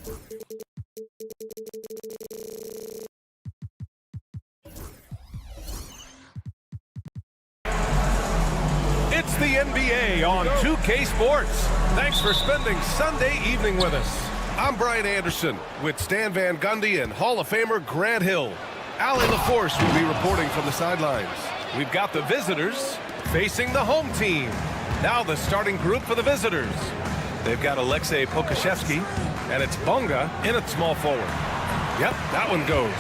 It's the NBA on 2K Sports. Thanks for spending Sunday evening with us. I'm Brian Anderson with Stan Van Gundy and Hall of Famer Grant Hill. Allie LaForce will be reporting from the sidelines. We've got the visitors facing the home team. Now the starting group for the visitors. They've got Alexei Pokashevsky, and it's Bonga in at small forward. Yep, that one goes.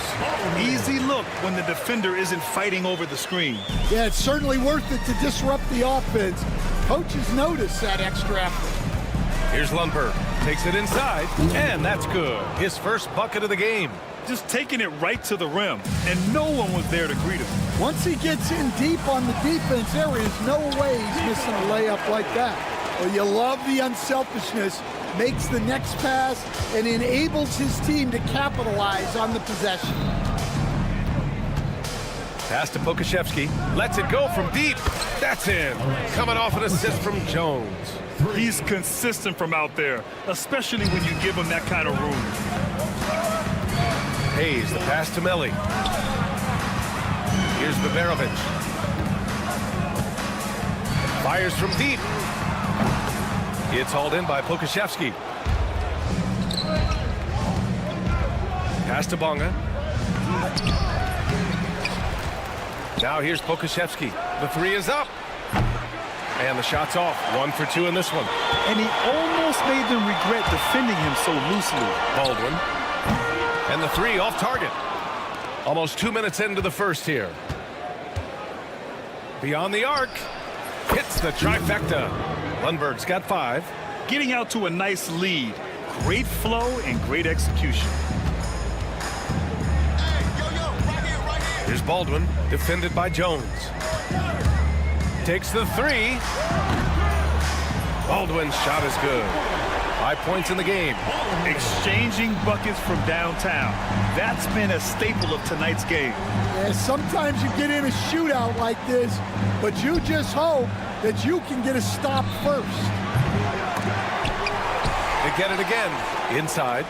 Easy look when the defender isn't fighting over the screen. Yeah, it's certainly worth it to disrupt the offense. Coaches notice that extra effort. Here's Lundberg. Takes it inside, and that's good. His first bucket of the game. Just taking it right to the rim, and no one was there to greet him. Once he gets in deep on the defense, there is no way he's missing a layup like that. Well, you love the unselfishness. Makes the next pass and enables his team to capitalize on the possession. Pass to Pokashevsky. Lets it go from deep. That's in. Coming off an assist from Jones. He's consistent from out there, especially when you give him that kind of room. Hayes, the pass to Melli. Here's Baverovic. Fires from deep. It's hauled in by Pokashevsky. Pass to Bonga. Now here's Pokashevsky. The three is up. And the shot's off. 1 for 2 in this one. And he almost made them regret defending him so loosely. Baldwin. And the three off target. Almost 2 minutes into the first here. Beyond the arc. Hits the trifecta. Lundberg's got 5. Getting out to a nice lead. Great flow and great execution. Here's Baldwin, defended by Jones. Takes the 3. Baldwin's shot is good. 5 points in the game. Exchanging buckets from downtown. That's been a staple of tonight's game. Yeah, sometimes you get in a shootout like this, but you just hope that you can get a stop first. They get it again. Inside.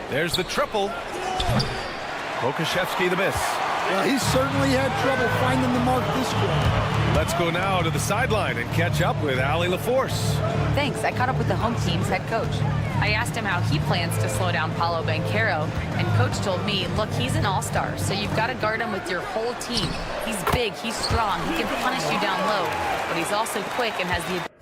There's the triple. Pokashevsky the miss. Well, he certainly had trouble finding the mark this quarter. Let's go now to the sideline and catch up with Allie LaForce. Thanks. I caught up with the home team's head coach. I asked him how he plans to slow down Paolo Banchero, and coach told me, look, he's an all-star, so you've got to guard him with your whole team. He's big, he's strong, he can punish you down low, but he's also quick and has the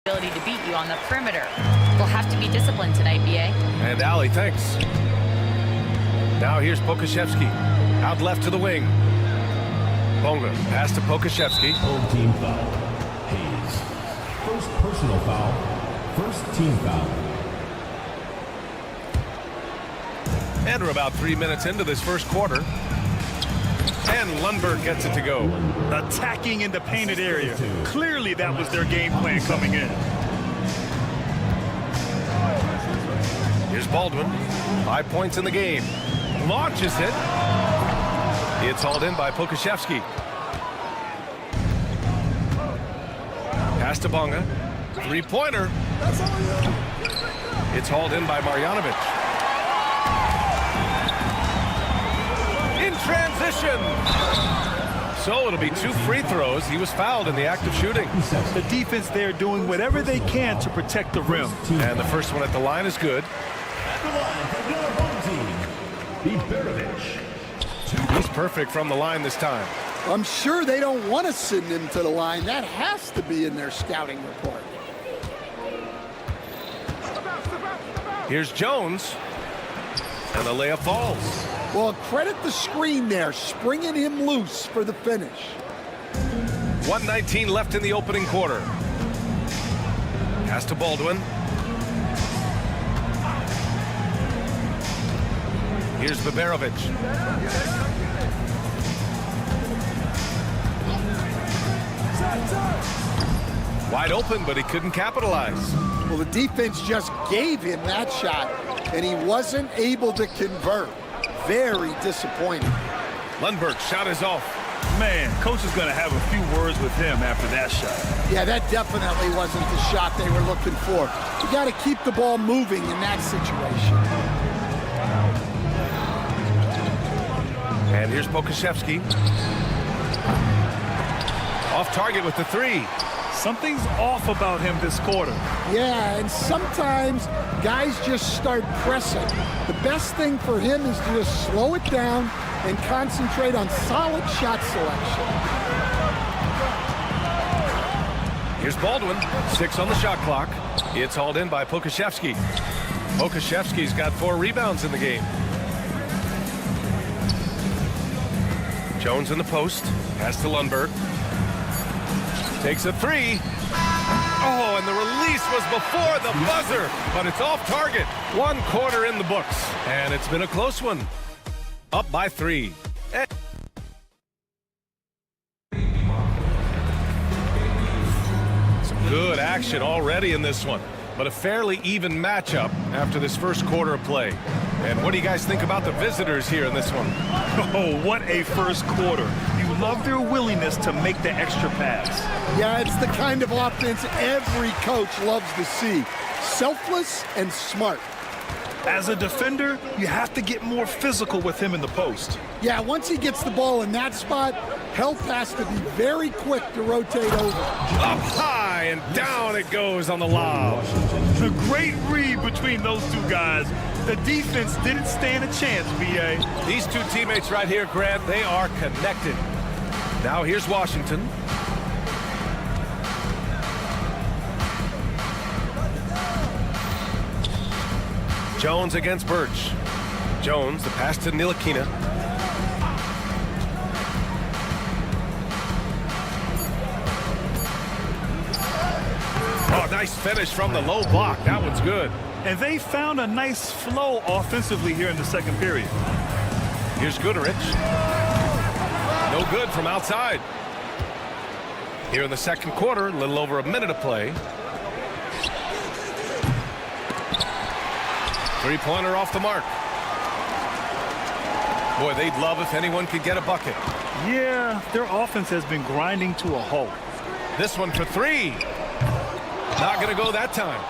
ability to beat you on the perimeter. We'll have to be disciplined tonight, BA. And Allie, thanks. Now here's Pokashevsky. Out left to the wing. Bonga, pass to Pokashevsky. Home team foul. Hayes. First personal foul. First team foul. And we're about 3 minutes into this first quarter. And Lundberg gets it to go. Attacking in the painted area. Clearly that was their game plan coming in. Here's Baldwin. 5 points in the game. Launches it. It's hauled in by Pokashevsky. Pass to Bonga. Three-pointer. It's hauled in by Marjanovic. In transition. So it'll be 2 free throws. He was fouled in the act of shooting. The defense there doing whatever they can to protect the rim. And the first one at the line is good. At the line for your home team, Baverovic. He's perfect from the line this time. I'm sure they don't want to send him to the line. That has to be in their scouting report. Here's Jones. And the layup falls. Well, credit the screen there, springing him loose for the finish. 1:19 left in the opening quarter. Pass to Baldwin. Here's Baberovic. Wide open, but he couldn't capitalize. Well, the defense just gave him that shot, and he wasn't able to convert. Very disappointing. Lundberg's shot is off. Man, coach is going to have a few words with him after that shot. Yeah, that definitely wasn't the shot they were looking for. You got to keep the ball moving in that situation. And here's Pokashevsky. Off target with the three. Something's off about him this quarter. Yeah, and sometimes guys just start pressing. The best thing for him is to just slow it down and concentrate on solid shot selection. Here's Baldwin, 6 on the shot clock. It's hauled in by Pokashevsky. Pokashevsky's got 4 rebounds in the game. Jones in the post, pass to Lundberg. Takes a 3. Oh, and the release was before the buzzer, but it's off target. 1 quarter in the books, and it's been a close one. Up by 3. Some good action already in this one, but a fairly even matchup after this first quarter of play. And what do you guys think about the visitors here in this one? Oh, what a first quarter. You love their willingness to make the extra pass. Yeah, it's the kind of offense every coach loves to see. Selfless and smart. As a defender, you have to get more physical with him in the post. Yeah, once he gets the ball in that spot, help has to be very quick to rotate over. Up high and down it goes on the lob. A great read between those two guys. The defense didn't stand a chance, B.A. These two teammates right here, Grant, they are connected. Now here's Washington. Jones against Birch. Jones, the pass to Ntilikina. Oh, nice finish from the low block. That one's good. And they found a nice flow offensively here in the second period. Here's Goodrich. No good from outside. Here in the second quarter, a little over a minute of play. Three-pointer off the mark. Boy, they'd love if anyone could get a bucket. Yeah, their offense has been grinding to a halt. This one for 3. Not going to go that time.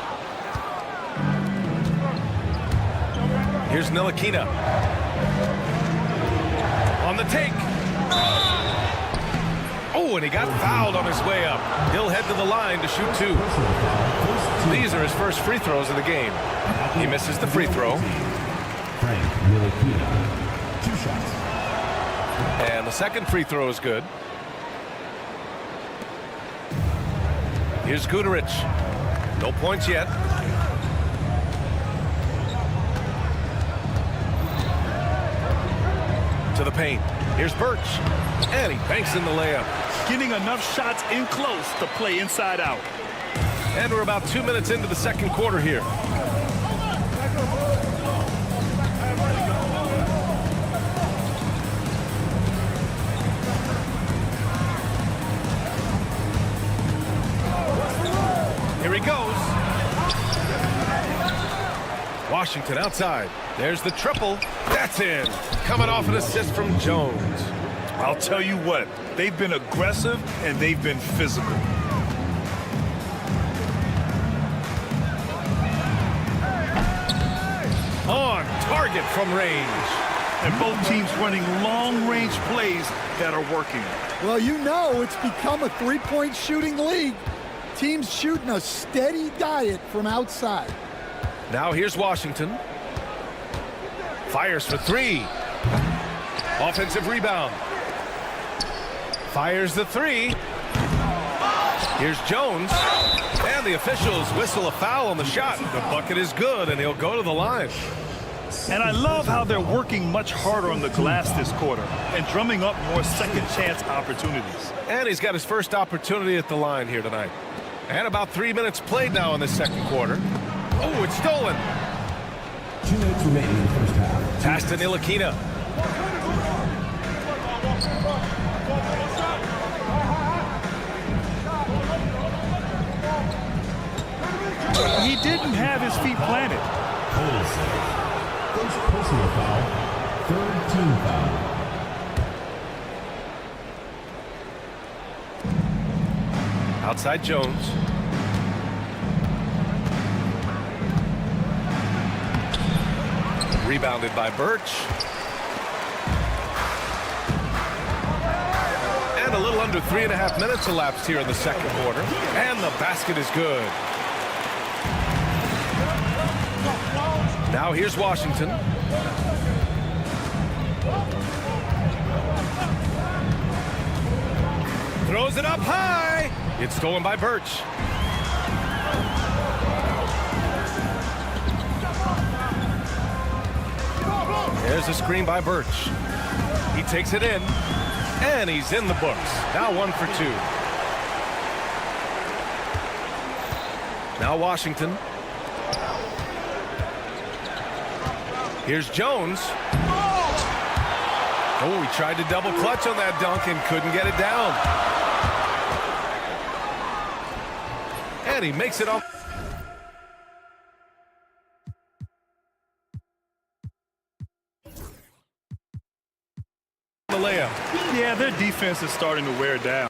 Here's Ntilikina. On the take. Oh, and he got fouled on his way up. He'll head to the line to shoot 2. These are his first free throws of the game. He misses the free throw. Ntilikina, 2 shots. And the second free throw is good. Here's Goodrich. No points yet. To the paint. Here's Birch. And he banks in the layup. Getting enough shots in close to play inside out. And we're about 2 minutes into the second quarter here. Here he goes. Washington outside. There's the triple. That's in. Coming off an assist from Jones. I'll tell you what, they've been aggressive and they've been physical. On target from range. And both teams running long-range plays that are working. Well, you know it's become a three-point shooting league. Teams shooting a steady diet from outside. Now here's Washington. Fires for 3. Offensive rebound. Fires the three. Here's Jones. And the officials whistle a foul on the shot. The bucket is good, and he'll go to the line. And I love how they're working much harder on the glass this quarter and drumming up more second chance opportunities. And he's got his first opportunity at the line here tonight. And about 3 minutes played now in the second quarter. Oh, it's stolen. 2 minutes remaining in the first half. Pass to Ntilikina. He didn't have his feet planted. First personal foul, third team foul. Outside Jones. Rebounded by Birch. And a little under 3.5 minutes elapsed here in the second quarter. And the basket is good. Now here's Washington. Throws it up high. It's stolen by Birch. There's a screen by Birch. He takes it in, and he's in the books. Now 1 for 2. Now Washington. Here's Jones. Oh, he tried to double clutch on that dunk and couldn't get it down. And he makes it off. The layup. Yeah, their defense is starting to wear down.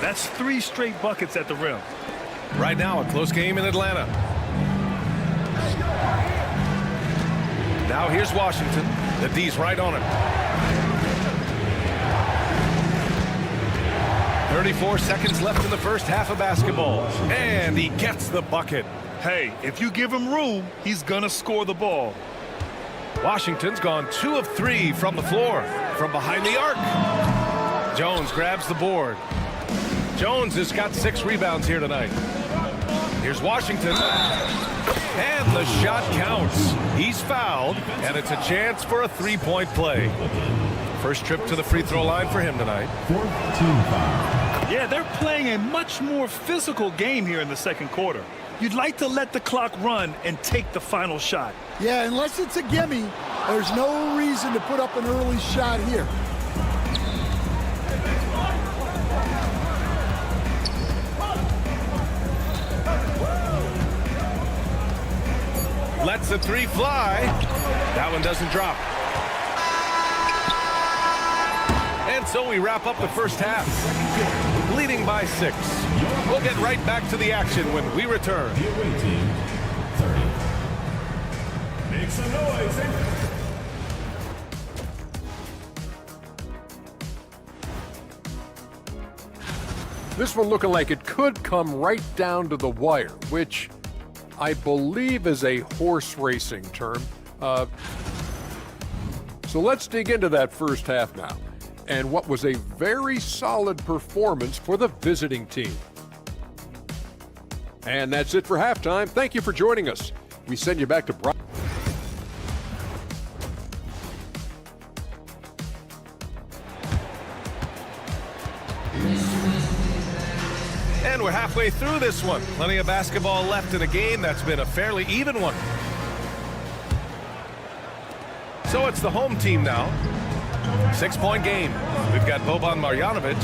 That's 3 straight buckets at the rim. Right now, a close game in Atlanta. Now here's Washington. The D's right on him. 34 seconds left in the first half of basketball. And he gets the bucket. Hey, if you give him room, he's gonna score the ball. Washington's gone 2 of 3 from the floor. From behind the arc. Jones grabs the board. Jones has got 6 rebounds here tonight. Here's Washington. And the shot counts. He's fouled, and it's a chance for a 3-point play. First trip to the free throw line for him tonight. Fourth team foul. Yeah, they're playing a much more physical game here in the second quarter. You'd like to let the clock run and take the final shot. Yeah, unless it's a gimme, there's no reason to put up an early shot here. Lets the 3 fly. That one doesn't drop. And so we wrap up the first half, leading by 6. We'll get right back to the action when we return. The away team, 30. Make some noise. This one looking like it could come right down to the wire, which I believe is a horse racing term. So let's dig into that first half now, and what was a very solid performance for the visiting team. And that's it for halftime. Thank you for joining us. We send you back to Brian. And we're halfway through this one. Plenty of basketball left in a game that's been a fairly even one. So it's the home team now. 6-point game. We've got Boban Marjanovic.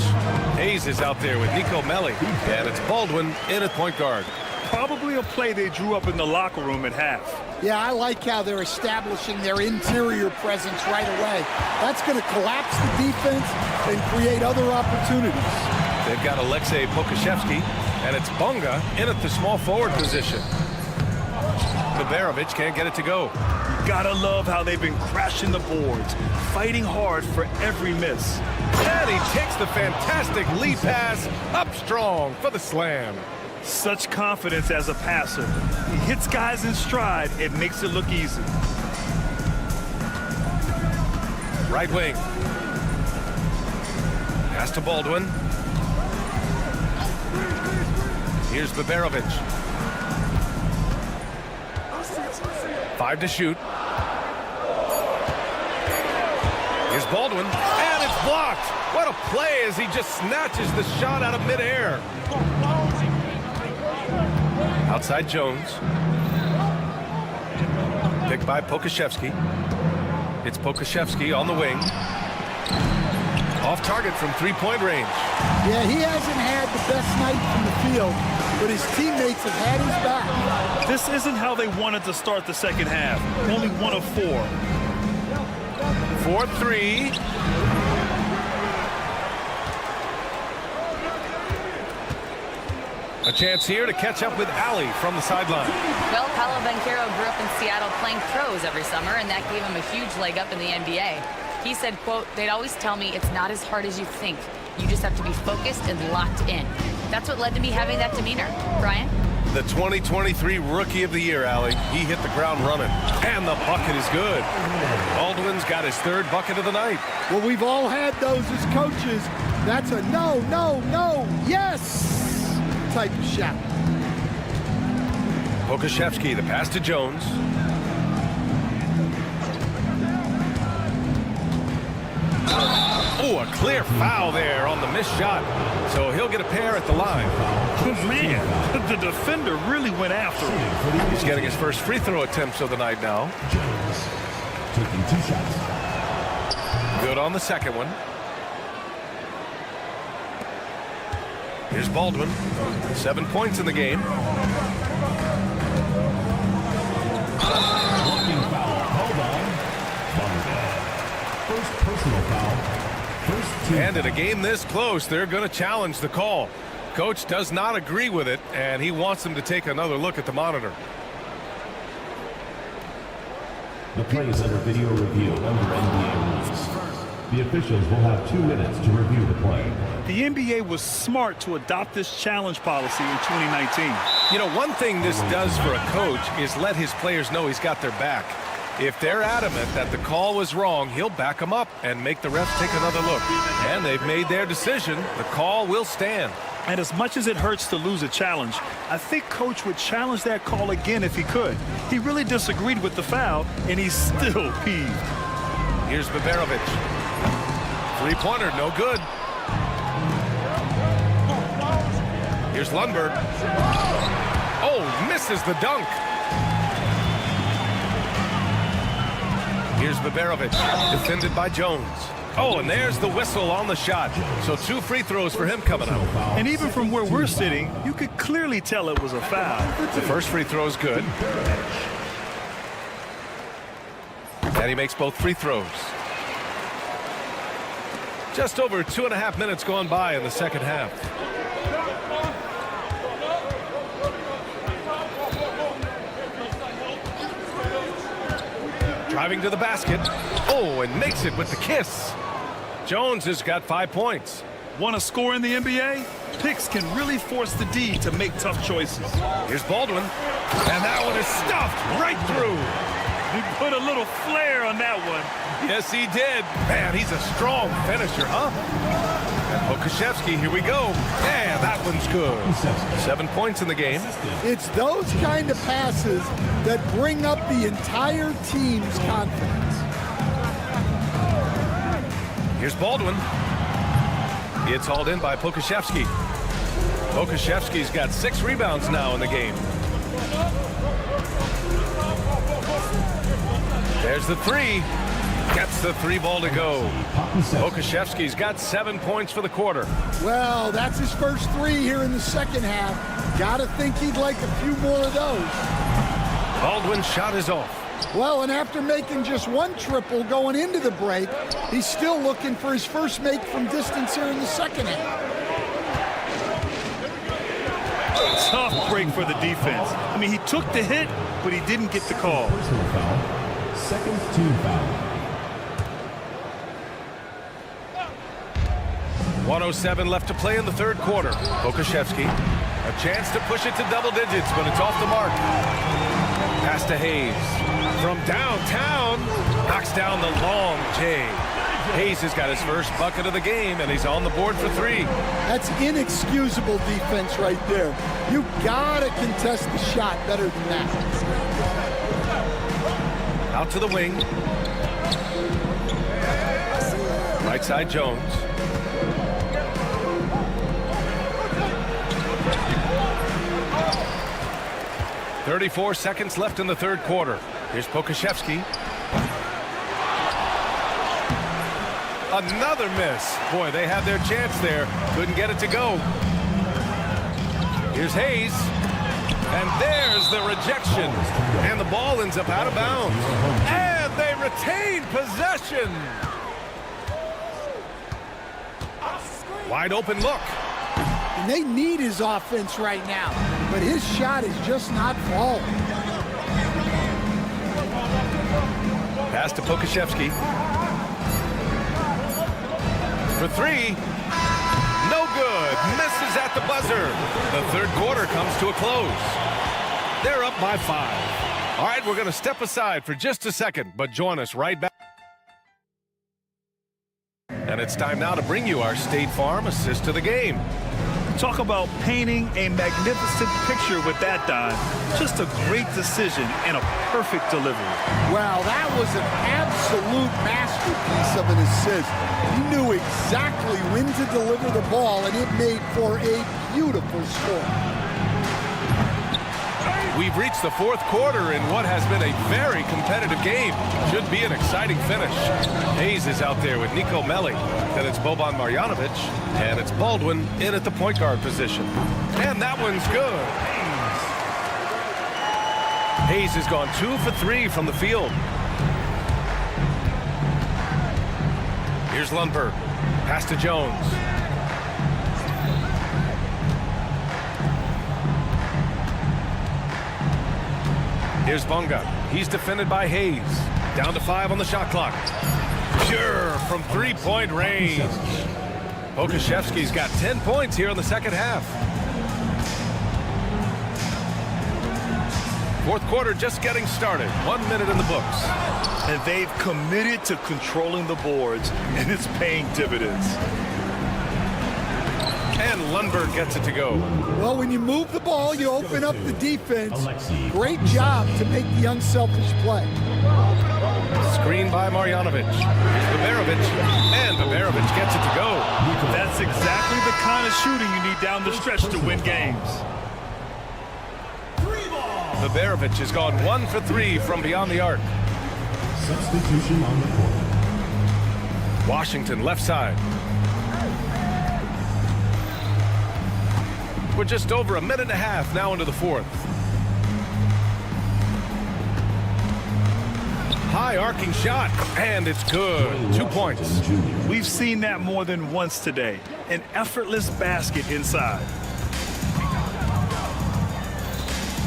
Hayes is out there with Nico Melli. And it's Baldwin in at point guard. Probably a play they drew up in the locker room at half. Yeah, I like how they're establishing their interior presence right away. That's going to collapse the defense and create other opportunities. They've got Alexei Pokashevsky, and it's Bunga in at the small forward position. Babarovic can't get it to go. Gotta love how they've been crashing the boards, fighting hard for every miss. And he takes the fantastic lead pass up strong for the slam. Such confidence as a passer. He hits guys in stride and makes it look easy. Right wing. Pass to Baldwin. Here's Babarovic. 5 to shoot. Here's Baldwin, and it's blocked. What a play as he just snatches the shot out of midair. Outside Jones. Picked by Pokashevsky. It's Pokashevsky on the wing. Off target from three-point range. Yeah, he hasn't had the best night from the field, but his teammates have had his back. This isn't how they wanted to start the second half. Only 1 of 4. 4-3. A chance here to catch up with Ali from the sideline. Well, Paolo Banchero grew up in Seattle playing pros every summer, and that gave him a huge leg up in the NBA. He said, quote, "They'd always tell me it's not as hard as you think. You just have to be focused and locked in." That's what led to me having that demeanor. Brian? The 2023 Rookie of the Year, Ali. He hit the ground running. And the bucket is good. Baldwin's got his 3rd bucket of the night. Well, we've all had those as coaches. That's a no, no, no, yes type of shot. Pokashevsky, the pass to Jones. Oh, a clear foul there on the missed shot. So he'll get a pair at the line. Man, the defender really went after him. He's getting his first free throw attempts of the night now. Jones taking 2 shots. Good on the second one. Here's Baldwin. 7 points in the game. Blocking foul called on Bunga. First personal foul. First team And in a foul. game this close, they're going to challenge the call. Coach does not agree with it, and he wants them to take another look at the monitor. The play is under video review under NBA rules. The officials will have 2 minutes to review the play. The NBA was smart to adopt this challenge policy in 2019. You know, one thing this does for a coach is let his players know he's got their back. If they're adamant that the call was wrong, he'll back them up and make the refs take another look. And they've made their decision. The call will stand. And as much as it hurts to lose a challenge, I think Coach would challenge that call again if he could. He really disagreed with the foul, and he's still peeved. Here's Babarovic. Three-pointer, no good. Here's Lundberg. Oh, misses the dunk. Here's Babarovic, defended by Jones. Oh, and there's the whistle on the shot. So 2 free throws for him coming up. And even from where we're sitting, you could clearly tell it was a foul. The first free throw is good. And he makes both free throws. Just over 2.5 minutes gone by in the second half. Driving to the basket. Oh, and makes it with the kiss. Jones has got 5 points. Want to score in the NBA? Picks can really force the D to make tough choices. Here's Baldwin. And that one is stuffed right through. He put a little flair on that one. Yes, he did. Man, he's a strong finisher, huh? And Pokashevsky, here we go. Yeah, that one's good. 7 points in the game. It's those kind of passes that bring up the entire team's confidence. Here's Baldwin. It's hauled in by Pokashevsky. Pokashevsky's got 6 rebounds now in the game. There's the 3. Gets the 3 ball to go. Pokashevsky's got 7 points for the quarter. Well, that's his first 3 here in the second half. Gotta think he'd like a few more of those. Baldwin's shot is off. Well, and after making just 1 triple going into the break, he's still looking for his first make from distance here in the second half. Tough break for the defense. I mean, he took the hit, but he didn't get the call. Personal foul. Second team foul. 1:07 left to play in the third quarter. Pokashevsky, a chance to push it to double digits, but it's off the mark. Pass to Hayes. From downtown, knocks down the long J. Hayes has got his first bucket of the game, and he's on the board for 3. That's inexcusable defense right there. You gotta contest the shot better than that. Out to the wing. Right side Jones. .34 seconds left in the third quarter. Here's Pokashevsky. Another miss. Boy, they had their chance there. Couldn't get it to go. Here's Hayes. And there's the rejection. And the ball ends up out of bounds. And they retain possession. Wide open look. And they need his offense right now, but his shot is just not falling. Pass to Pokashevsky. For 3. No good. Misses at the buzzer. The third quarter comes to a close. They're up by 5. All right, we're going to step aside for just a second, but join us right back. And it's time now to bring you our State Farm assist to the game. Talk about painting a magnificent picture with that dime. Just a great decision and a perfect delivery. Wow, that was an absolute masterpiece of an assist. He knew exactly when to deliver the ball, and it made for a beautiful score. We've reached the fourth quarter in what has been a very competitive game. Should be an exciting finish. Hayes is out there with Nico Melli. Then it's Boban Marjanovic. And it's Baldwin in at the point guard position. And that one's good. Hayes has gone 2 for 3 from the field. Here's Lundberg. Pass to Jones. Here's Bunga. He's defended by Hayes. Down to 5 on the shot clock. Pure from 3-point range. Pokashevsky's got 10 points here in the second half. Fourth quarter just getting started. 1 minute in the books. And they've committed to controlling the boards, and it's paying dividends. And Lundberg gets it to go. Well, when you move the ball, you open up the defense. Great job to make the unselfish play. Screen by Marjanovic. Here's Baberovic. And Baberovic gets it to go. That's exactly the kind of shooting you need down the stretch to win games. Baberovic has gone 1 for 3 from beyond the arc. Substitution on the court. Washington left side. We're just over a minute and a half now into the fourth. High arcing shot, and it's good. 2 points. We've seen that more than once today. An effortless basket inside.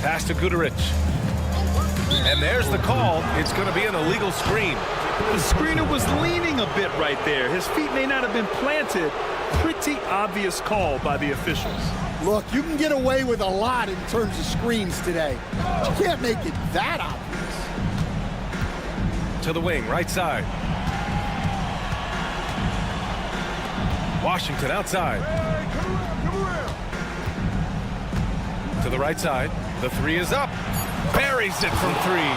Pass to Guduric. And there's the call. It's going to be an illegal screen. The screener was leaning a bit right there. His feet may not have been planted. Pretty obvious call by the officials. Look, you can get away with a lot in terms of screens today. But you can't make it that obvious. to the wing, right side. Washington outside. To the right side. The three is up. Buries it from three.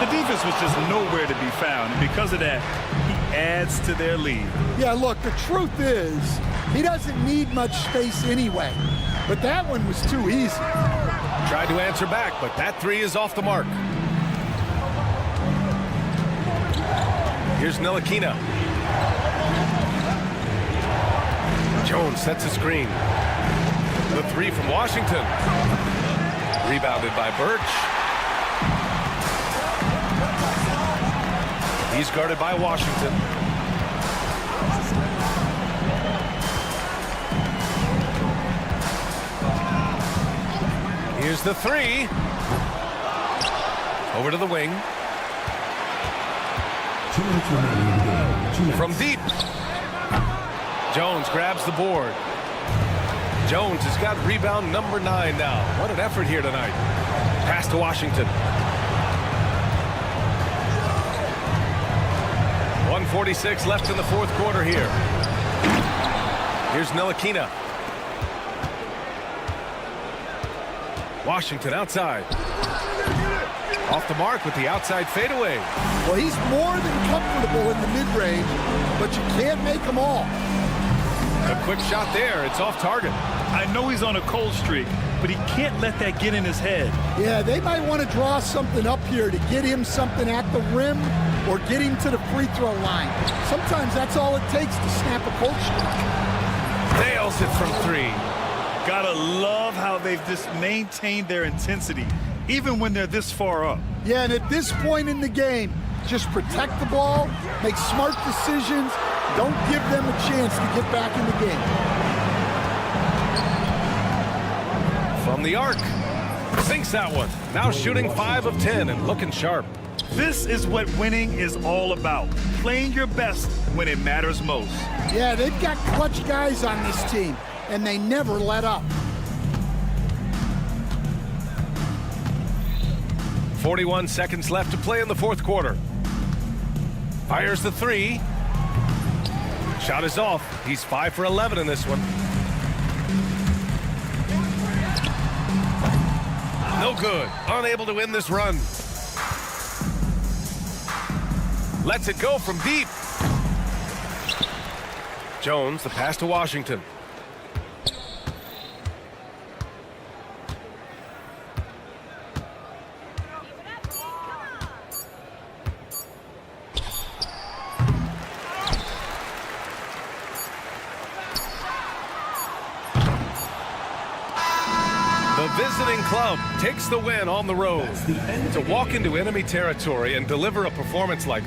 The defense was just nowhere to be found, and because of that, he adds to their lead. Yeah, look, the truth is, he doesn't need much space anyway. But that one was too easy. Tried to answer back, but that three is off the mark. Here's Ntilikina. Jones sets a screen. The three from Washington. Rebounded by Birch. He's guarded by Washington. Here's the three. Over to the wing. 2 minutes remaining in the game. 2 minutes. From deep. Jones grabs the board. Jones has got rebound number 9 now. What an effort here tonight. Pass to Washington. 1:46 left in the fourth quarter here. Here's Ntilikina. Washington outside. Off the mark with the outside fadeaway. Well, he's more than comfortable in the mid-range, but you can't make them all. A quick shot there. It's off target. I know he's on a cold streak, but he can't let that get in his head. Yeah, they might want to draw something up here to get him something at the rim or get him to the free throw line. Sometimes that's all it takes to snap a cold streak. Nails it from three. Gotta love how they've just maintained their intensity, even when they're this far up. Yeah, and at this point in the game, just protect the ball, make smart decisions, don't give them a chance to get back in the game. From the arc. Sinks that one. Now shooting 5 of 10 and looking sharp. This is what winning is all about. Playing your best when it matters most. Yeah, they've got clutch guys on this team, and they never let up. 41 seconds left to play in the fourth quarter. Fires the three. Shot is off. He's 5 for 11 in this one. No good. Unable to win this run. Lets it go from deep. Jones, the pass to Washington. The visiting club takes the win on the road. To walk into enemy territory and deliver a performance like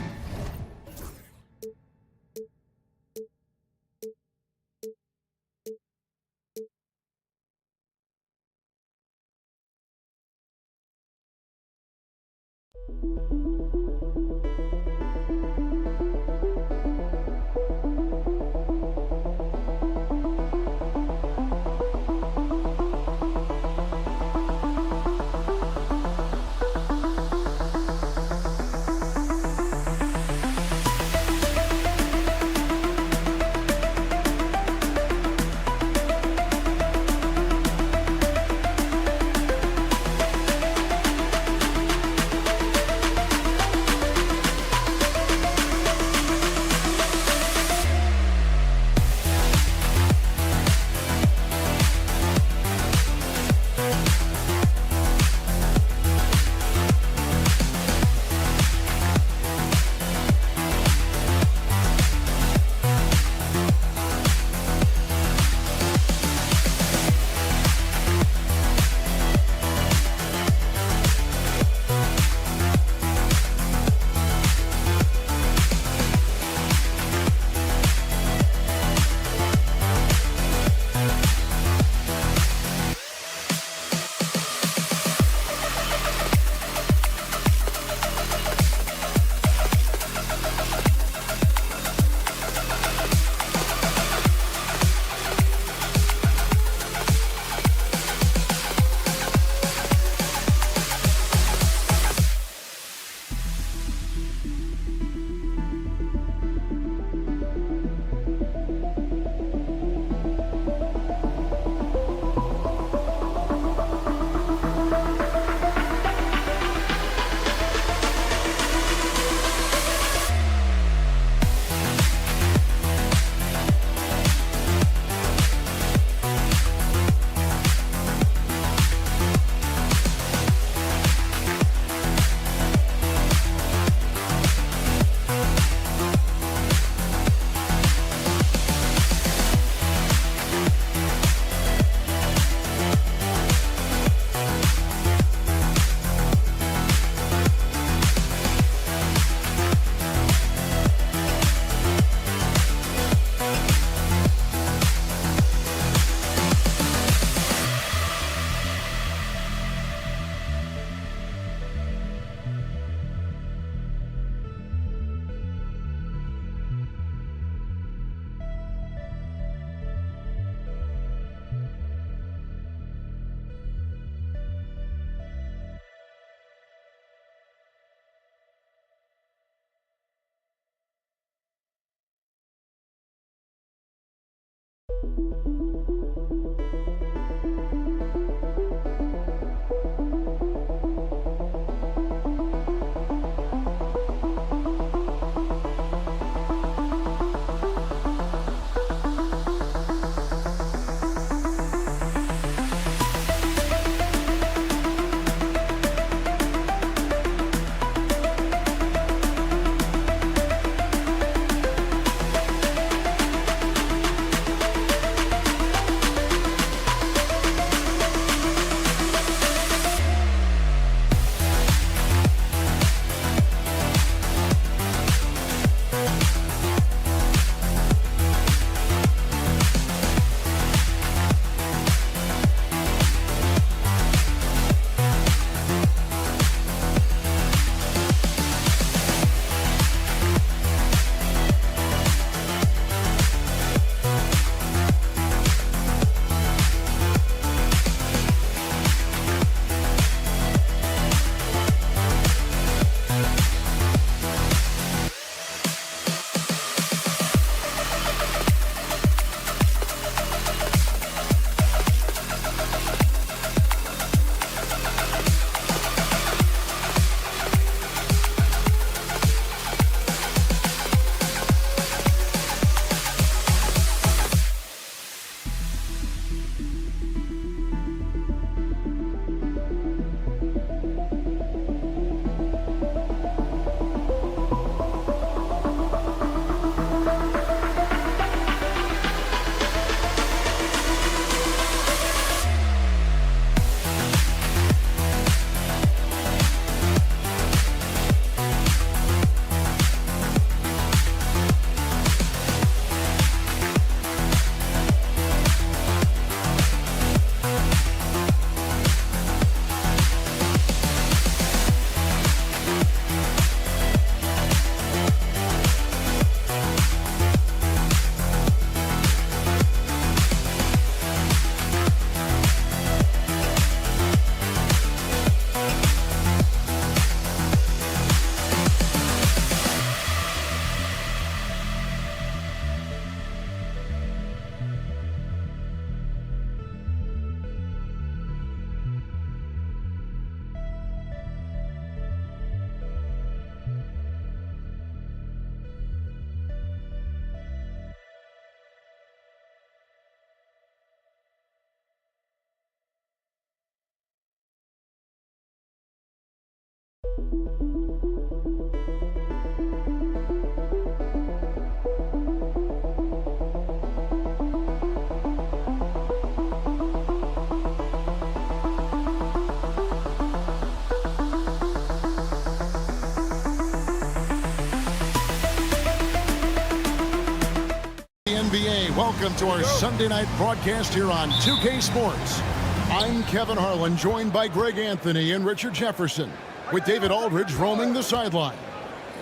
NBA. Welcome to our Sunday night broadcast here on 2K Sports. I'm Kevin Harlan, joined by Greg Anthony and Richard Jefferson, with David Aldridge roaming the sideline.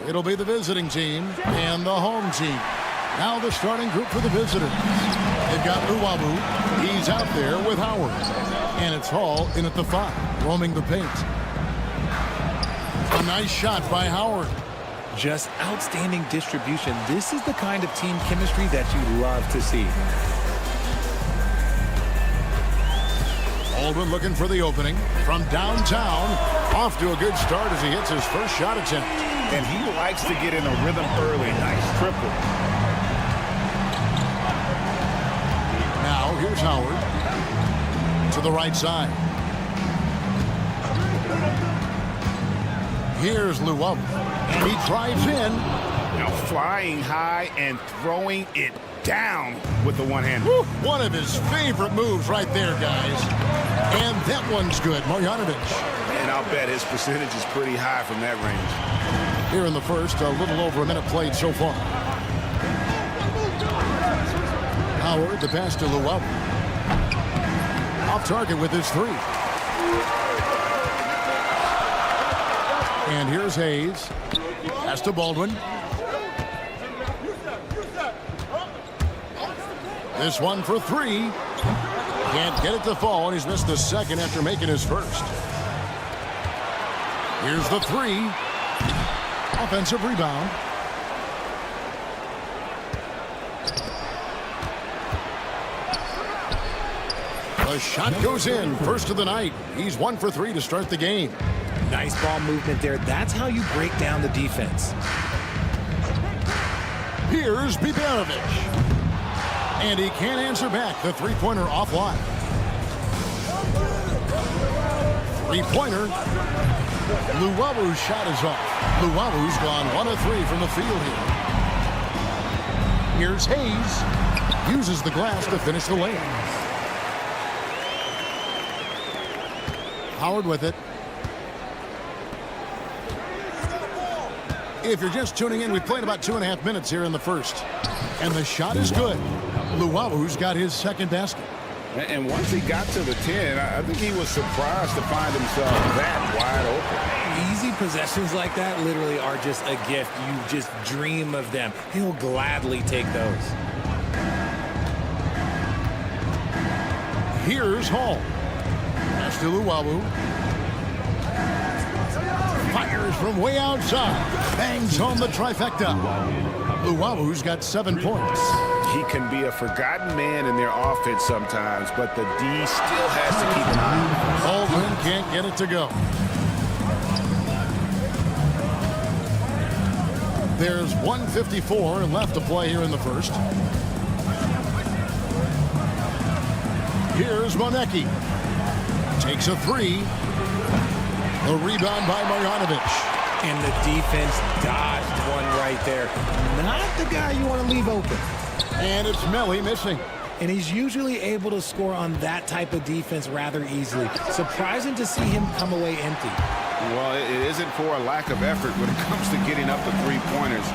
It'll be the visiting team and the home team. Now the starting group for the visitors. They've got Luwawu. He's out there with Howard. And it's Hall in at the 5, roaming the paint. A nice shot by Howard. Just outstanding distribution. This is the kind of team chemistry that you love to see. Baldwin looking for the opening from downtown. Off to a good start as he hits his first shot attempt. And he likes to get in a rhythm early. Nice triple. Now here's Howard to the right side. Here's Luwawu. And he drives in. Now flying high and throwing it down with the one-hander. One of his favorite moves right there, guys. And that one's good. Marjanovic. And I'll bet his percentage is pretty high from that range. Here in the first, a little over a minute played so far. Howard, the pass to Luwawu. Off target with his 3. And here's Hayes. Pass to Baldwin. This one for 3. Can't get it to fall, and he's missed the second after making his first. Here's the 3. Offensive rebound. The shot goes in. First of the night. He's 1 for 3 to start the game. Nice ball movement there. That's how you break down the defense. Here's Biberovic. And he can't answer back. The three-pointer offline. Three-pointer. Luwalu's shot is off. Luwalu's gone 1 of 3 from the field here. Here's Hayes. Uses the glass to finish the layup. Howard with it. If you're just tuning in, we've played about 2.5 minutes here in the first. And the shot is good. Luwalu's got his second basket. And once he got to the 10, I think he was surprised to find himself that wide open. Easy possessions like that literally are just a gift. You just dream of them. He'll gladly take those. Here's Hall. Pass to Luwalu. Fires from way outside. Bangs home the trifecta. Luwalu's got 7 points. He can be a forgotten man in their offense sometimes, but the D still has to keep an eye on him. Baldwin can't get it to go. There's 1:54 left to play here in the first. Here's Monecki. Takes a 3. The rebound by Marjanovic. And the defense dodged one right there. Not the guy you want to leave open. And it's Melly missing. And he's usually able to score on that type of defense rather easily. Surprising to see him come away empty. Well, it isn't for a lack of effort when it comes to getting up the three-pointers,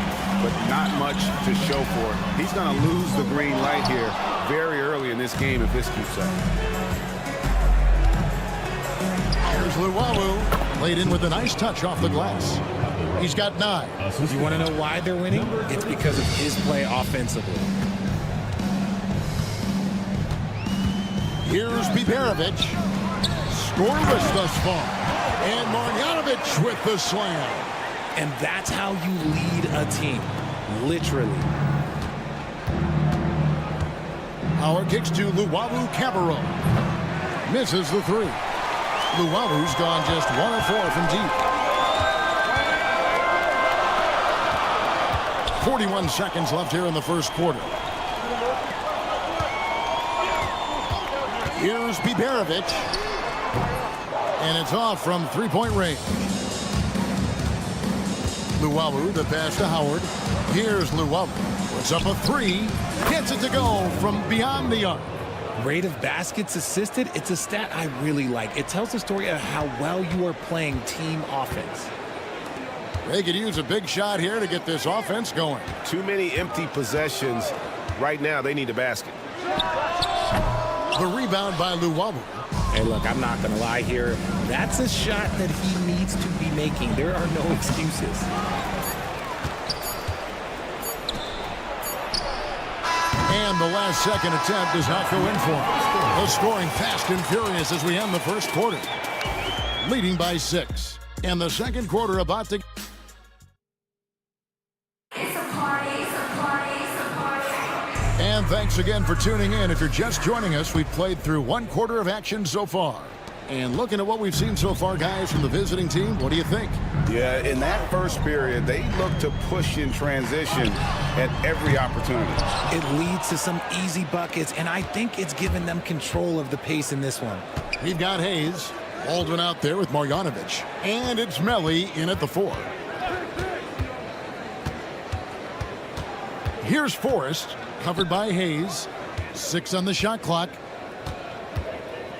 but not much to show for it. He's going to lose the green light here very early in this game if this keeps up. Here's Luwalu. Laid in with a nice touch off the glass. He's got 9. You want to know why they're winning? It's because of his play offensively. Here's Biberovic. Scoreless thus far. And Marjanovic with the slam. And that's how you lead a team. Literally. Howard kicks to Luwalu Cabarro. Misses the 3. Luwalu's gone just 1 of 4 from deep. 41 seconds left here in the first quarter. Here's Biberovic. And it's off from three-point range. Luwalu, the pass to Howard. Here's Luwalu. Puts up a 3. Gets it to go from beyond the arc. Rate of baskets assisted, it's a stat I really like. It tells the story of how well you are playing team offense. They could use a big shot here to get this offense going. Too many empty possessions. Right now, they need a basket. The rebound by Luwalu. Hey, look, I'm not going to lie here. That's a shot that he needs to be making. There are no excuses. And the last second attempt does not go in for him. The scoring fast and furious as we end the first quarter. Leading by 6. And the second quarter about to... And thanks again for tuning in. If you're just joining us, we've played through 1 quarter of action so far. And looking at what we've seen so far, guys, from the visiting team, what do you think? Yeah, in that first period, they looked to push in transition at every opportunity. It leads to some easy buckets, and I think it's given them control of the pace in this one. We've got Hayes. Baldwin out there with Marjanovic. And it's Melly in at the 4. Here's Forrest, covered by Hayes. 6 on the shot clock.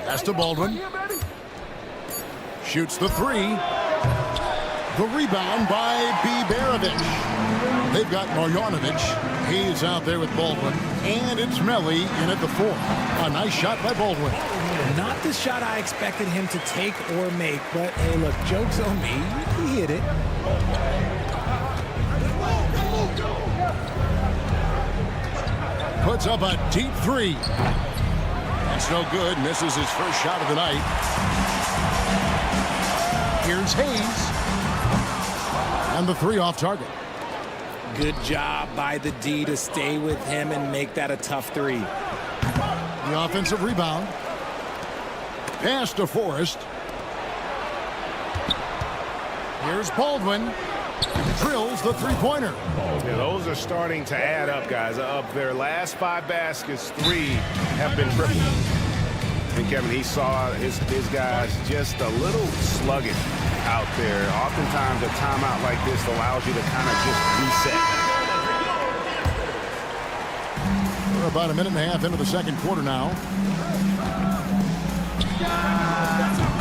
Pass to Baldwin. Shoots the 3. The rebound by Biberovic. They've got Marjanovic. Hayes out there with Baldwin. And it's Melly in at the 4. A nice shot by Baldwin. Not the shot I expected him to take or make, but hey, look, joke's on me. He hit it. Puts up a deep 3. That's no good. Misses his first shot of the night. Here's Hayes. And the 3 off target. Good job by the D to stay with him and make that a tough 3. The offensive rebound. Pass to Forrest. Here's Baldwin. Drills the three-pointer. Yeah, those are starting to add up, guys. Of their last 5 baskets, 3 have been triple. And Kevin, he saw his guys just a little sluggish out there. Oftentimes, a timeout like this allows you to kind of just reset. We're about a minute and a half into the second quarter now.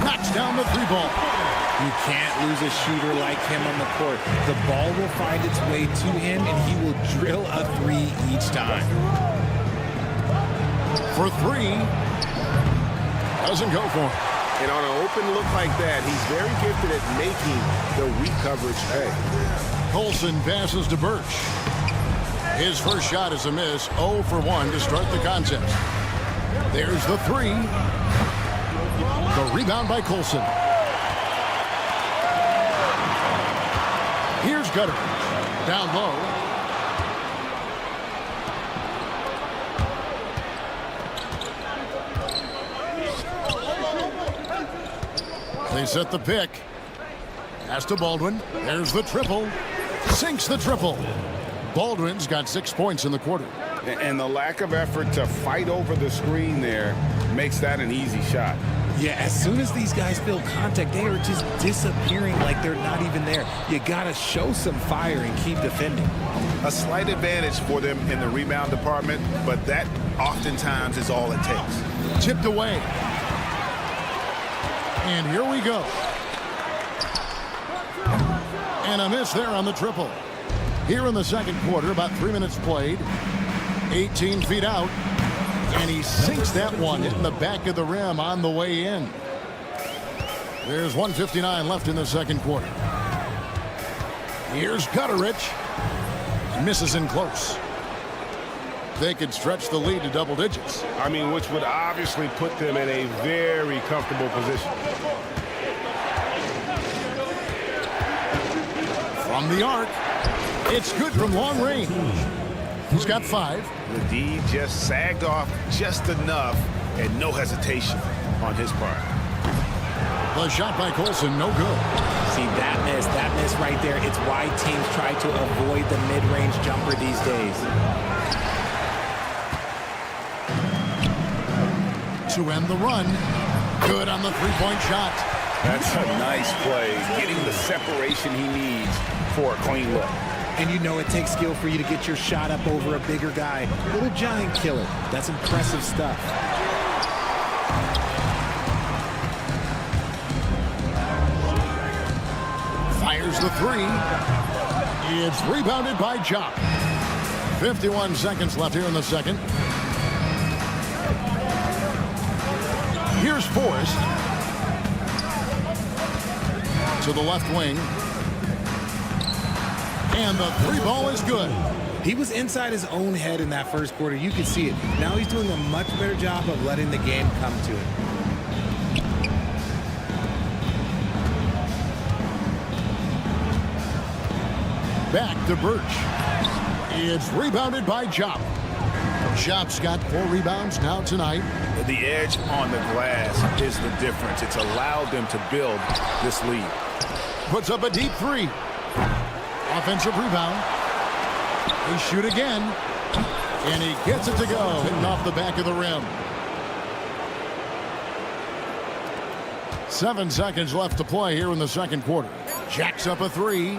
Knocks down the 3-ball. You can't lose a shooter like him on the court. The ball will find its way to him, and he will drill a 3 each time. For 3. Doesn't go for it. And on an open look like that, he's very gifted at making the weak coverage pay. Colson passes to Birch. His first shot is a miss. 0 for 1 to start the contest. There's the 3. The rebound by Colson. Here's Gutter. Down low. They set the pick. Pass to Baldwin. There's the triple. Sinks the triple. Baldwin's got 6 points in the quarter. And the lack of effort to fight over the screen there makes that an easy shot. Yeah, as soon as these guys feel contact, they are just disappearing like they're not even there. You got to show some fire and keep defending. A slight advantage for them in the rebound department, but that oftentimes is all it takes. Tipped away. And here we go. And a miss there on the triple. Here in the second quarter, about 3 minutes played. 18 feet out. And he sinks that one, hitting the back of the rim on the way in. There's 1:59 left in the second quarter. Here's Gutterich. Misses in close. They could stretch the lead to double digits. I mean, which would obviously put them in a very comfortable position. From the arc. It's good from long range. He's got 5. The D just sagged off just enough and no hesitation on his part. The shot by Colson, no good. See, that miss right there, it's why teams try to avoid the mid-range jumper these days. To end the run. Good on the three-point shot. That's a nice play, getting the separation he needs for a clean look. And you know it takes skill for you to get your shot up over a bigger guy. Little giant killer. That's impressive stuff. Fires the 3. It's rebounded by Jock. 51 seconds left here in the second. Here's Forrest. To the left wing. And the 3-ball is good. He was inside his own head in that first quarter. You could see it. Now he's doing a much better job of letting the game come to him. Back to Birch. It's rebounded by Jop. Jop's got 4 rebounds now tonight. The edge on the glass is the difference. It's allowed them to build this lead. Puts up a deep 3. Offensive rebound. They shoot again. And he gets it to go, hitting off the back of the rim. 7 seconds left to play here in the second quarter. Jacks up a 3.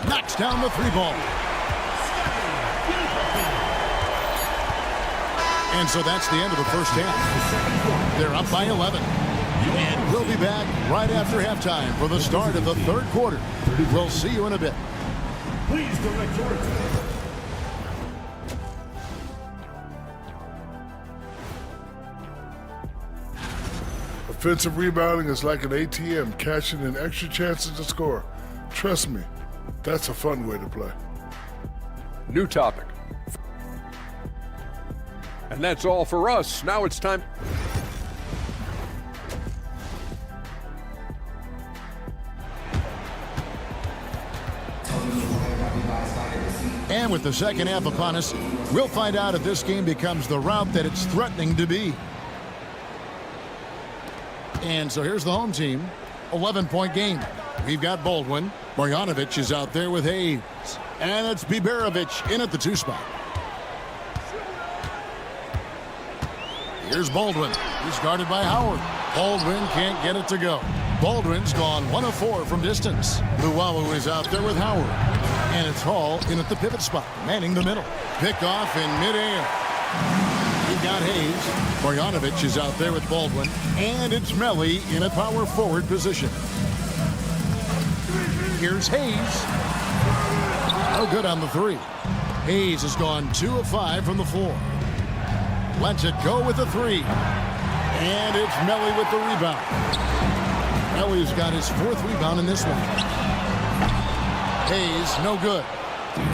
Knocks down the 3-ball. And so that's the end of the first half. They're up by 11. And we'll be back right after halftime for the start of the third quarter. We'll see you in a bit. Please direct your attention. Offensive rebounding is like an ATM, cashing in extra chances to score. Trust me, that's a fun way to play. New topic. And that's all for us. Now it's time. And with the second half upon us, we'll find out if this game becomes the route that it's threatening to be. And so here's the home team. 11-point game. We've got Baldwin. Marjanovic is out there with Hayes. And it's Biberovic in at the 2 spot. Here's Baldwin. He's guarded by Howard. Baldwin can't get it to go. Baldwin's gone 1 of 4 from distance. Luwawu is out there with Howard. And it's Hall in at the pivot spot, manning the middle. Pick off in midair. He got Hayes. Marjanovic is out there with Baldwin. And it's Melly in a power forward position. Here's Hayes. No good on the 3. Hayes has gone 2 of 5 from the floor. Lets it go with the 3. And it's Melly with the rebound. Melly's got his 4th rebound in this one. Hayes, no good.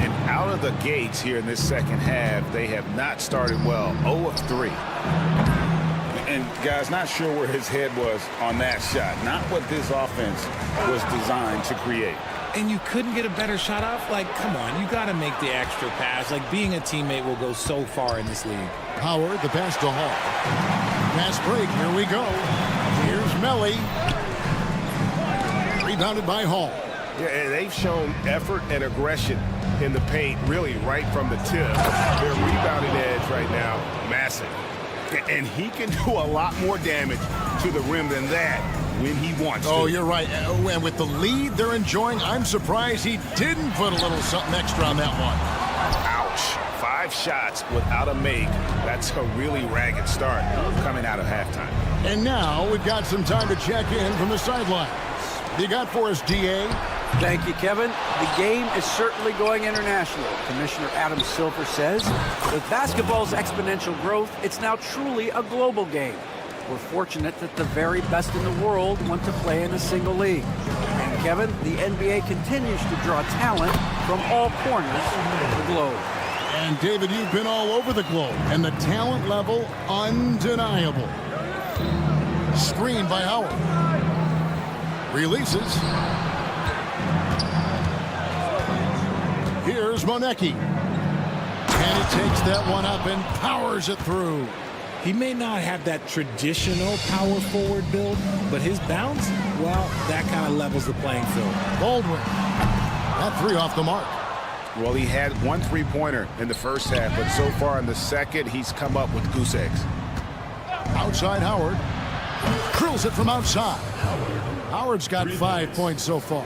And out of the gates here in this second half, they have not started well. 0 of 3. And guys, not sure where his head was on that shot. Not what this offense was designed to create. And you couldn't get a better shot off? Like, come on, you got to make the extra pass. Like, being a teammate will go so far in this league. Howard, the pass to Hall. Pass break, here we go. Here's Melly. Rebounded by Hall. Yeah, and they've shown effort and aggression in the paint, really right from the tip. Their rebounding edge right now, massive. And he can do a lot more damage to the rim than that when he wants to. Oh, you're right. And with the lead they're enjoying, I'm surprised he didn't put a little something extra on that one. Ouch. 5 shots without a make. That's a really ragged start coming out of halftime. And now we've got some time to check in from the sidelines. You got for us, DA? Thank you, Kevin. The game is certainly going international. Commissioner Adam Silver says, with basketball's exponential growth, it's now truly a global game. We're fortunate that the very best in the world want to play in a single league. And Kevin, the NBA continues to draw talent from all corners of the globe. And David, you've been all over the globe, and the talent level undeniable. Screen by Howard. Releases. Here's Monecki. And he takes that one up and powers it through. He may not have that traditional power forward build, but his bounce, well, that kind of levels the playing field. Baldwin. That 3 off the mark. Well, he had 1 3-pointer in the first half, but so far in the second, he's come up with goose eggs. Outside Howard. Drills it from outside. Howard's got 5 points so far.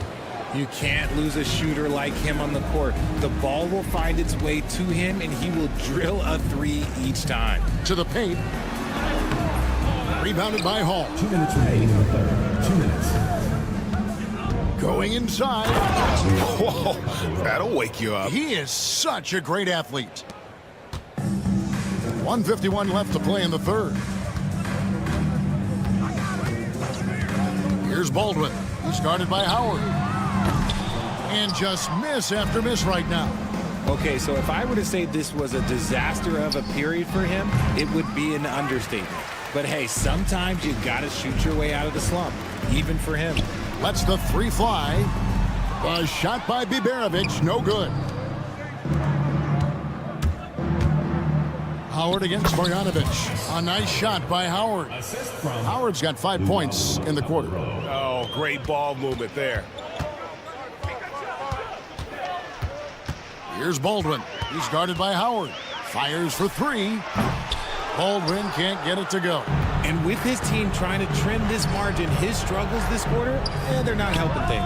You can't lose a shooter like him on the court. The ball will find its way to him, and he will drill a 3 each time. To the paint. Rebounded by Hall. 2 minutes remaining in the third. 2 minutes. Going inside. Whoa, that'll wake you up. He is such a great athlete. 1:51 left to play in the third. Here's Baldwin. He's guarded by Howard. And just miss after miss right now. Okay, so if I were to say this was a disaster of a period for him, it would be an understatement. But hey, sometimes you got to shoot your way out of the slump, even for him. Lets the 3 fly. A shot by Biberovic, no good. Howard against Marjanovic. A nice shot by Howard. Howard's got 5 points in the quarter. Oh, great ball movement there. Here's Baldwin. He's guarded by Howard. Fires for 3. Baldwin can't get it to go. And with his team trying to trim this margin, his struggles this quarter, they're not helping things.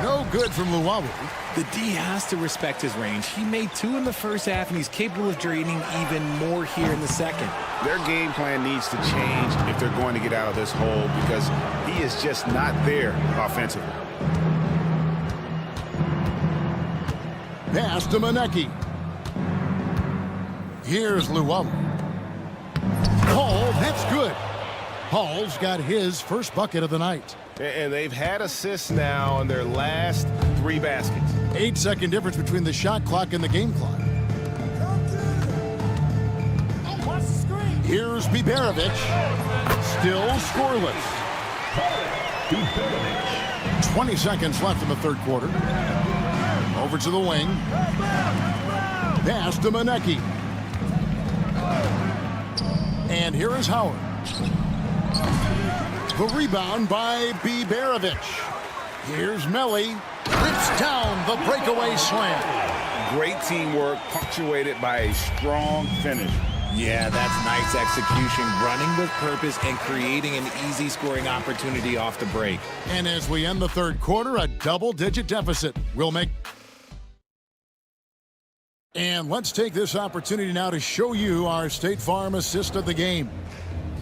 No good from Luwawu. The D has to respect his range. He made 2 in the first half, and he's capable of draining even more here in the second. Their game plan needs to change if they're going to get out of this hole because he is just not there offensively. Pass to Monecki. Here's Luwawu. Hall, that's good. Hall's got his first bucket of the night. And they've had assists now on their last 3 baskets. 8-second difference between the shot clock and the game clock. Here's Biberovic. Still scoreless. 20 seconds left in the third quarter. Over to the wing. Pass to Monecki. And here is Howard. The rebound by Biberovic. Here's Melli. Rips down the breakaway slam. Great teamwork punctuated by a strong finish. Yeah, that's nice execution, running with purpose and creating an easy scoring opportunity off the break. And as we end the third quarter, a double-digit deficit will make. And let's take this opportunity now to show you our State Farm assist of the game.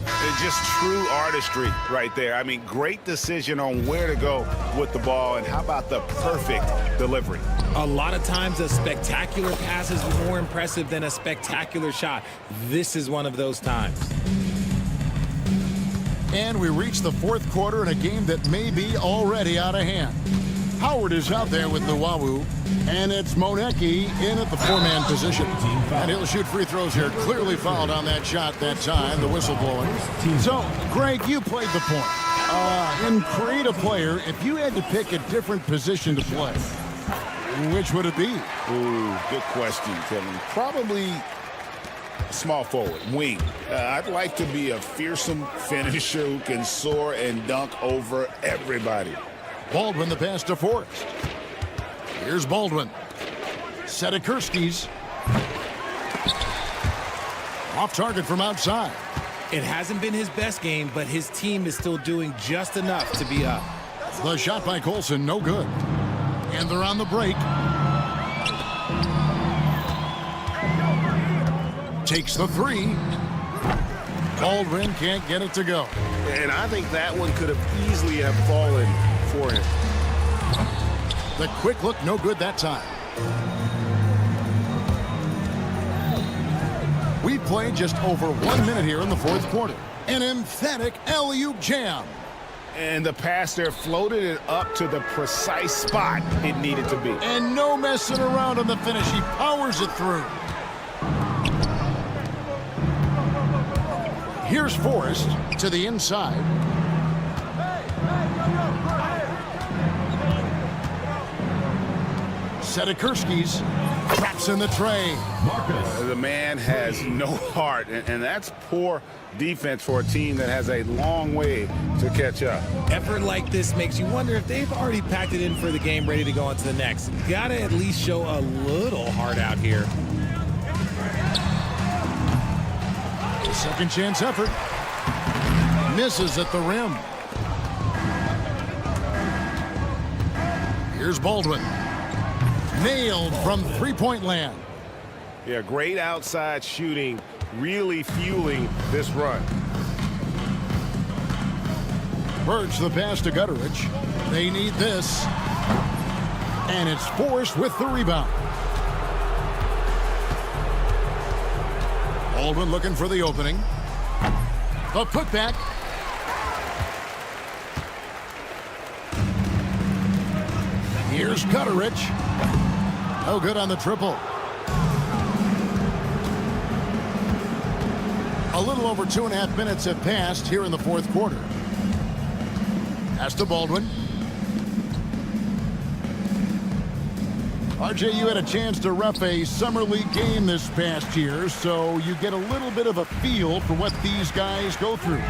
It's just true artistry right there. I mean, great decision on where to go with the ball, and how about the perfect delivery? A lot of times a spectacular pass is more impressive than a spectacular shot. This is one of those times. And we reach the fourth quarter in a game that may be already out of hand. Howard is out there with Luwawu, and it's Monecki in at the four-man position. And he'll shoot free throws here. Clearly fouled on that shot that time, the whistle blowing. So, Greg, you played the point. In create a player, if you had to pick a different position to play, which would it be? Ooh, good question, Kevin. Probably small forward, wing. I'd like to be a fearsome finisher who can soar and dunk over everybody. Baldwin the pass to Forrest. Here's Baldwin. Sedikurski's. Off target from outside. It hasn't been his best game, but his team is still doing just enough to be up. The shot by Colson, no good. And they're on the break. Takes the three. Baldwin can't get it to go. And I think that one could have easily have fallen for him. The quick look, no good that time. We've played just over 1 minute here in the fourth quarter. An emphatic alley-oop jam. And the pass there floated it up to the precise spot it needed to be. And no messing around on the finish. He powers it through. Here's Forrest to the inside. Sedikurski's traps in the tray. The man has no heart, and that's poor defense for a team that has a long way to catch up. Effort like this makes you wonder if they've already packed it in for the game, ready to go on to the next. Gotta at least show a little heart out here. Second chance effort. Misses at the rim. Here's Baldwin. Nailed from three-point land. Yeah, great outside shooting, really fueling this run. Birch the pass to Gutteridge. They need this. And it's Forrest with the rebound. Baldwin looking for the opening. The putback. Here's Gutteridge. No good on the triple. A little over 2.5 minutes have passed here in the fourth quarter. Pass to Baldwin. RJ, you had a chance to ref a Summer League game this past year, so you get a little bit of a feel for what these guys go through.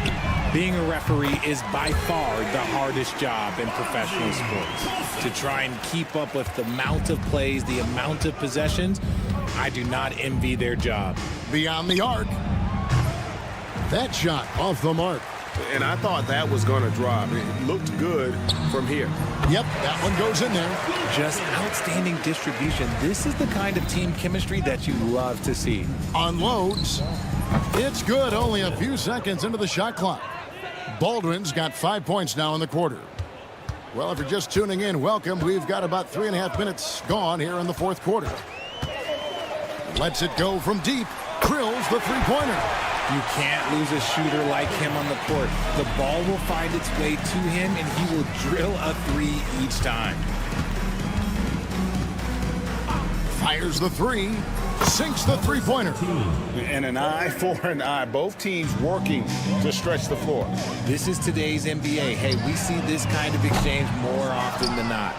Being a referee is by far the hardest job in professional sports. To try and keep up with the amount of plays, the amount of possessions, I do not envy their job. Beyond the arc. That shot off the mark. And I thought that was going to drop. It looked good from here. Yep, that one goes in there. Just outstanding distribution. This is the kind of team chemistry that you love to see. Unloads. It's good, only a few seconds into the shot clock. Baldwin's got 5 points now in the quarter. Well, if you're just tuning in, welcome. We've got about 3.5 minutes gone here in the fourth quarter. Lets it go from deep. Drills the three-pointer. You can't lose a shooter like him on the court. The ball will find its way to him, and he will drill a three each time. Fires the three. Sinks the three-pointer. And an eye for an eye. Both teams working to stretch the floor. This is today's NBA. Hey, we see this kind of exchange more often than not.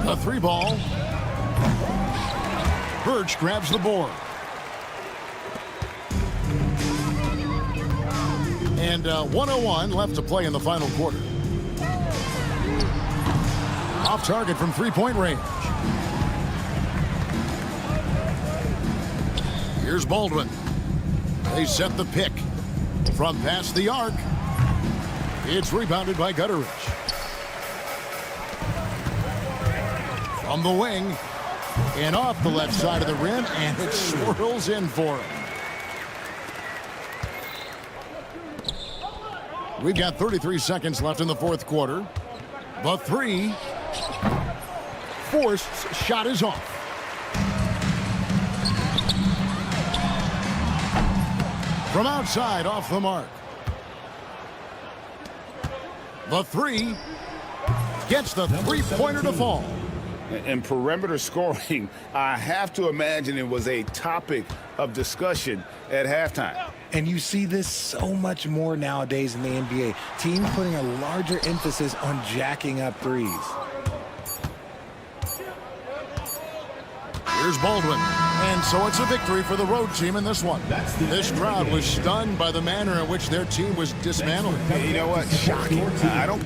A three ball. Birch grabs the board. And 1:01 left to play in the final quarter. Off target from three-point range. Here's Baldwin. They set the pick. From past the arc. It's rebounded by Gutteridge. From the wing. And off the left side of the rim. And it swirls in for him. We've got 33 seconds left in the fourth quarter. The three. Forced shot is off. From outside, off the mark. The three gets the three-pointer to fall. And perimeter scoring, I have to imagine it was a topic of discussion at halftime. And you see this so much more nowadays in the NBA. Teams putting a larger emphasis on jacking up threes. Here's Baldwin. And so it's a victory for the road team in this one. This crowd was stunned by the manner in which their team was dismantled. You know what? Shocking. I don't...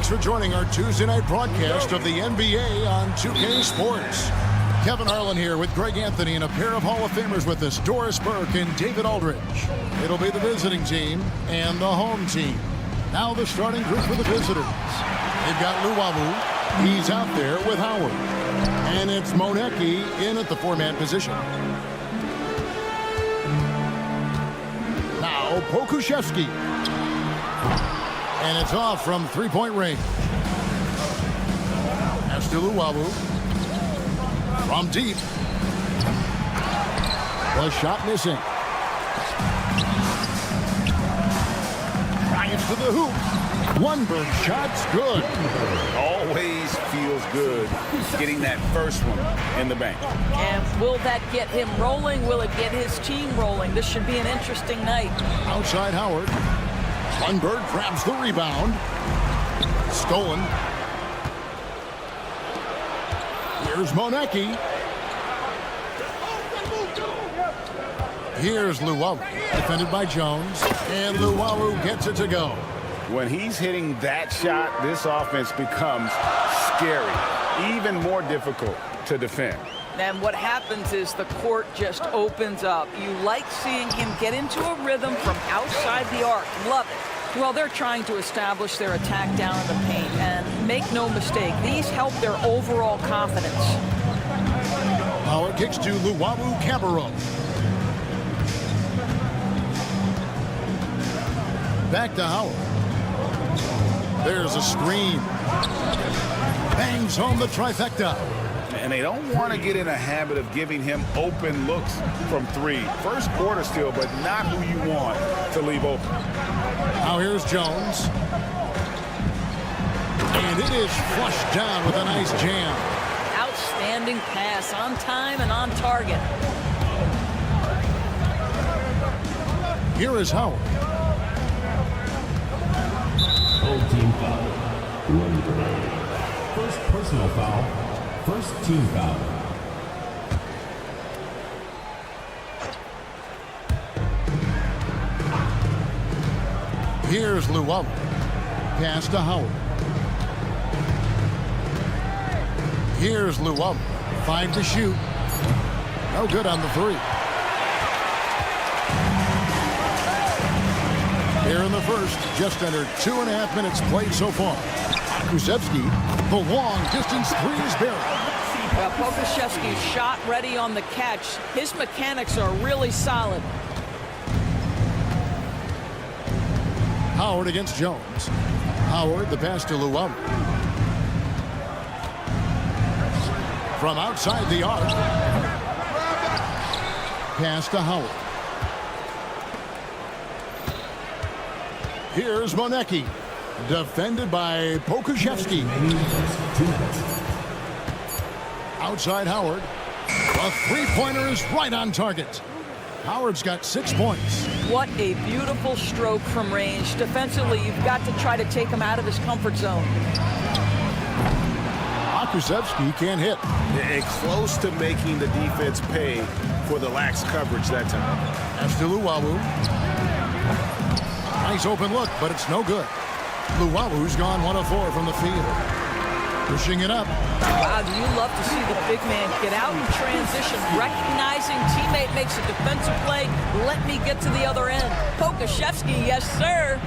Thanks for joining our Tuesday night broadcast of the NBA on 2K Sports. Kevin Harlan here with Greg Anthony and a pair of Hall of Famers with us, Doris Burke and David Aldridge. It'll be the visiting team and the home team. Now the starting group for the visitors. They've got Luwawu. He's out there with Howard. And it's Monecki in at the four-man position. Now Pokuševski. And it's off from three-point range. As to Luwawu. From deep. The shot missing. Drives to the hoop. Lundberg shot's good. Always feels good getting that first one in the bank. And will that get him rolling? Will it get his team rolling? This should be an interesting night. Outside Howard. Lundberg grabs the rebound. Stolen. Here's Monecki. Here's Luwawu, defended by Jones, and Luwawu gets it to go. When he's hitting that shot, this offense becomes scary, even more difficult to defend. And what happens is the court just opens up. You like seeing him get into a rhythm from outside the arc. Love it. Well, they're trying to establish their attack down in the paint, and make no mistake, these help their overall confidence. Howard kicks to Luwawu Cabarro. Back to Howard. There's a screen. Bangs home the trifecta. And they don't want to get in a habit of giving him open looks from three. First quarter still, but not who you want to leave open. Now here's Jones. And it is flushed down with a nice jam. Outstanding pass, on time and on target. Here is Howard. Full team foul. First personal foul. First team foul. Here's Luwawu. Pass to Howard. Here's Luwawu. 5 to shoot. No good on the three. Here in the first, just under 2.5 minutes played so far. Pokuševski, the long distance three is buried. Well, Pokuševski's shot ready on the catch. His mechanics are really solid. Howard against Jones. Howard, the pass to Luwawu. From outside the arc. Pass to Howard. Here's Monecki. Defended by Pokuševski. Outside Howard. A three-pointer is right on target. Howard's got 6 points. What a beautiful stroke from range. Defensively, you've got to try to take him out of his comfort zone. Pokuševski can't hit. And close to making the defense pay for the lax coverage that time. As to Luwawu. Nice open look, but it's no good. Luwawu's gone 1 of 4 from the field. Pushing it up. Wow, do you love to see the big man get out in transition, recognizing teammate makes a defensive play, let me get to the other end. Pokuševski, yes, sir.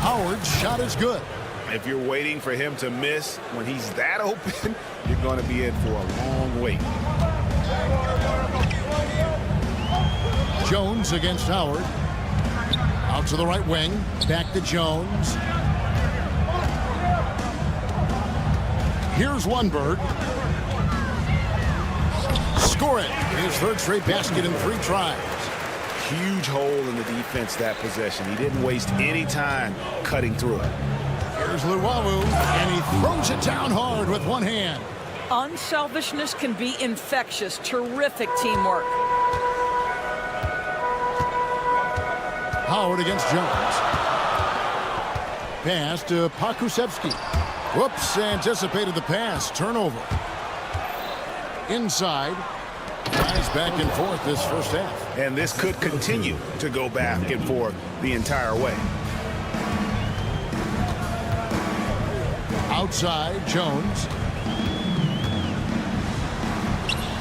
Howard's shot is good. If you're waiting for him to miss when he's that open, you're going to be in for a long wait. Jones against Howard. Out to the right wing. Back to Jones. Here's Lundberg. Score it. His third straight basket in 3 tries. Huge hole in the defense that possession. He didn't waste any time cutting through it. Here's Luwawu, and he throws it down hard with one hand. Unselfishness can be infectious. Terrific teamwork. Howard against Jones. Pass to Pokuševski. Whoops, anticipated the pass. Turnover. Inside. Guys back and forth this first half. And this could continue to go back and forth the entire way. Outside, Jones.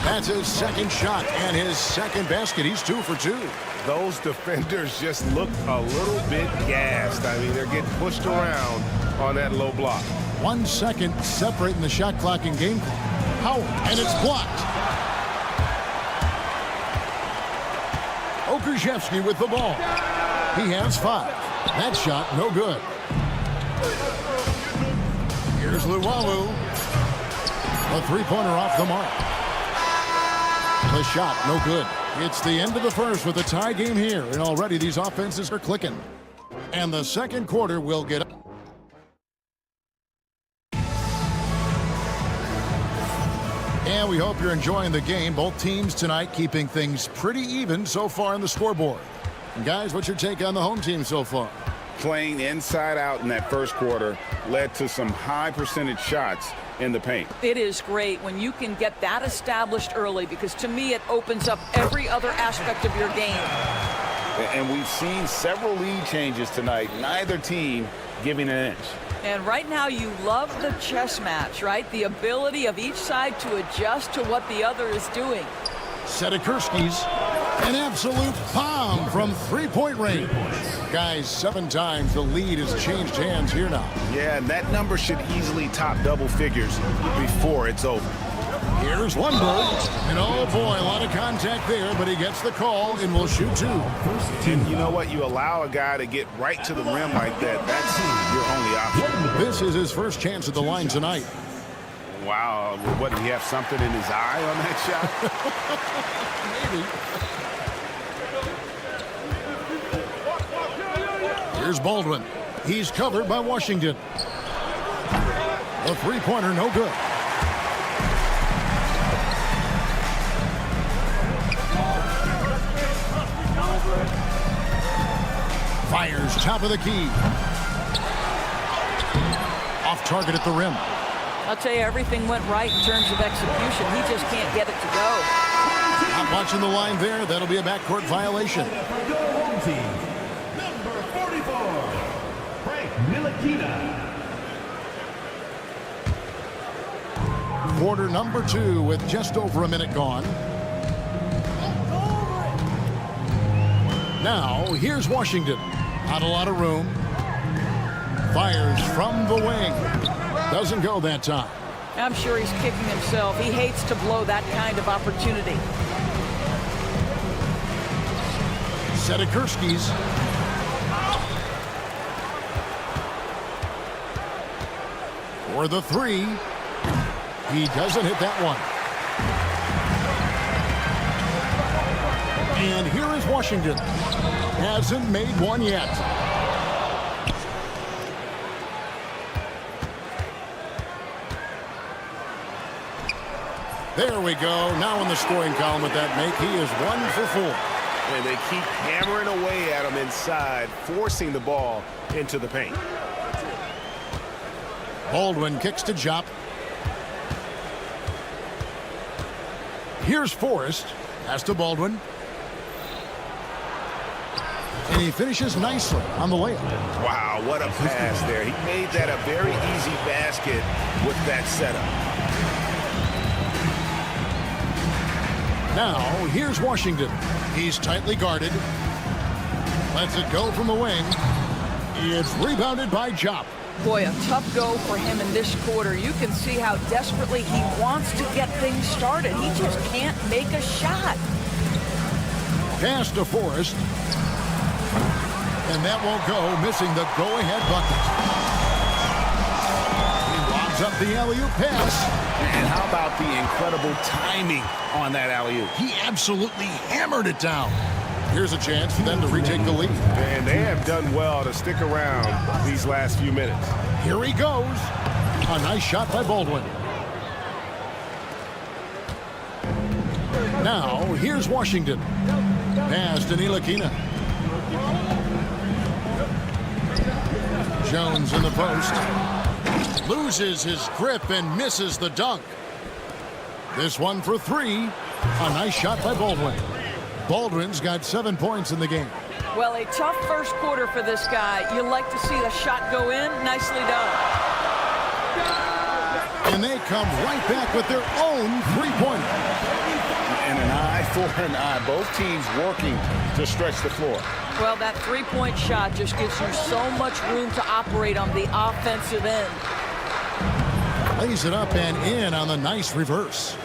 That's his second shot and his second basket. He's 2 for 2. Those defenders just look a little bit gassed. I mean, they're getting pushed around on that low block. 1 second separating the shot clock and game clock. Howard, and it's blocked. Okrzyjewski with the ball. He has 5. That shot, no good. Here's Luwawu. A three-pointer off the mark. The shot, no good. It's the end of the first with a tie game here, and already these offenses are clicking. And the second quarter will get up. And we hope you're enjoying the game. Both teams tonight keeping things pretty even so far on the scoreboard. And guys, what's your take on the home team so far? Playing inside out in that first quarter led to some high percentage shots in the paint. It is great when you can get that established early, because to me it opens up every other aspect of your game. And we've seen several lead changes tonight, neither team giving an inch. And right now you love the chess match, right? The ability of each side to adjust to what the other is doing. Sedikurski's an absolute bomb from three-point range. Guys, 7 times the lead has changed hands here now. Yeah, and that number should easily top double figures before it's over. Here's Lundberg. And oh boy, a lot of contact there, but he gets the call and will shoot 2. And you know what? You allow a guy to get right to the rim like that. That's your only option. This is his first chance at the line tonight. Wow. What, did he have something in his eye on that shot? Maybe. Here's Baldwin. He's covered by Washington. A three-pointer, no good. Fires top of the key. Off target at the rim. I'll tell you, everything went right in terms of execution. He just can't get it to go. Not watching the line there. That'll be a backcourt violation. Home team, number 44, Frank Ntilikina. Quarter number 2 with just over a minute gone. Now, here's Washington. Not a lot of room. Fires from the wing. Doesn't go that time. I'm sure he's kicking himself. He hates to blow that kind of opportunity. Sedikurski's. For the 3. He doesn't hit that one. And here is Washington. Hasn't made one yet. There we go. Now in the scoring column with that make. He is 1 for 4. And they keep hammering away at him inside, forcing the ball into the paint. Baldwin kicks to Jop. Here's Forrest. Pass to Baldwin. And he finishes nicely on the layup. Wow, what a pass there. He made that a very easy basket with that setup. Now, here's Washington. He's tightly guarded. Lets it go from the wing. It's rebounded by Jop. Boy, a tough go for him in this quarter. You can see how desperately he wants to get things started. He just can't make a shot. Pass to Forrest. And that won't go, missing the go-ahead bucket. He lobs up the alley-oop pass. And how about the incredible timing on that alley-oop? He absolutely hammered it down. Here's a chance for them to retake the lead. And they have done well to stick around these last few minutes. Here he goes. A nice shot by Baldwin. Now, here's Washington. Pass to Ntilikina. Jones in the post. Loses his grip and misses the dunk. This one for 3. A nice shot by Baldwin. Baldwin's got 7 points in the game. Well, a tough first quarter for this guy. You like to see the shot go in. Nicely done. And they come right back with their own three-pointer. And an eye for an eye. Both teams working to stretch the floor. Well, that three-point shot just gives you so much room to operate on the offensive end. Lays it up and in on the nice reverse.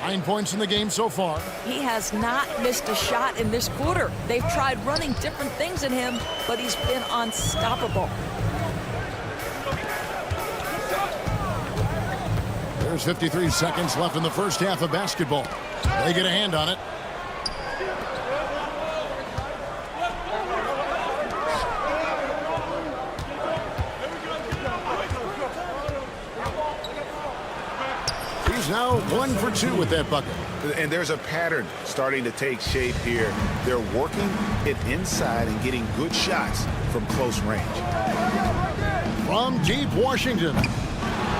9 points in the game so far. He has not missed a shot in this quarter. They've tried running different things at him, but he's been unstoppable. There's 53 seconds left in the first half of basketball. They get a hand on it. He's now 1 for 2 with that bucket. And there's a pattern starting to take shape here. They're working it inside and getting good shots from close range. From deep Washington.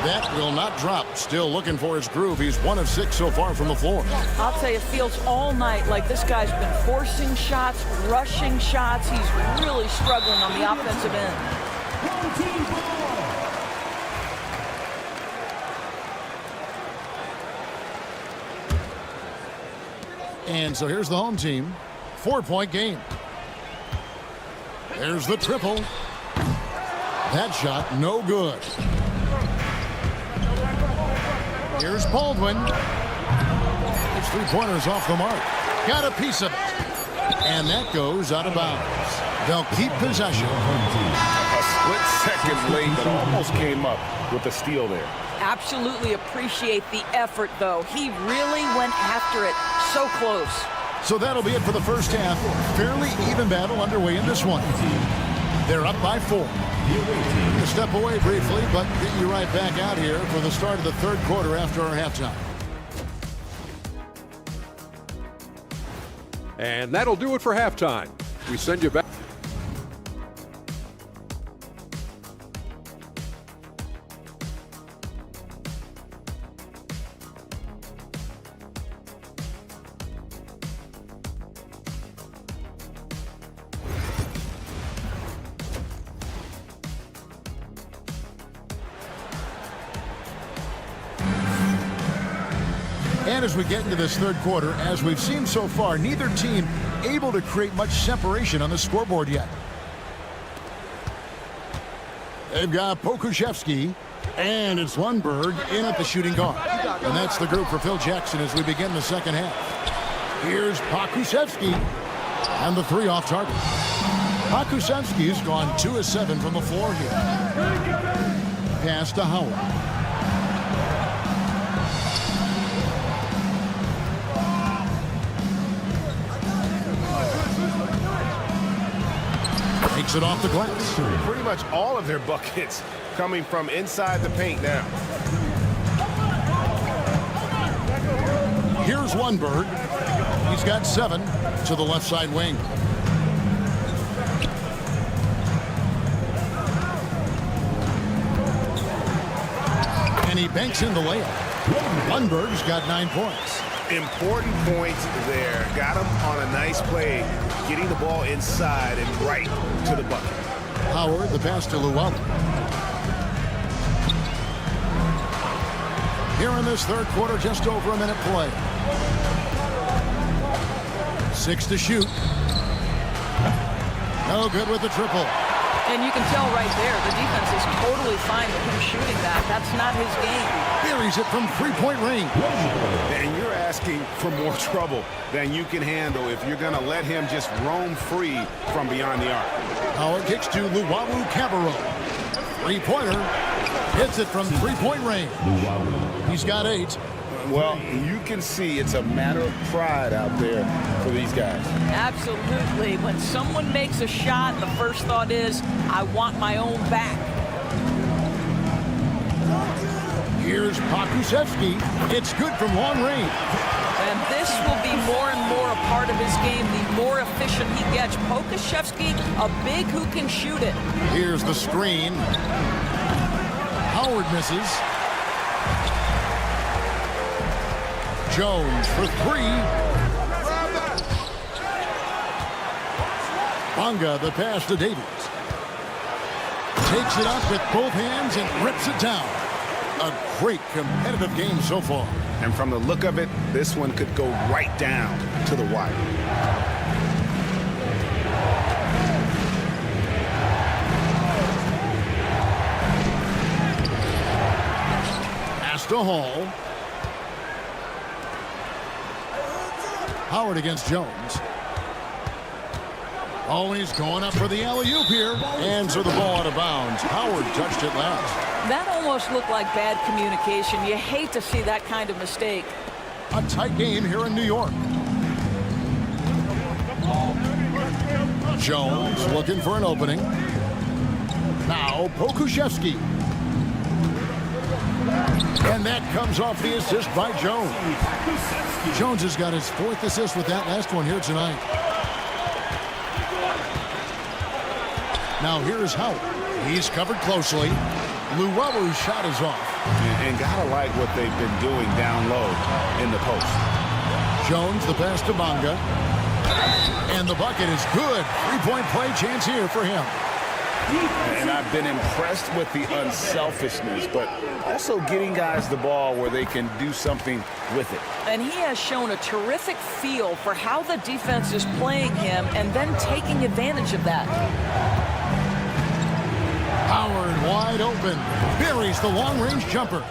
That will not drop. Still looking for his groove. He's 1 of 6 so far from the floor. I'll tell you, it feels all night like this guy's been forcing shots, rushing shots. He's really struggling on the offensive end. And so here's the home team. 4-point game. There's the triple. That shot, no good. Here's Baldwin. His three-pointers off the mark. Got a piece of it. And that goes out of bounds. They'll keep possession. A split second late, but almost came up with a steal there. Absolutely appreciate the effort, though. He really went after it. So close. So that'll be it for the first half. Fairly even battle underway in this one. They're up by 4. We'll step away briefly, but get you right back out here for the start of the third quarter after our halftime. And that'll do it for halftime. We send you back. And as we get into this third quarter, as we've seen so far, neither team able to create much separation on the scoreboard yet. They've got Pokuševski, and it's Lundberg in at the shooting guard. And that's the group for Phil Jackson as we begin the second half. Here's Pokuševski, and the 3 off target. Pokuševski's gone 2 of 7 from the floor here. Pass to Howard. Takes it off the glass. Pretty much all of their buckets coming from inside the paint now. Here's Lundberg. He's got 7 to the left side wing. And he banks in the layup. Lundberg's got 9 points. Important points there. Got him on a nice play, getting the ball inside and right to the bucket. Howard, the pass to Llewellyn. Here in this third quarter, just over a minute play. 6 to shoot. No good with the triple. And you can tell right there, the defense is totally fine with him shooting that. That's not his game. Buries it from three-point range. And you're asking for more trouble than you can handle if you're going to let him just roam free from beyond the arc. Howard kicks to Luwawu Cabarro. Three-pointer. Hits it from three-point range. He's got 8. Well, you can see it's a matter of pride out there for these guys. Absolutely. When someone makes a shot, the first thought is, I want my own back. Here's Pokuševski. It's good from long range. And this will be more and more a part of his game, the more efficient he gets. Pokuševski, a big who can shoot it. Here's the screen. Howard misses. Jones for 3. Bonga, the pass to Davies. Takes it up with both hands and rips it down. A great competitive game so far. And from the look of it, this one could go right down to the wire. Pass to Hall. Howard against Jones. Always going up for the alley-oop here. And so the ball out of bounds. Howard touched it last. That almost looked like bad communication. You hate to see that kind of mistake. A tight game here in New York. Jones looking for an opening. Now Pokuševski. And that comes off the assist by Jones. Jones has got his 4th assist with that last one here tonight. Now here's Howard. He's covered closely. Luwabu's shot is off. And gotta like what they've been doing down low in the post. Jones, the pass to Bonga. And the bucket is good. 3-point play chance here for him. And I've been impressed with the unselfishness, but also getting guys the ball where they can do something with it. And he has shown a terrific feel for how the defense is playing him and then taking advantage of that. Howard wide open. Buries the long-range jumper.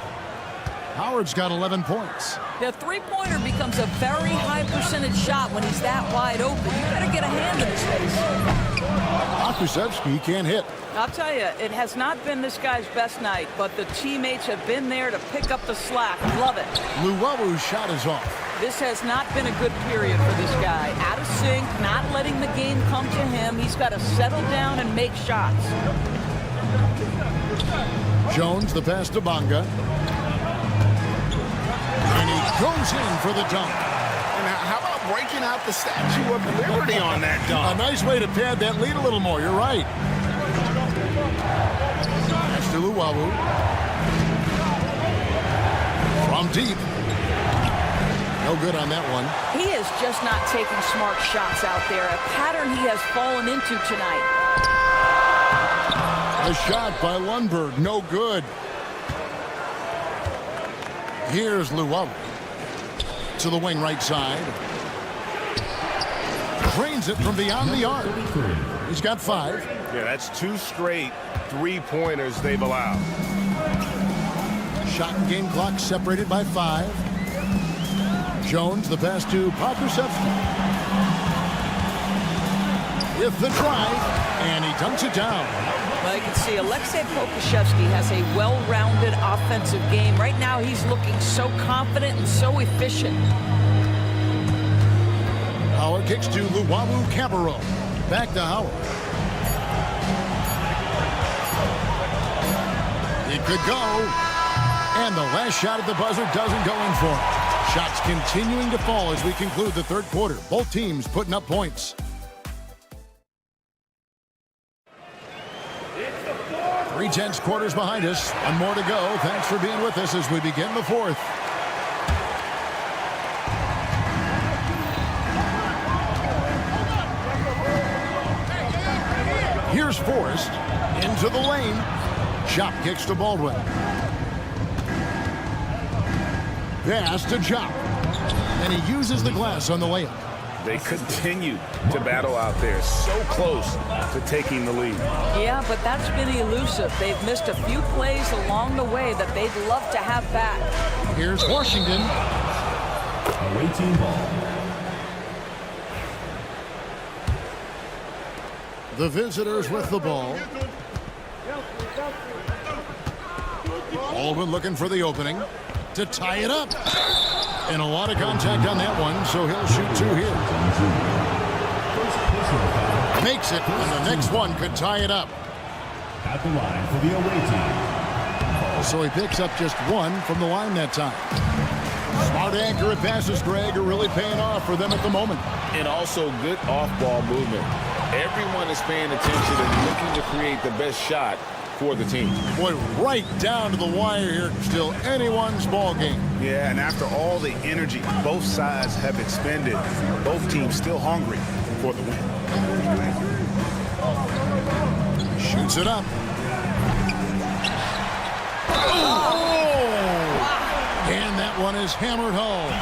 Howard's got 11 points. The three-pointer becomes a very high percentage shot when he's that wide open. You better get a hand in his face. Pokuševski can't hit. I'll tell you, it has not been this guy's best night, but the teammates have been there to pick up the slack. Love it. Luwabu's shot is off. This has not been a good period for this guy. Out of sync, not letting the game come to him. He's got to settle down and make shots. Jones, the pass to Bonga. And he goes in for the dunk. And how about breaking out the Statue of Liberty on that dunk? A nice way to pad that lead a little more. You're right. That's to Luwabu. From deep. No good on that one. He is just not taking smart shots out there. A pattern he has fallen into tonight. A shot by Lundberg. No good. Here's Luwabu. To the wing right side. Drains it from beyond the arc. He's got 5. Yeah, that's 2 straight three-pointers they've allowed. Shot and game clock separated by 5. Jones, the pass to Pokuševski. With the drive, and he dunks it down. Well, you can see Aleksej Pokuševski has a well-rounded offensive game. Right now, he's looking so confident and so efficient. Howard kicks to Luwabu Cabarro. Back to Howard. It could go. And the last shot at the buzzer doesn't go in for it. Shots continuing to fall as we conclude the third quarter. Both teams putting up points. 3/10 quarters behind us. One more to go. Thanks for being with us as we begin the fourth. Here's Forrest into the lane. Chop kicks to Baldwin. Pass to Chop. And he uses the glass on the layup. They continue to battle out there, so close to taking the lead. Yeah, but that's been elusive. They've missed a few plays along the way that they'd love to have back. Here's Washington. Away team ball. The visitors with the ball. Baldwin looking for the opening to tie it up. And a lot of contact on that one, so he'll shoot 2 here. Makes it, and the next one could tie it up. At the line for the away team. So he picks up just 1 from the line that time. Smart, accurate passes, Greg, are really paying off for them at the moment. And also good off-ball movement. Everyone is paying attention and looking to create the best shot for the team. Boy, right down to the wire here. Still anyone's ball game. Yeah, and after all the energy both sides have expended, both teams still hungry for the win. Shoots it up. Oh! one is hammered home.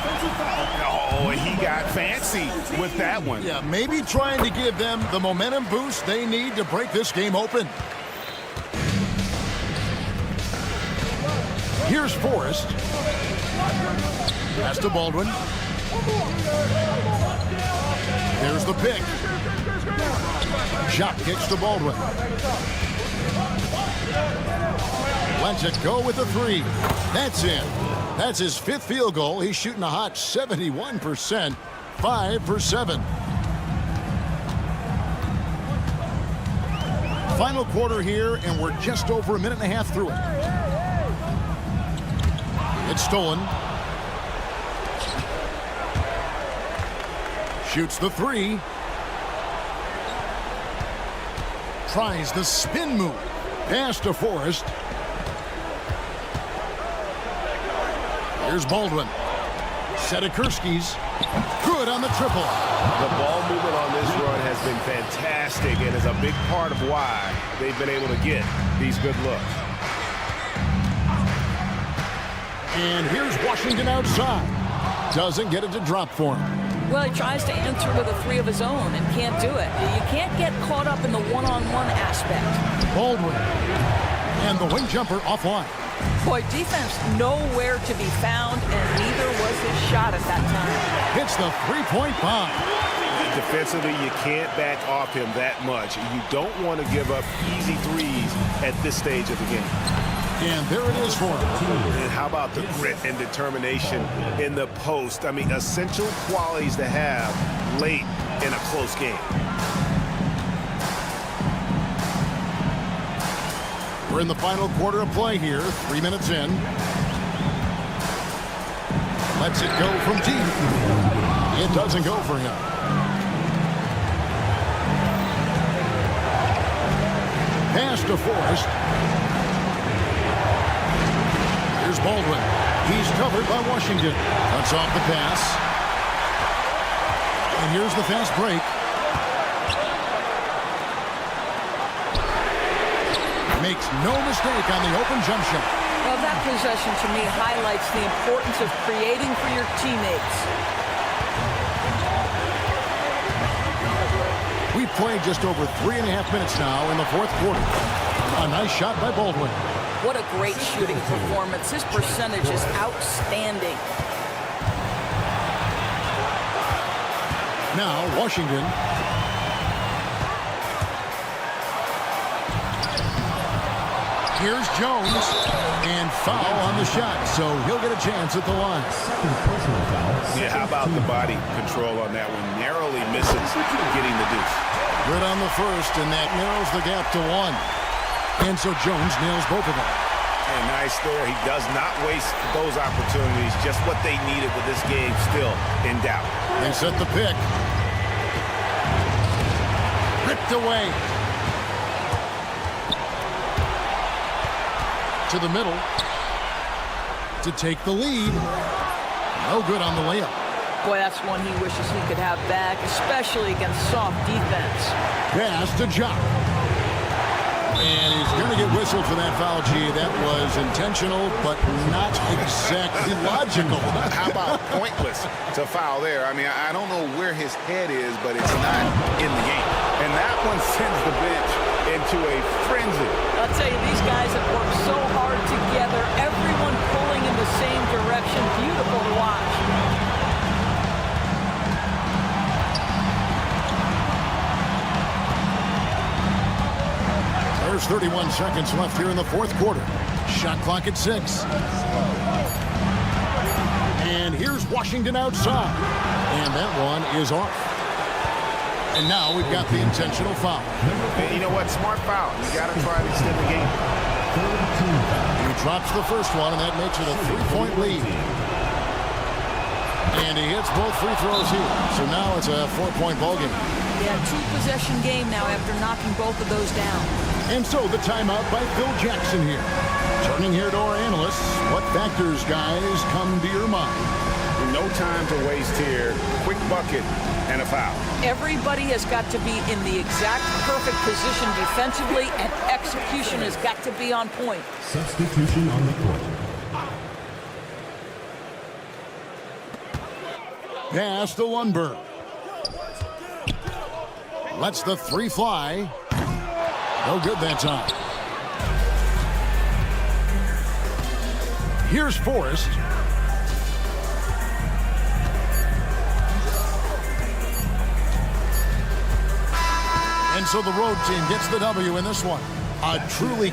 Oh, he got fancy with that one. Yeah, maybe trying to give them the momentum boost they need to break this game open. Here's Forrest. Pass to Baldwin. There's the pick. Jacques kicks to Baldwin. Lets it go with the three. That's in. That's his 5th field goal. He's shooting a hot 71%. 5 for 7. Final quarter here, and we're just over a minute and a half through it. It's stolen. Shoots the three. Tries the spin move. Pass to Forrest. Here's Baldwin. Setakurski's good on the triple. The ball movement on this run has been fantastic and is a big part of why they've been able to get these good looks. And here's Washington outside. Doesn't get it to drop for him. Well, he tries to enter with a three of his own and can't do it. You can't get caught up in the one-on-one aspect. Baldwin. And the wing jumper offline. Boy, defense nowhere to be found, and neither was his shot at that time. Hits the three-point bomb. Defensively, you can't back off him that much. You don't want to give up easy threes at this stage of the game. And there it is for him. And how about the grit and determination in the post? I mean, essential qualities to have late in a close game. We're in the final quarter of play here. 3 minutes in. Lets it go from deep. It doesn't go for him. Pass to Forrest. Here's Baldwin. He's covered by Washington. Cuts off the pass. And here's the fast break. Makes no mistake on the open jump shot. Well, that possession to me highlights the importance of creating for your teammates. We've played just over 3.5 minutes now in the 4th quarter. A nice shot by Baldwin. What a great shooting performance. His percentage is outstanding. Now, Washington. Here's Jones. And foul on the shot, so he'll get a chance at the line. Yeah, how about the body control on that one? Narrowly misses getting the deuce. Good on the first, and that narrows the gap to 1. And so Jones nails both of them. And nice there. He does not waste those opportunities. Just what they needed with this game still in doubt. They set the pick. Ripped away. To the middle. To take the lead. No good on the layup. Boy, that's one he wishes he could have back, especially against soft defense. Pass to Jacques. And he's going to get whistled for that foul, G. That was intentional, but not exactly logical. How about pointless to foul there? I mean, I don't know where his head is, but it's not in the game. And that one sends the bench into a frenzy. I'll tell you, these guys have worked so hard together, everyone pulling in the same direction. Beautiful to watch. There's 31 seconds left here in the 4th quarter. Shot clock at 6. And here's Washington outside. And that one is off. And now we've got the intentional foul. And you know what? Smart foul. You got to try to extend the game. He drops the first one, and that makes it a 3-point lead. And he hits both free throws here. So now it's a 4-point ballgame. Yeah, 2-possession game now after knocking both of those down. And so the timeout by Phil Jackson here. Turning here to our analysts. What factors, guys, come to your mind? No time to waste here. Quick bucket and a foul. Everybody has got to be in the exact perfect position defensively, and execution has got to be on point. Substitution on the court. pass to Lundberg. Lets the three fly. No good that time. Here's Forrest. And so the road team gets the W in this one. A truly...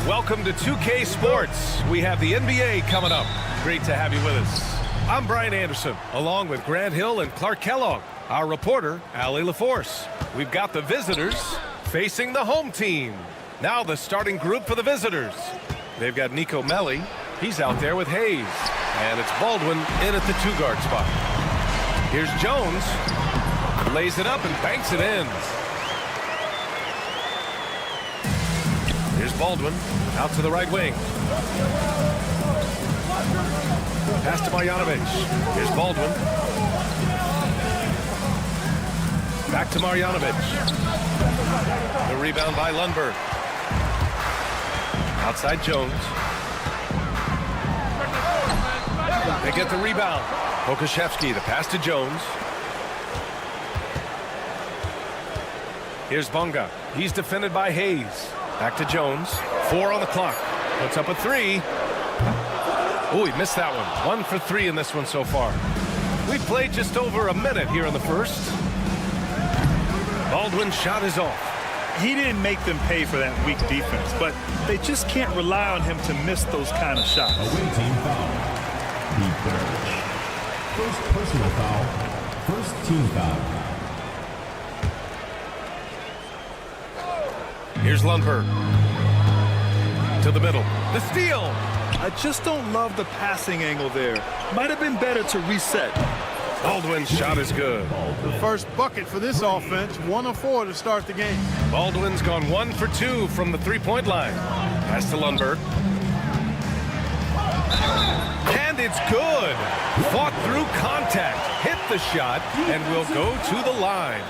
Welcome to 2K Sports. We have the NBA coming up. Great to have you with us. I'm Brian Anderson, along with Grant Hill and Clark Kellogg. Our reporter, Allie LaForce. We've got the visitors facing the home team. Now the starting group for the visitors. They've got Nico Melli. He's out there with Hayes. And it's Baldwin in at the 2-guard spot. Here's Jones. Lays it up and banks it in. Here's Baldwin out to the right wing. Pass to Marjanovic. Here's Baldwin. Back to Marjanovic. The rebound by Lundberg. Outside Jones. They get the rebound. Pokashevsky, the pass to Jones. Here's Bonga. He's defended by Hayes. Back to Jones. 4 on the clock. Puts up a 3. Oh, he missed that one. 1 for 3 in this one so far. We played just over a minute here in the first. Baldwin's shot is off. He didn't make them pay for that weak defense, but they just can't rely on him to miss those kind of shots. Away team foul. Pete Burge. First personal foul. First team foul. Here's Lundberg. To the middle. The steal. I just don't love the passing angle there. Might have been better to reset. Baldwin's shot is good. The first bucket for this offense, 1 of 4 to start the game. Baldwin's gone 1 for 2 from the 3-point line. Pass to Lundberg. And it's good. Fought through contact, hit the shot, and will go to the line.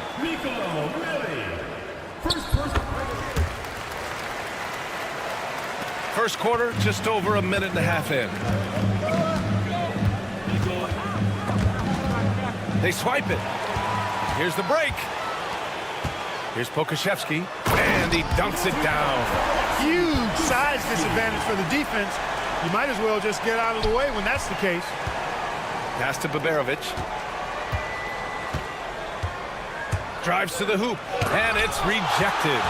First quarter, just over a minute and a half in. They swipe it. Here's the break. Here's Pokashevsky, and he dunks it down. Huge size disadvantage for the defense. You might as well just get out of the way when that's the case. Pass to Baberovic. Drives to the hoop, and it's rejected.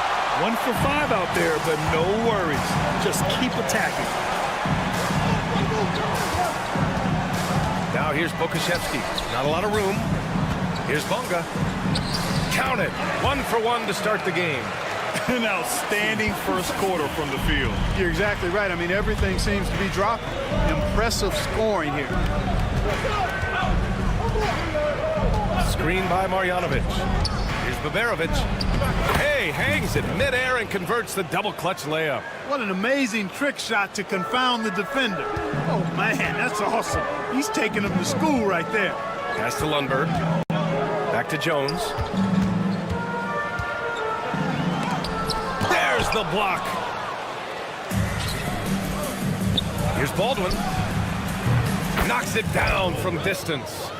1 for 5 out there, but no worries. Just keep attacking. Now here's Pokashevsky. Not a lot of room. Here's Bonga. Count it. 1 for 1 to start the game. An outstanding first quarter from the field. You're exactly right. I mean, everything seems to be dropping. Impressive scoring here. Screen by Marjanovic. Here's Baberovic. Hey, hangs it midair and converts the double clutch layup. What an amazing trick shot to confound the defender. Oh, man, that's awesome. He's taking him to school right there. Pass to Lundberg. Back to Jones. There's the block. Here's Baldwin. Knocks it down from distance.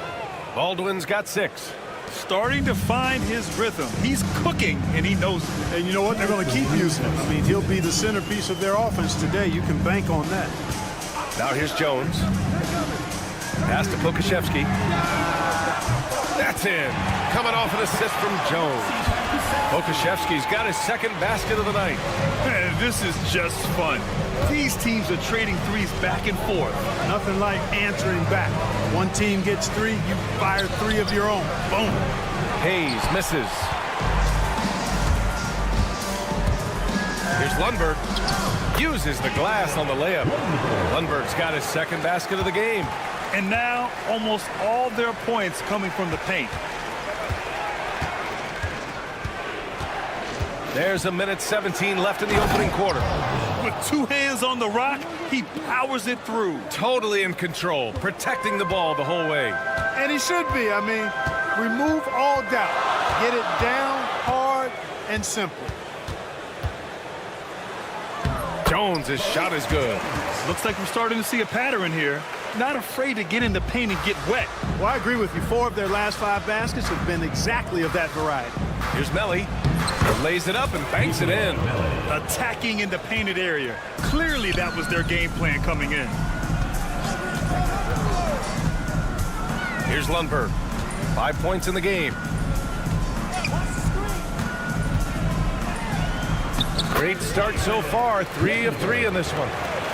Baldwin's got 6. Starting to find his rhythm. He's cooking, and he knows it. And you know what? They're going to keep using him. I mean, he'll be the centerpiece of their offense today. You can bank on that. Now here's Jones. Pass to Pokashevsky. That's in. Coming off an assist from Jones. Pokashevsky's got his second basket of the night. Man, this is just fun. These teams are trading threes back and forth. Nothing like answering back. One team gets 3, you fire 3 of your own. Boom. Hayes misses. Here's Lundberg. Uses the glass on the layup. Lundberg's got his second basket of the game. And now almost all their points coming from the paint. There's a minute 17 left in the opening quarter. With 2 hands on the rock, he powers it through. Totally in control, protecting the ball the whole way. And he should be. I mean, remove all doubt. Get it down, hard, and simple. Jones' shot is good. Looks like we're starting to see a pattern here. Not afraid to get in the paint and get wet. Well, I agree with you. 4 of their last 5 baskets have been exactly of that variety. Here's Melly. Lays it up and banks it in. Attacking in the painted area. Clearly that was their game plan coming in. Here's Lundberg. 5 points in the game. Great start so far. 3 of 3 in this one.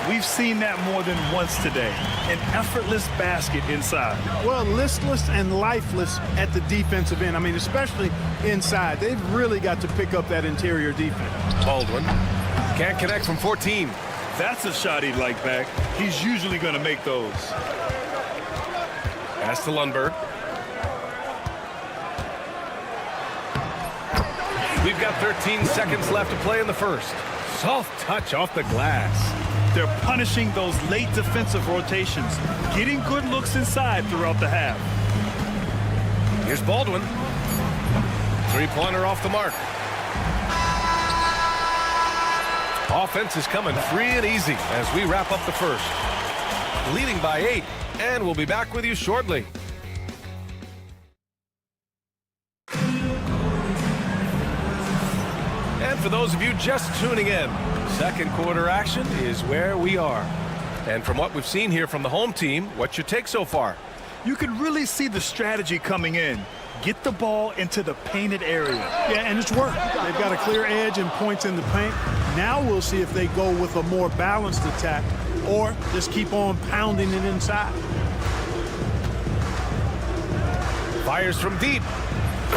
We've seen that more than once today. An effortless basket inside. Well, listless and lifeless at the defensive end. I mean, especially inside. They've really got to pick up that interior defense. Baldwin can't connect from 14. That's a shot he'd like back. He's usually going to make those. Pass to Lundberg. We've got 13 seconds left to play in the first. Soft touch off the glass. They're punishing those late defensive rotations, getting good looks inside throughout the half. Here's Baldwin. Three-pointer off the mark. Offense is coming free and easy as we wrap up the first. Leading by 8, and we'll be back with you shortly. And for those of you just tuning in, second quarter action is where we are. And from what we've seen here from the home team, what's your take so far? You can really see the strategy coming in. Get the ball into the painted area. Yeah, and it's worked. They've got a clear edge and points in the paint. Now we'll see if they go with a more balanced attack or just keep on pounding it inside. Fires from deep,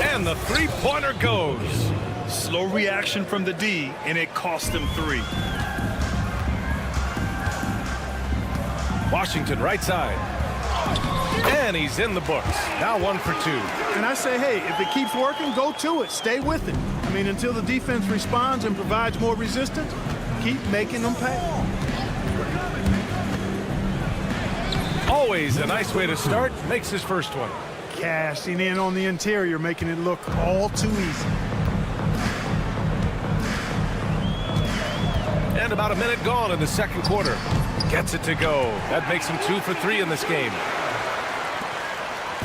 and the three-pointer goes. Slow reaction from the D, and it cost them 3. Washington right side. And he's in the books. Now 1 for 2. And I say, hey, if it keeps working, go to it. Stay with it. I mean, until the defense responds and provides more resistance, keep making them pay. Always a nice way to start. Makes his first one. Cashing in on the interior, making it look all too easy. And about a minute gone in the second quarter. Gets it to go. That makes him 2 for 3 in this game.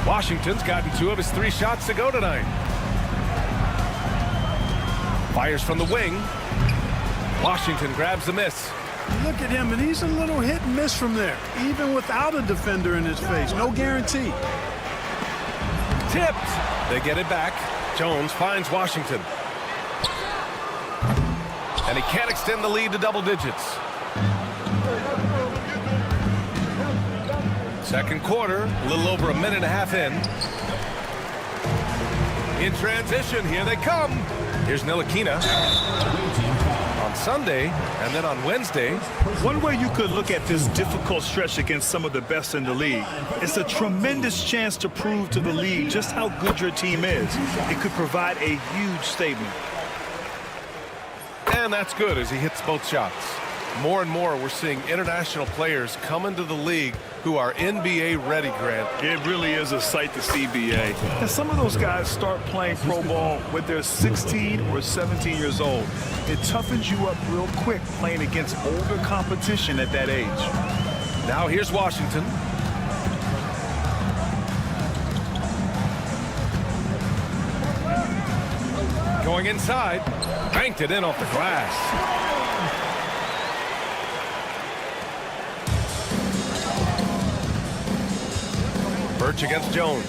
Washington's gotten 2 of his 3 shots to go tonight. Fires from the wing. Washington grabs the miss. Look at him, and he's a little hit and miss from there, even without a defender in his face. No guarantee. Tipped. They get it back. Jones finds Washington. And he can't extend the lead to double digits. Second quarter, a little over a minute and a half in. In transition, here they come. Here's Ntilikina. On Sunday, and then on Wednesday. One way you could look at this difficult stretch against some of the best in the league, it's a tremendous chance to prove to the league just how good your team is. It could provide a huge statement. And that's good as he hits both shots. More and more, we're seeing international players come into the league who are NBA ready, Grant. It really is a sight to see, BA. And some of those guys start playing pro ball when they're 16 or 17 years old. It toughens you up real quick playing against older competition at that age. Now here's Washington. Going inside, banked it in off the glass. Birch against Jones.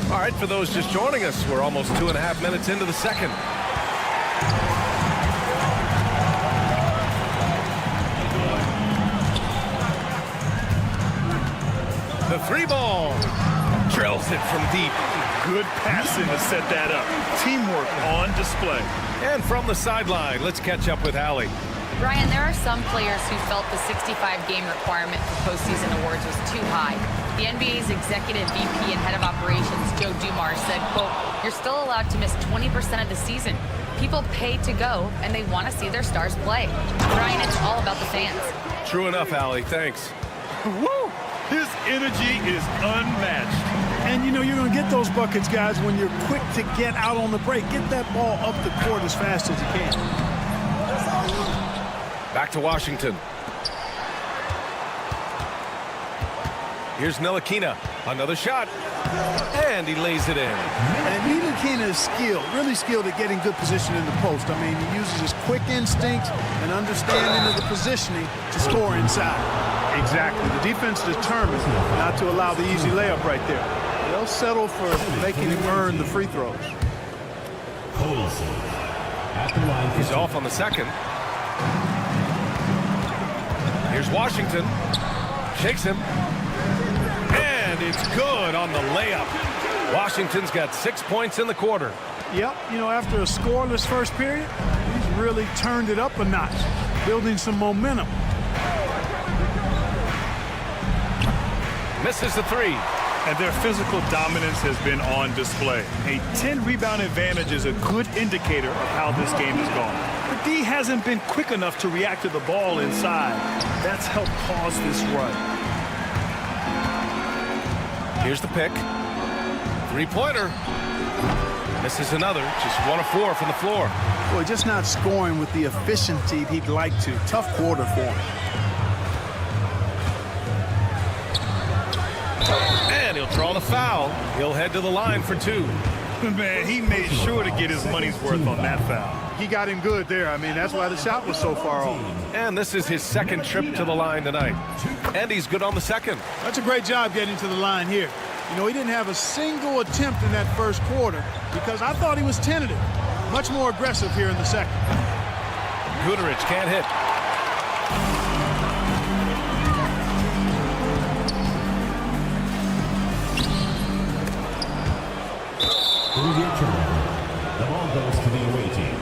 All right, for those just joining us, we're almost 2.5 minutes into the second. The 3-ball. Drills it from deep. Good passing to set that up. Teamwork on display. And from the sideline, let's catch up with Allie. Brian, there are some players who felt the 65-game requirement for postseason awards was too high. The NBA's executive VP and head of operations, Joe Dumars, said, quote, "You're still allowed to miss 20% of the season. People pay to go, and they want to see their stars play." Brian, it's all about the fans. True enough, Allie. Thanks. Woo! His energy is unmatched. And, you know, you're going to get those buckets, guys, when you're quick to get out on the break. Get that ball up the court as fast as you can. Back to Washington. Here's Ntilikina. Another shot. And he lays it in. And Ntilikina is skilled, really skilled at getting good position in the post. I mean, he uses his quick instincts and understanding of the positioning to score inside. Exactly. The defense is determined not to allow the easy layup right there. They'll settle for making him earn the free throws. He's off on the second. Here's Washington. Shakes him. And it's good on the layup. Washington's got 6 points in the quarter. Yep, you know, after a scoreless first period, he's really turned it up a notch, building some momentum. Misses the three. And their physical dominance has been on display. A 10-rebound advantage is a good indicator of how this game is going. The D hasn't been quick enough to react to the ball inside. That's helped cause this run. Here's the pick. Three-pointer. Misses another. Just 1 of 4 from the floor. Boy, just not scoring with the efficiency he'd like to. Tough quarter for him. And he'll draw the foul. He'll head to the line for 2. Man, he made sure to get his money's worth on that foul. He got him good there. I mean, that's why the shot was so far off. And this is his second trip to the line tonight. And he's good on the second. That's a great job getting to the line here. You know, he didn't have a single attempt in that first quarter because I thought he was tentative. Much more aggressive here in the second. Guterich can't hit. Immediate turnover. The ball goes to the away team.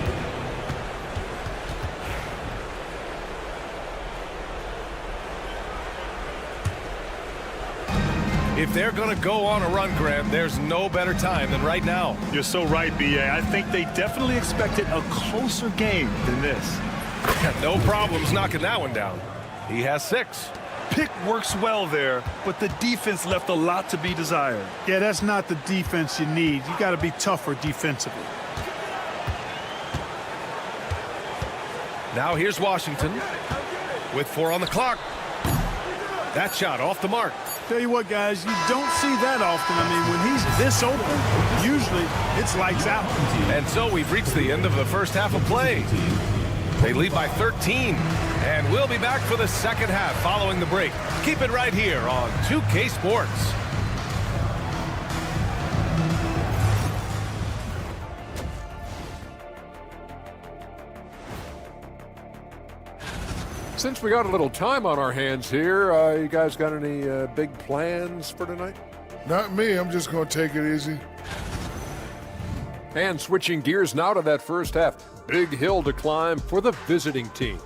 If they're going to go on a run, Grant, there's no better time than right now. You're so right, B.A. I think they definitely expected a closer game than this. No problems knocking that one down. He has 6. Pick works well there, but the defense left a lot to be desired. Yeah, that's not the defense you need. You got to be tougher defensively. Now here's Washington with 4 on the clock. That shot off the mark. Tell you what, guys, you don't see that often. I mean, when he's this open, usually it's lights out. And so we've reached the end of the first half of play. They lead by 13. And we'll be back for the second half following the break. Keep it right here on 2K Sports. Since we got a little time on our hands here, you guys got any big plans for tonight? Not me. I'm just going to take it easy. And switching gears now to that first half. Big hill to climb for the visiting team.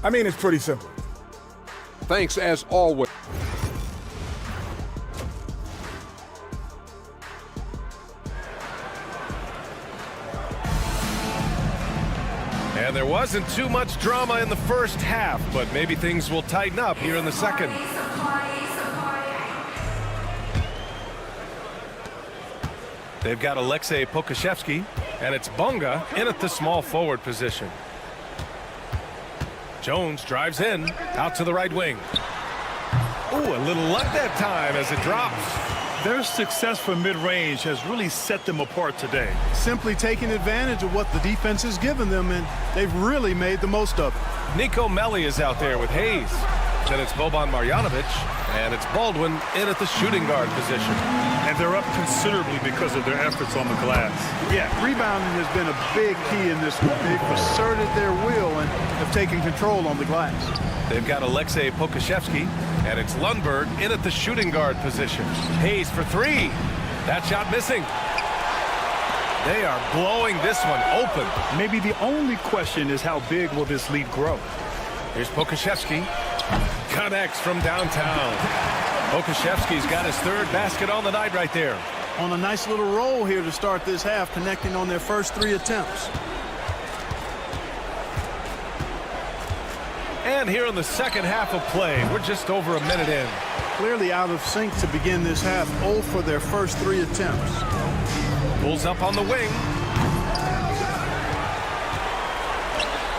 I mean, it's pretty simple. Thanks as always. And there wasn't too much drama in the first half, but maybe things will tighten up here in the second. They've got Alexei Pokashevsky, and it's Bonga in at the small forward position. Jones drives in, out to the right wing. Ooh, a little luck that time as it drops. Their success from mid-range has really set them apart today. Simply taking advantage of what the defense has given them, and they've really made the most of it. Nico Melli is out there with Hayes. Then it's Boban Marjanovic, and it's Baldwin in at the shooting guard position. And they're up considerably because of their efforts on the glass. Yeah, rebounding has been a big key in this one. They've asserted their will and have taken control on the glass. They've got Alexei Pokashevsky, and it's Lundberg in at the shooting guard position. Hayes for 3. That shot missing. They are blowing this one open. Maybe the only question is how big will this lead grow? Here's Pokashevsky. Connects from downtown. Pokashevsky's got his 3rd basket on the night right there. On a nice little roll here to start this half, connecting on their first 3 attempts. And here in the second half of play, we're just over a minute in. Clearly out of sync to begin this half. 0 for their first 3 attempts. Pulls up on the wing.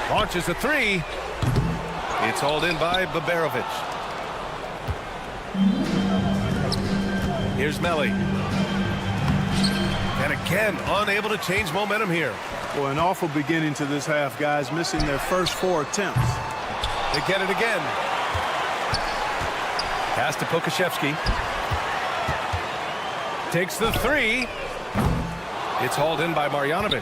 Launches a 3. It's hauled in by Baberovic. Here's Melli. And again, unable to change momentum here. Boy, an awful beginning to this half, guys. Missing their first 4 attempts. They get it again. Pass to Pokashevsky. Takes the 3. It's hauled in by Marjanovic.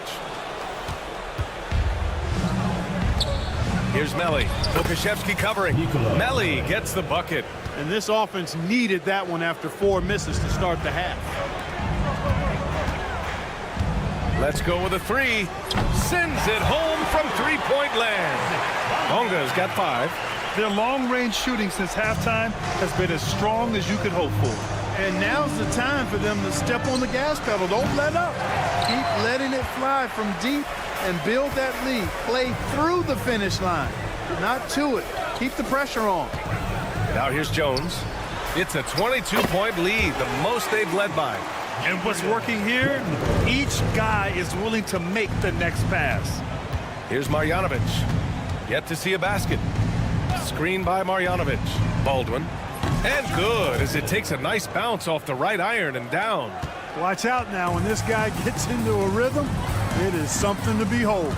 Here's Melli. Pokashevsky covering. Melli gets the bucket. And this offense needed that one after 4 misses to start the half. Let's go with a 3. Sends it home from 3-point land. Bonga's got 5. Their long-range shooting since halftime has been as strong as you could hope for. And now's the time for them to step on the gas pedal. Don't let up. Keep letting it fly from deep and build that lead. Play through the finish line, not to it. Keep the pressure on. Now here's Jones. It's a 22-point lead, the most they've led by. And what's working here, each guy is willing to make the next pass. Here's Marjanovic. Yet to see a basket. Screen by Marjanovic. Baldwin. And good, as it takes a nice bounce off the right iron and down. Watch out now. When this guy gets into a rhythm, it is something to behold.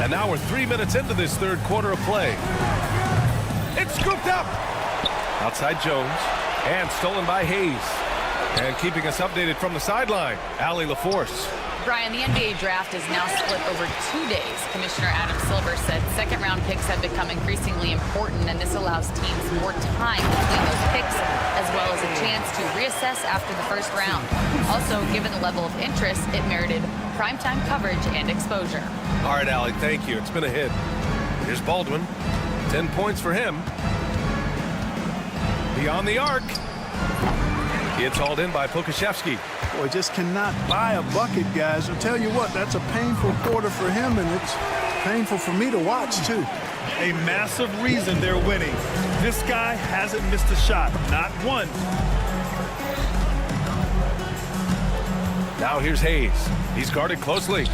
And now we're 3 minutes into this third quarter of play. It's scooped up. Outside Jones. And stolen by Hayes. And keeping us updated from the sideline, Allie LaForce. Brian, the NBA draft is now split over 2 days. Commissioner Adam Silver said second-round picks have become increasingly important, and this allows teams more time between those picks, as well as a chance to reassess after the first round. Also, given the level of interest, it merited primetime coverage and exposure. All right, Allie, thank you. It's been a hit. Here's Baldwin. 10 points for him. Beyond the arc. It's hauled in by Pokashevsky. Boy, just cannot buy a bucket, guys. I'll tell you what, that's a painful quarter for him, and it's painful for me to watch, too. A massive reason they're winning. This guy hasn't missed a shot, not one. Now here's Hayes. He's guarded closely.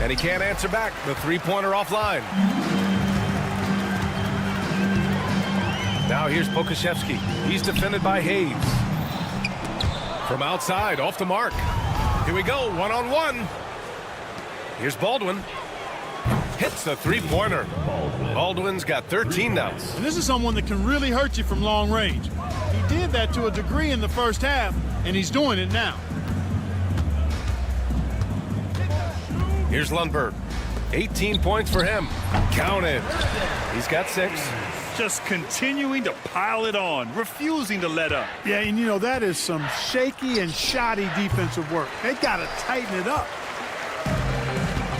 And he can't answer back. The three-pointer offline. Now here's Pokashevsky. He's defended by Hayes. From outside, off the mark. Here we go, one-on-one. Here's Baldwin. Hits the three-pointer. Baldwin's got 13 now. And this is someone that can really hurt you from long range. He did that to a degree in the first half, and he's doing it now. Here's Lundberg. 18 points for him. Counted. He's got 6. Just continuing to pile it on, refusing to let up. Yeah, and you know, that is some shaky and shoddy defensive work. They got to tighten it up.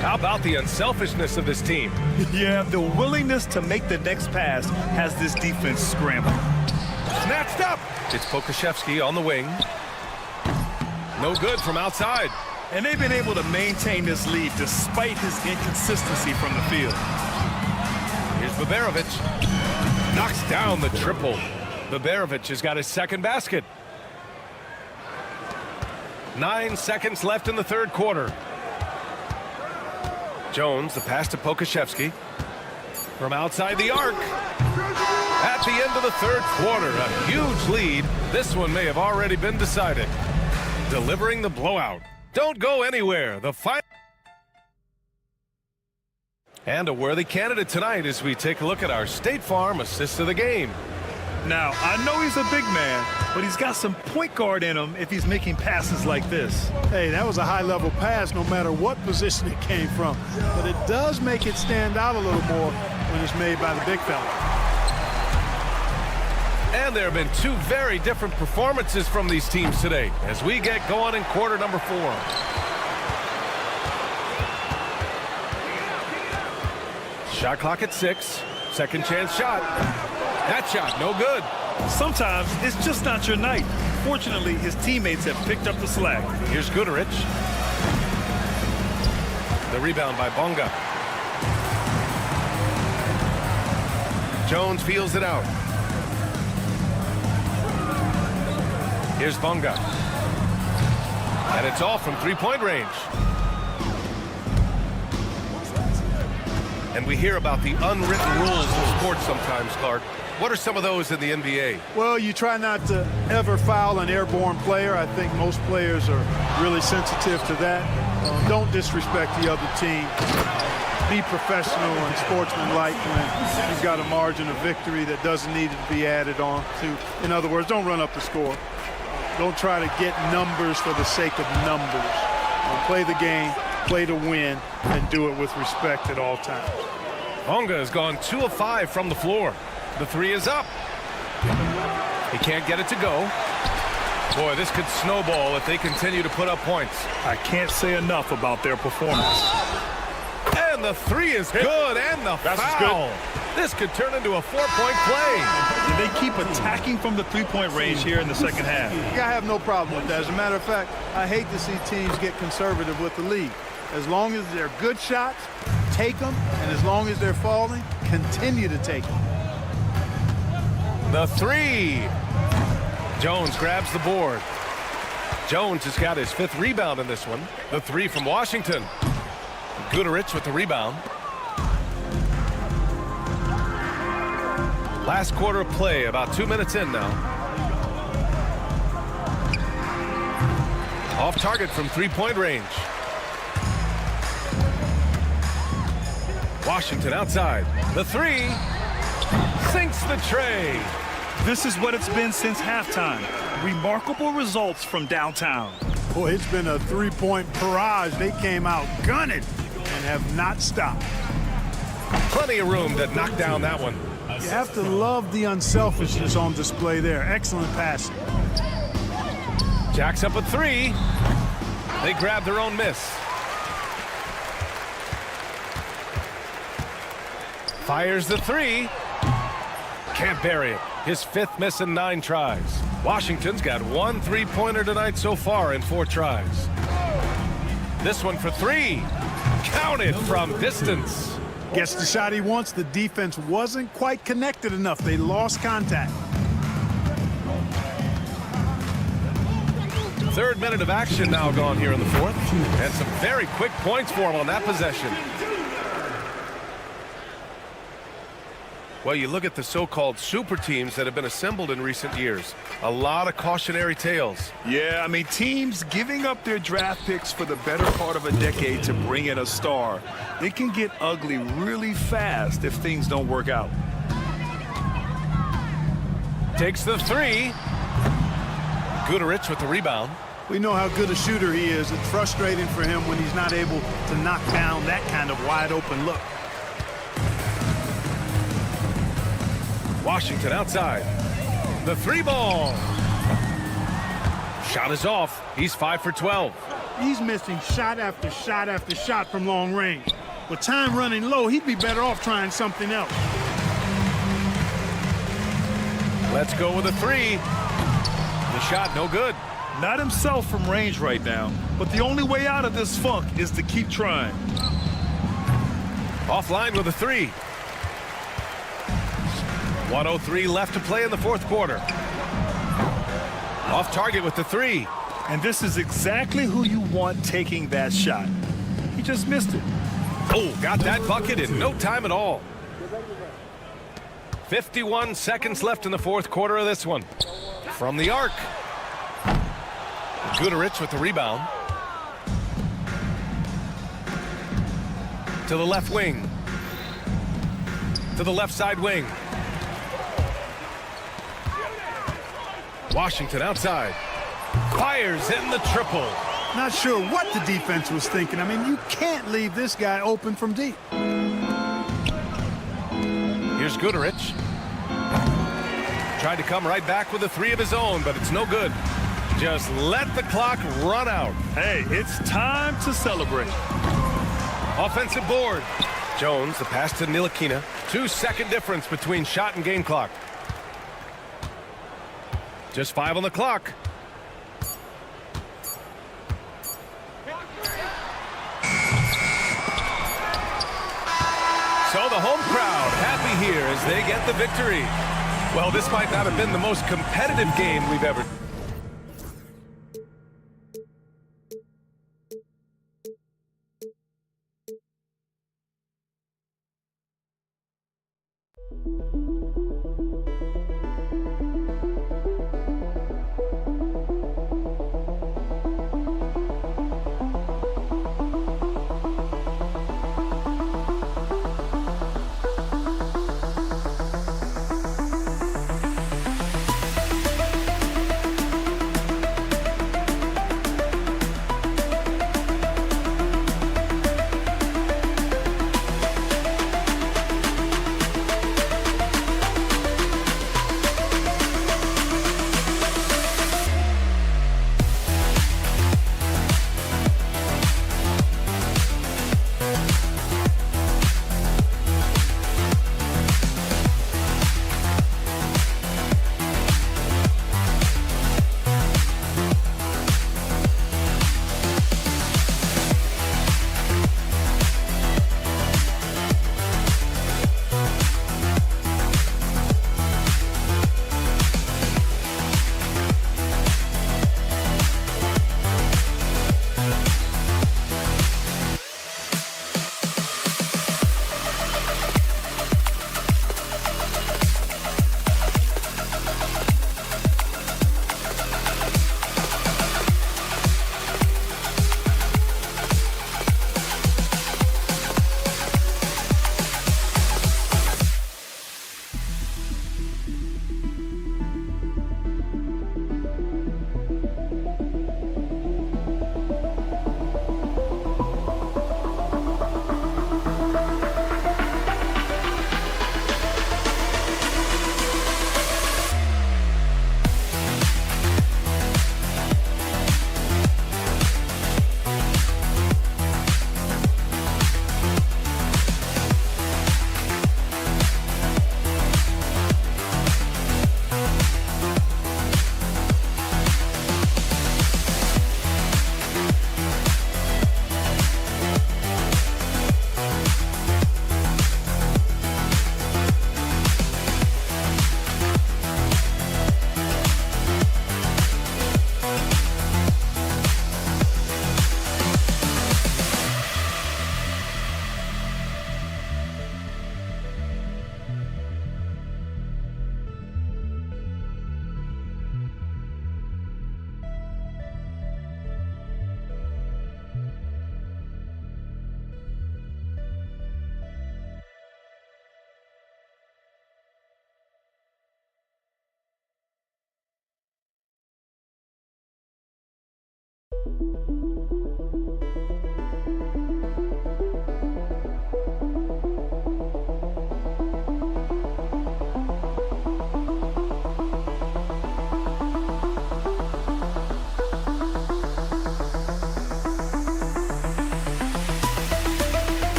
How about the unselfishness of this team? Yeah, the willingness to make the next pass has this defense scrambling. Snatched up. It's Pokashevsky on the wing. No good from outside. And they've been able to maintain this lead despite his inconsistency from the field. Here's Baberovic. Knocks down the triple. Baberovic has got his second basket. 9 seconds left in the third quarter. Jones, the pass to Pokashevsky. From outside the arc. At the end of the third quarter, a huge lead. This one may have already been decided. Delivering the blowout. Don't go anywhere. The final. And a worthy candidate tonight as we take a look at our State Farm assist of the game. Now, I know he's a big man, but he's got some point guard in him if he's making passes like this. Hey, that was a high-level pass no matter what position it came from. But it does make it stand out a little more when it's made by the big fella. And there have been 2 very different performances from these teams today as we get going in quarter number 4. Shot clock at 6. Second chance shot. That shot, no good. Sometimes it's just not your night. Fortunately, his teammates have picked up the slack. Here's Goodrich. The rebound by Bonga. Jones feels it out. Here's Bonga. And it's off from three-point range. And we hear about the unwritten rules of sports sometimes, Clark. What are some of those in the NBA? Well, you try not to ever foul an airborne player. I think most players are really sensitive to that. Don't disrespect the other team. Be professional and sportsmanlike when you've got a margin of victory that doesn't need to be added on to. In other words, don't run up the score. Don't try to get numbers for the sake of numbers. Play the game, play to win, and do it with respect at all times. Bonga has gone 2 of 5 from the floor. The 3 is up. He can't get it to go. Boy, this could snowball if they continue to put up points. I can't say enough about their performance. And the three is good, and the foul. This could turn into a 4-point play. They keep attacking from the three-point range here in the second half. I have no problem with that. As a matter of fact, I hate to see teams get conservative with the lead. As long as they're good shots, take them, and as long as they're falling, continue to take them. The three. Jones grabs the board. Jones has got his 5th rebound in this one. The three from Washington. Guduric with the rebound. Last quarter of play, about 2 minutes in now. Off target from 3-point range. Washington outside. The three sinks the tray. This is what it's been since halftime. Remarkable results from downtown. Boy, it's been a three-point barrage. They came out gunning and have not stopped. Plenty of room to knock down that one. You have to love the unselfishness on display there. Excellent passing. Jacks up a three. They grab their own miss. Fires the three. Can't bury it. His 5th miss in 9 tries. Washington's got 1 3-pointer tonight so far in 4 tries. This one for 3. Counted from distance. Gets the shot he wants. The defense wasn't quite connected enough. They lost contact. 3rd minute of action now gone here in the 4th. And some very quick points for him on that possession. Well, you look at the so-called super teams that have been assembled in recent years. A lot of cautionary tales. Yeah, I mean, teams giving up their draft picks for the better part of a decade to bring in a star. It can get ugly really fast if things don't work out. Takes the three. Guduric with the rebound. We know how good a shooter he is. It's frustrating for him when he's not able to knock down that kind of wide-open look. Washington outside. The 3 ball. Shot is off. He's 5 for 12. He's missing shot after shot after shot from long range. With time running low, he'd be better off trying something else. Let's go with a 3. The shot no good. Not himself from range right now, but the only way out of this funk is to keep trying. Offline with a 3. 1:03 left to play in the 4th quarter. Off target with the 3. And this is exactly who you want taking that shot. He just missed it. Oh, got that bucket in no time at all. 51 seconds left in the 4th quarter of this one. From the arc. Guduric with the rebound. To the left wing. To the left side wing. Washington outside. Fires in the triple. Not sure what the defense was thinking. I mean, you can't leave this guy open from deep. Here's Guduric. Tried to come right back with a 3 of his own, but it's no good. Just let the clock run out. Hey, it's time to celebrate. Offensive board. Jones, the pass to Ntilikina. 2-second difference between shot and game clock. Just 5 on the clock. So the home crowd happy here as they get the victory. Well, this might not have been the most competitive game we've ever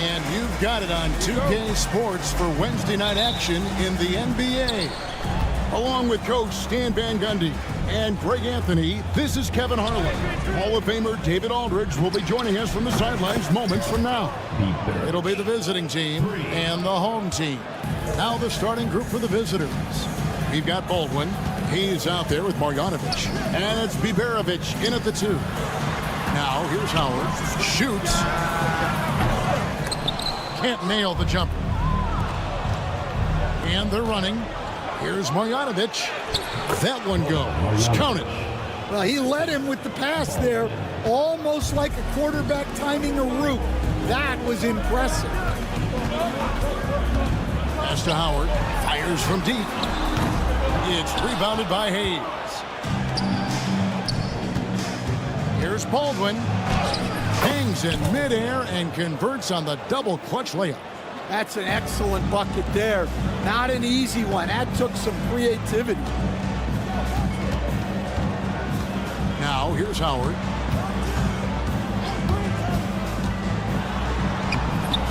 And you've got it on 2K Sports for Wednesday night action in the NBA. Along with Coach Stan Van Gundy and Greg Anthony, this is Kevin Harlan. Hall of Famer David Aldridge will be joining us from the sidelines moments from now. It'll be the visiting team and the home team. Now the starting group for the visitors. We've got Baldwin. He's out there with Marjanovic. And it's Biberovic in at the 2. Now here's Howard. Shoots. Can't nail the jumper. And they're running. Here's Marjanovic. That one goes. Counted. Well, he led him with the pass there, almost like a quarterback timing a route. That was impressive. Pass to Howard. Fires from deep. It's rebounded by Hayes. Here's Baldwin. Hangs in midair and converts on the double clutch layup. That's an excellent bucket there. Not an easy one. That took some creativity. Now here's Howard.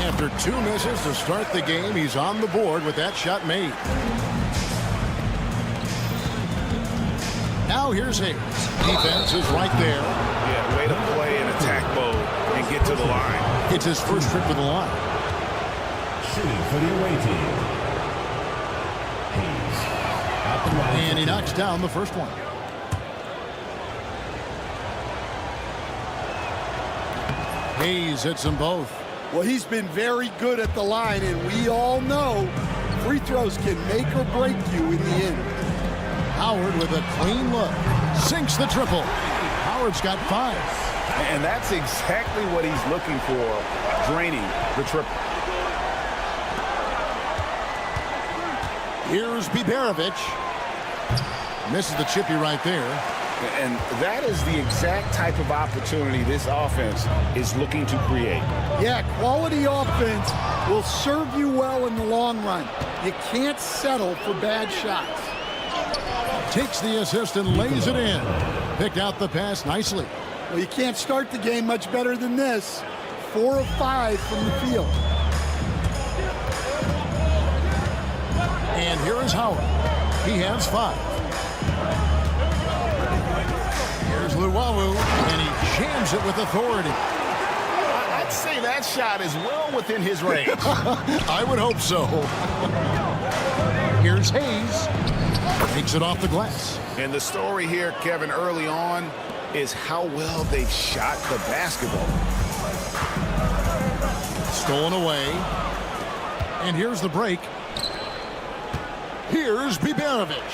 After 2 misses to start the game, he's on the board with that shot made. Now here's Hayes. Defense is right there. Yeah, way to play in attack mode and get to the line. It's his first trip to the line. Shooting for the away team. Hayes at the line. And he knocks down the first one. Hayes hits them both. Well, he's been very good at the line, and we all know free throws can make or break you in the end. Howard with a clean look. Sinks the triple. Howard's got 5. And that's exactly what he's looking for, draining the triple. Here's Biberovic. Misses the chippy right there. And that is the exact type of opportunity this offense is looking to create. Yeah, quality offense will serve you well in the long run. You can't settle for bad shots. Takes the assist and lays it in. Picked out the pass nicely. Well, you can't start the game much better than this. 4 of 5 from the field. And here is Howard. He has 5. Here's Luwawu, and he jams it with authority. I'd say that shot is well within his range. I would hope so. Here's Hayes. Takes it off the glass. And the story here, Kevin, early on is how well they've shot the basketball. Stolen away. And here's the break. Here's Biberovic.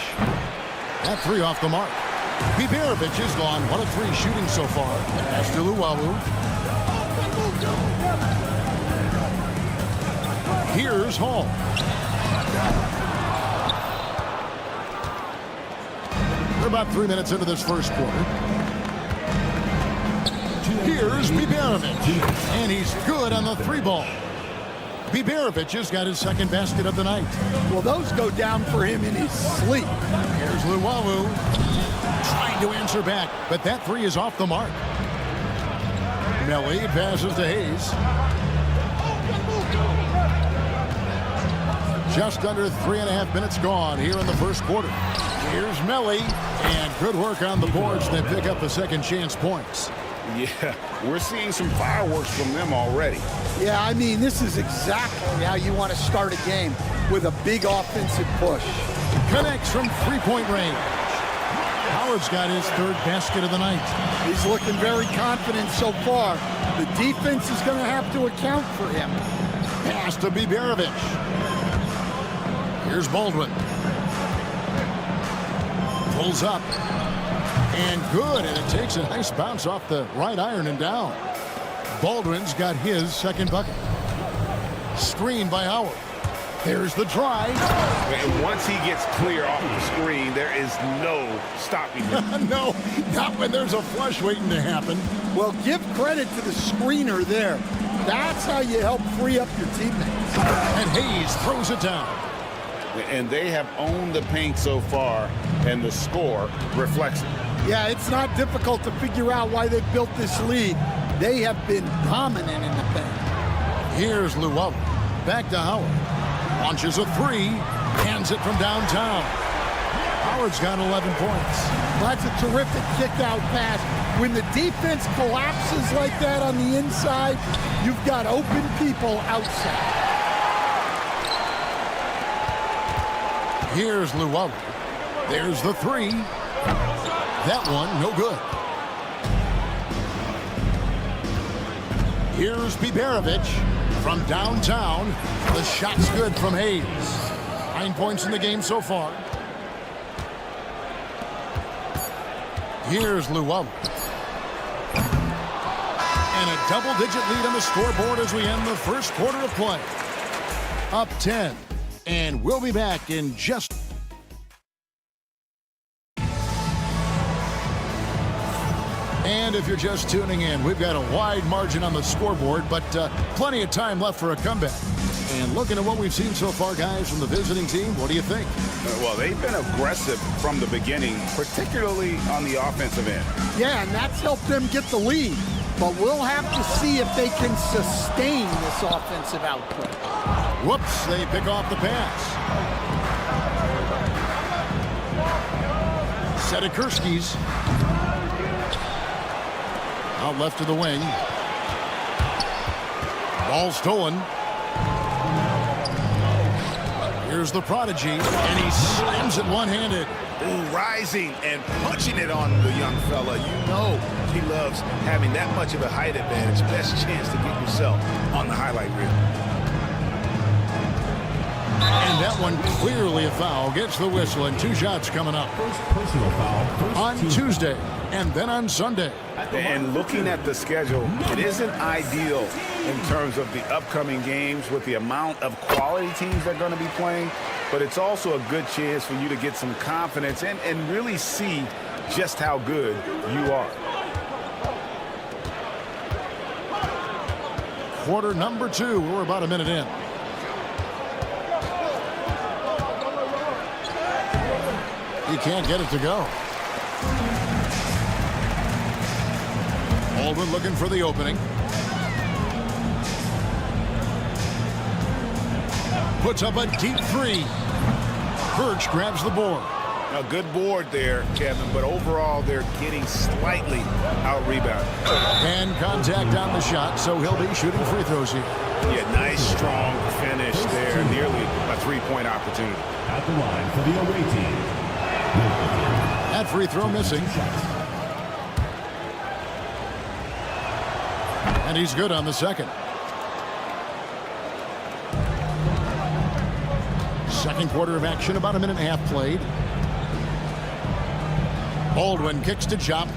That 3 off the mark. Biberovic has gone 1 of 3 shooting so far. Pass to Luwawu. Here's Hall. We're about 3 minutes into this first quarter. Here's Biberovic. And he's good on the 3 ball. Biberovic has got his 2nd basket of the night. Well, those go down for him in his sleep. Here's Luwawu. Trying to answer back, but that 3 is off the mark. Melly passes to Hayes. Just under 3.5 minutes gone here in the first quarter. Here's Melly, and good work on the boards that pick up the second chance points. Yeah, we're seeing some fireworks from them already. Yeah, I mean, this is exactly how you want to start a game, with a big offensive push. Connects from 3-point range. Howard's got his 3rd basket of the night. He's looking very confident so far. The defense is going to have to account for him. Pass to Biberovic. Here's Baldwin. Pulls up. And good, and it takes a nice bounce off the right iron and down. Baldwin's got his 2nd bucket. Screen by Howard. There's the drive. And once he gets clear off the screen, there is no stopping him. No, not when there's a flush waiting to happen. Well, give credit to the screener there. That's how you help free up your teammates. And Hayes throws it down. And they have owned the paint so far, and the score reflects it. Yeah, it's not difficult to figure out why they built this lead. They have been dominant in the paint. Here's Luwawu. Back to Howard. Launches a 3. Hands it from downtown. Howard's got 11 points. That's a terrific kick-out pass. When the defense collapses like that on the inside, you've got open people outside. Here's Luwawu. There's the 3. That one, no good. Here's Biberovic from downtown. The shot's good from Hayes. 9 points in the game so far. Here's Luwawu. And a double-digit lead on the scoreboard as we end the first quarter of play. Up 10. And we'll be back in just... And if you're just tuning in, we've got a wide margin on the scoreboard, but plenty of time left for a comeback. And looking at what we've seen so far, guys, from the visiting team, what do you think? Well, they've been aggressive from the beginning, particularly on the offensive end. Yeah, and that's helped them get the lead. But we'll have to see if they can sustain this offensive output. Whoops, they pick off the pass. Sedekursky's. Out left to the wing. Ball stolen. Here's the prodigy, and he slams it one-handed. Ooh, rising and punching it on the young fella. You know he loves having that much of a height advantage. Best chance to get yourself on the highlight reel. And that one clearly a foul. Gets the whistle, and 2 shots coming up. First personal foul. On Tuesday, and then on Sunday. And looking at the schedule, it isn't ideal in terms of the upcoming games with the amount of quality teams that are going to be playing, but it's also a good chance for you to get some confidence and really see just how good you are. Quarter number 2. We're about a minute in. He can't get it to go. Baldwin looking for the opening. Puts up a deep 3. Birch grabs the board. A good board there, Kevin, but overall they're getting slightly out-rebounded. And contact on the shot, so he'll be shooting free throws here. Yeah, nice, strong finish there. Nearly a 3-point opportunity. At the line for the away team. That free throw missing. And he's good on the second. Second quarter of action, about a minute and a half played. Baldwin kicks to Chop.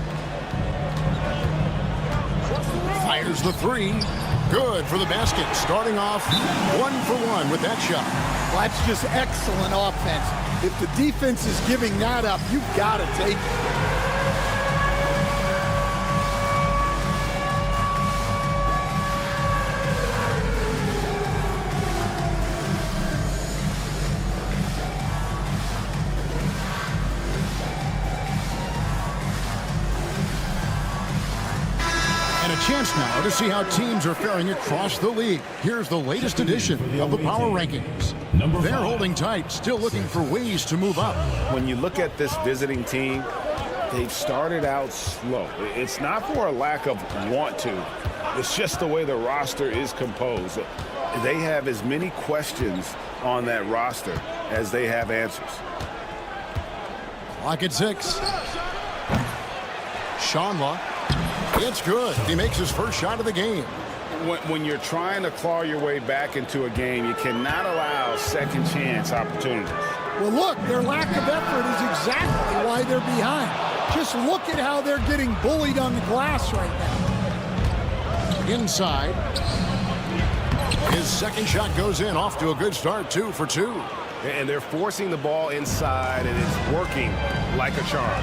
Fires the 3. Good for the basket. Starting off 1 for 1 with that shot. Well, that's just excellent offense. If the defense is giving that up, you've got to take it. Chance now to see how teams are faring across the league. Here's the latest edition of the Power Rankings. They're holding tight, still looking for ways to move up. When you look at this visiting team, they've started out slow. It's not for a lack of want to. It's just the way the roster is composed. They have as many questions on that roster as they have answers. Clock at 6. Sean. It's good. He makes his first shot of the game. When you're trying to claw your way back into a game, you cannot allow second chance opportunities. Well, look, their lack of effort is exactly why they're behind. Just look at how they're getting bullied on the glass right now. Inside. His second shot goes in, off to a good start, 2 for 2. And they're forcing the ball inside, and it's working like a charm.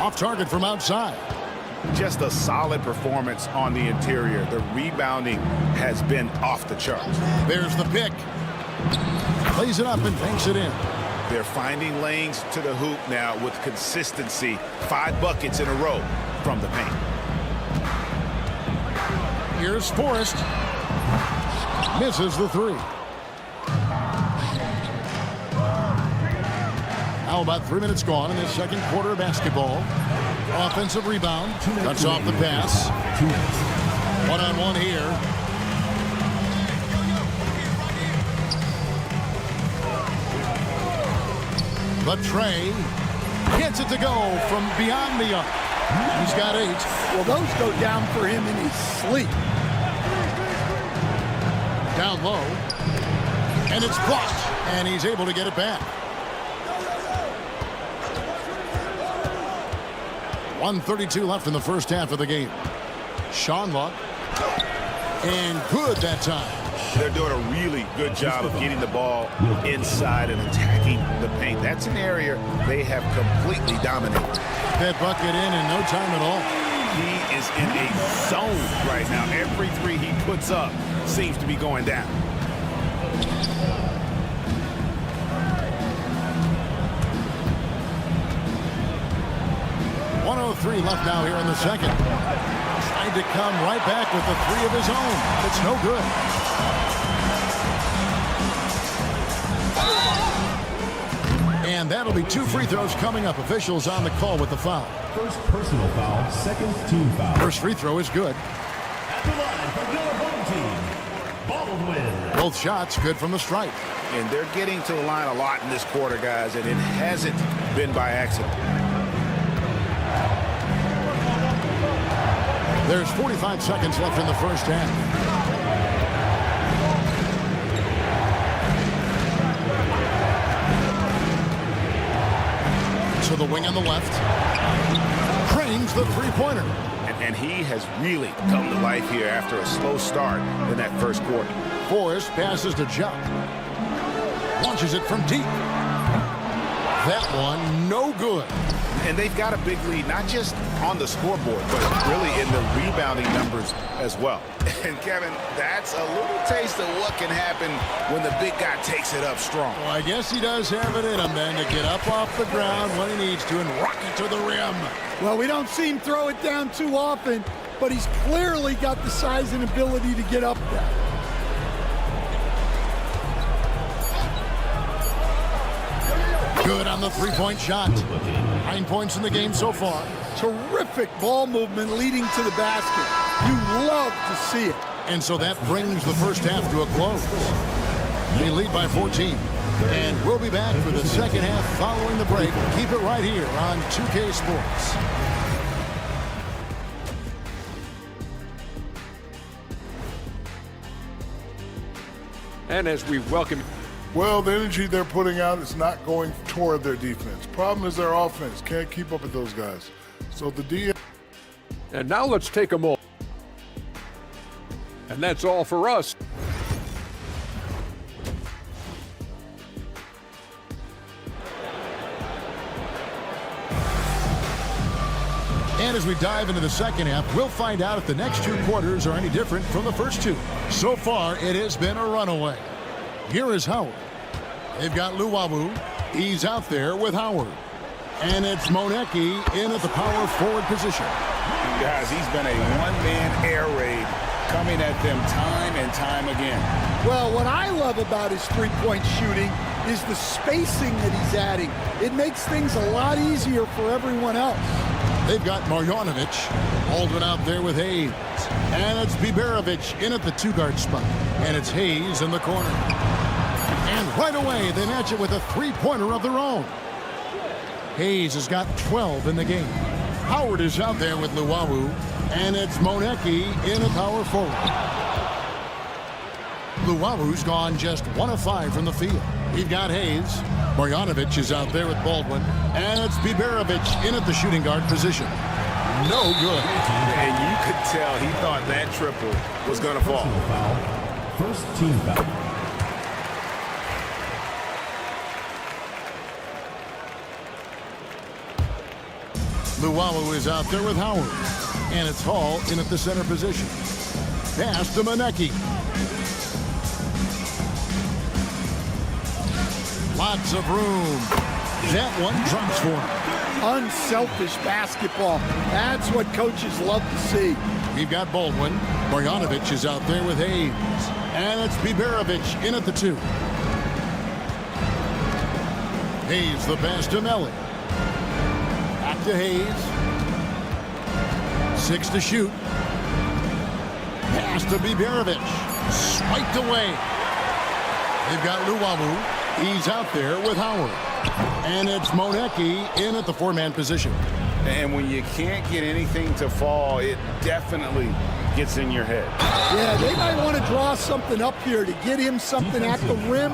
Off target from outside. Just a solid performance on the interior. The rebounding has been off the charts. There's the pick. Plays it up and banks it in. They're finding lanes to the hoop now with consistency. 5 buckets in a row from the paint. Here's Forrest. Misses the 3. Now about 3 minutes gone in the second quarter of basketball. Offensive rebound. Cuts off the pass. 1-on-1 here. But Trey gets it to go from beyond the arc. He's got 8. Well, those go down for him in his sleep. Down low. And it's blocked. And he's able to get it back. 1:32 left in the first half of the game. Sean. And good that time. They're doing a really good job of getting the ball inside and attacking the paint. That's an area they have completely dominated. That bucket in no time at all. He is in a zone right now. Every 3 he puts up seems to be going down. .103 left now here in the second. Trying to come right back with the 3 of his own. It's no good. And that'll be 2 free throws coming up. Officials on the call with the foul. First personal foul, second team foul. First free throw is good. At the line for your home team, Baldwin. Both shots good from the stripe. And they're getting to the line a lot in this quarter, guys, and it hasn't been by accident. There's 45 seconds left in the first half. to the wing on the left. Drains the three-pointer. And he has really come to life here after a slow start in that first quarter. Forrest passes to Jupp. Launches it from deep. That one, no good. And they've got a big lead, not just on the scoreboard, but really in the rebounding numbers as well. And Kevin, that's a little taste of what can happen when the big guy takes it up strong. Well, I guess he does have it in him then to get up off the ground when he needs to and rock it to the rim. Well, we don't see him throw it down too often, but he's clearly got the size and ability to get up there. Good on the three-point shot. 9 points in the game so far. Terrific ball movement leading to the basket. You love to see it. And so that brings the first half to a close. They lead by 14. And we'll be back for the second half following the break. Keep it right here on 2K Sports. And as we welcome... Well, the energy they're putting out is not going toward their defense. Problem is their offense. Can't keep up with those guys. So the D. And now let's take a moment. And that's all for us. And as we dive into the second half, we'll find out if the next two quarters are any different from the first two. So far, it has been a runaway. Here is Howard. They've got Luwawu. He's out there with Howard. And it's Monecki in at the power forward position. Guys, he's been a one-man air raid coming at them time and time again. Well, what I love about his three-point shooting is the spacing that he's adding. It makes things a lot easier for everyone else. They've got Marjanovic. Baldwin out there with Hayes. And it's Biberovic in at the two-guard spot. And it's Hayes in the corner. And right away, they match it with a three-pointer of their own. Hayes has got 12 in the game. Howard is out there with Luwawu. And it's Monecki in a power forward. Luwawu's gone just 1 of 5 from the field. We've got Hayes. Marjanovic is out there with Baldwin. And it's Biberovic in at the shooting guard position. No good. And you could tell he thought that triple was going to fall. First team foul. Luwawu is out there with Howard. And it's Hall in at the center position. Pass to Monecki. Lots of room. That one drops for him. Unselfish basketball. That's what coaches love to see. We've got Baldwin. Marjanovic is out there with Hayes. And it's Biberovic in at the 2. Hayes the pass to Melly. Back to Hayes. 6 to shoot. Pass to Biberovic. Swiped away. They've got Luwawu. He's out there with Howard. And it's Monecki in at the 4-man position. And when you can't get anything to fall, it definitely gets in your head. Yeah, they might want to draw something up here to get him something at the rim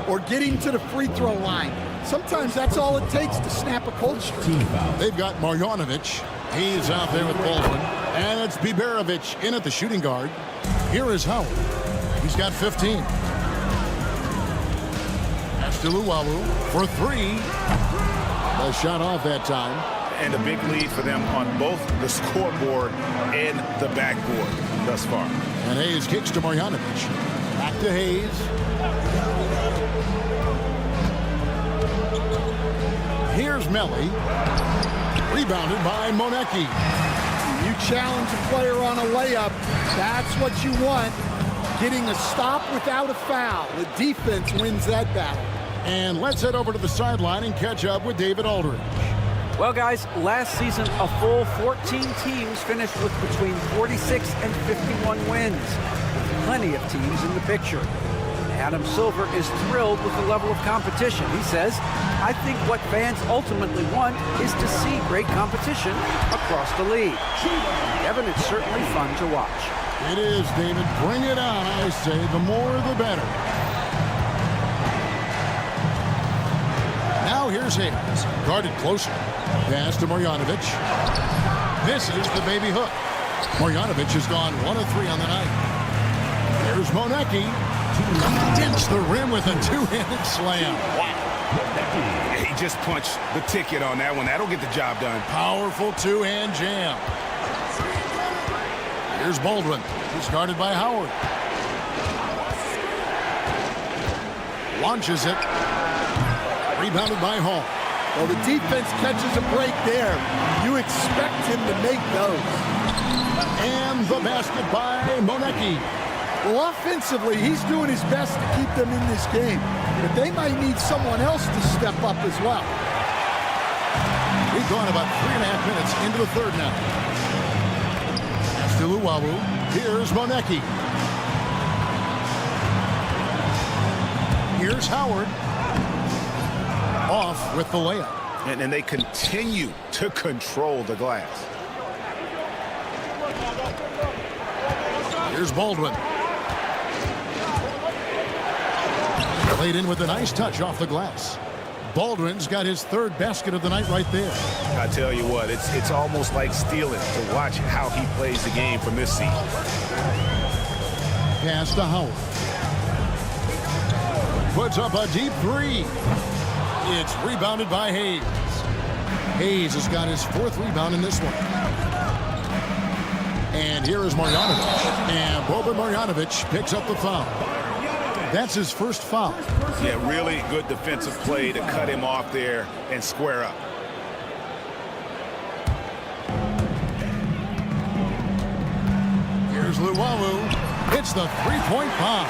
or get him to the free throw line. Sometimes that's all it takes to snap a cold streak. They've got Marjanovic. He's out there with Baldwin. And it's Biberovic in at the shooting guard. Here is Howard. He's got 15. To Luwawu for 3. A shot off that time. And a big lead for them on both the scoreboard and the backboard thus far. And Hayes kicks to Marjanovic. Back to Hayes. Here's Melly. Rebounded by Monecki. You challenge a player on a layup. That's what you want. Getting a stop without a foul. The defense wins that battle. And let's head over to the sideline and catch up with David Aldridge. Well, guys, last season, a full 14 teams finished with between 46 and 51 wins. With plenty of teams in the picture. Adam Silver is thrilled with the level of competition. He says, I think what fans ultimately want is to see great competition across the league. Kevin, it's certainly fun to watch. It is, David. Bring it on, I say. The more, the better. Now here's Here's Hayes, guarded closer. Pass to Marjanovic. Misses the baby hook. Marjanovic has gone 1 of 3 on the night. Here's Monecki. Dents the rim with a two-handed slam. Wow. He just punched the ticket on that one. That'll get the job done. Powerful two-hand jam. Here's Baldwin. He's guarded by Howard. Launches it. Rebounded by Hall. Well, the defense catches a break there. You expect him to make those. And the basket by Monecki. Well, offensively, he's doing his best to keep them in this game. But they might need someone else to step up as well. We've gone about 3.5 minutes into the third now. Pass to Luwawu. Here's Monecki. Here's Howard. Off with the layup. And they continue to control the glass. Here's Baldwin. Played in with a nice touch off the glass. Baldwin's got his third basket of the night right there. I tell you what, it's almost like stealing to watch how he plays the game from this seat. Pass to Howard. Puts up a deep three. It's rebounded by Hayes. Hayes has got his 4th rebound in this one. And here is Marjanovic. And Boban Marjanovic picks up the foul. That's his first foul. Yeah, really good defensive play to cut him off there and square up. Here's Luwawu. Hits the three-point bomb.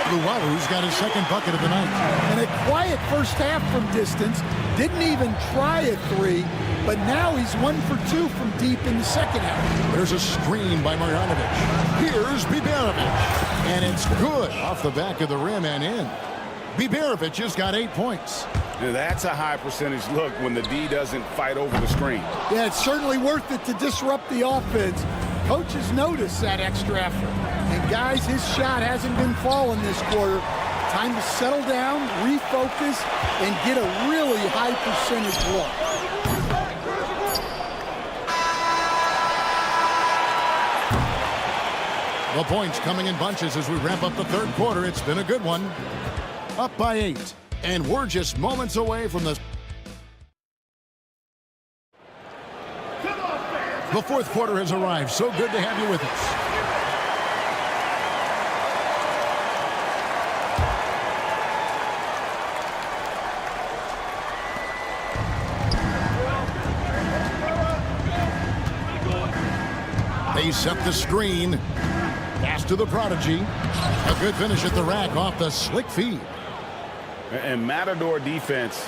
Luwawu's got his 2nd bucket of the night. And a quiet first half from distance. Didn't even try a 3, but now he's 1 for 2 from deep in the second half. There's a screen by Marjanovic. Here's Biberovic. And it's good off the back of the rim and in. Biberovic has got 8 points. That's a high percentage look when the D doesn't fight over the screen. Yeah, it's certainly worth it to disrupt the offense. Coaches notice that extra effort. And guys, his shot hasn't been falling this quarter. Time to settle down, refocus, and get a really high percentage look. The points coming in bunches as we wrap up the third quarter. It's been a good one. Up by 8. And we're just moments away from the fourth quarter has arrived. So good to have you with us. They set the screen. Pass to the prodigy. A good finish at the rack off the slick feed. And Matador defense,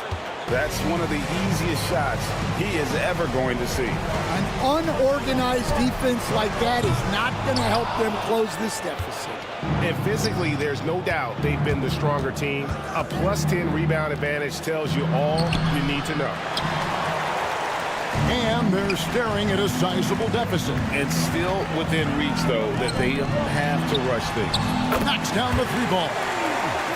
that's one of the easiest shots he is ever going to see. An unorganized defense like that is not going to help them close this deficit. And physically, there's no doubt they've been the stronger team. A +10 rebound advantage tells you all you need to know. And they're staring at a sizable deficit. And still within reach, though, that they have to rush things. Knocks down the 3 ball.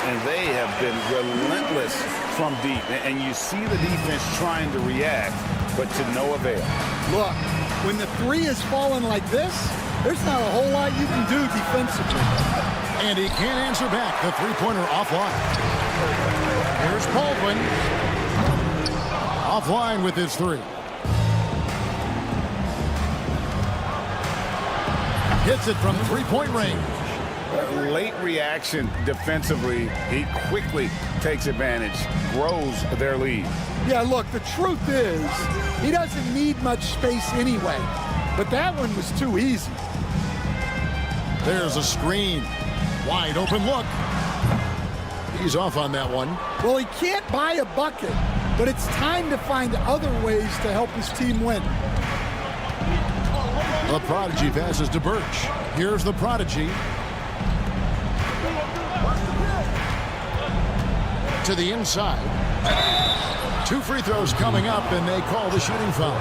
And they have been relentless from deep. And you see the defense trying to react, but to no avail. Look, when the 3 is falling like this, there's not a whole lot you can do defensively. And he can't answer back. The 3-pointer offline. Here's Baldwin. Offline with his 3. Hits it from 3-point range. Late reaction defensively. He quickly takes advantage, grows their lead. Yeah, look, the truth is, he doesn't need much space anyway. But that one was too easy. There's a screen. Wide open look. He's off on that one. Well, he can't buy a bucket, but it's time to find other ways to help his team win. The prodigy passes to Birch. Here's the prodigy. To the inside. 2 free throws coming up, and they call the shooting foul.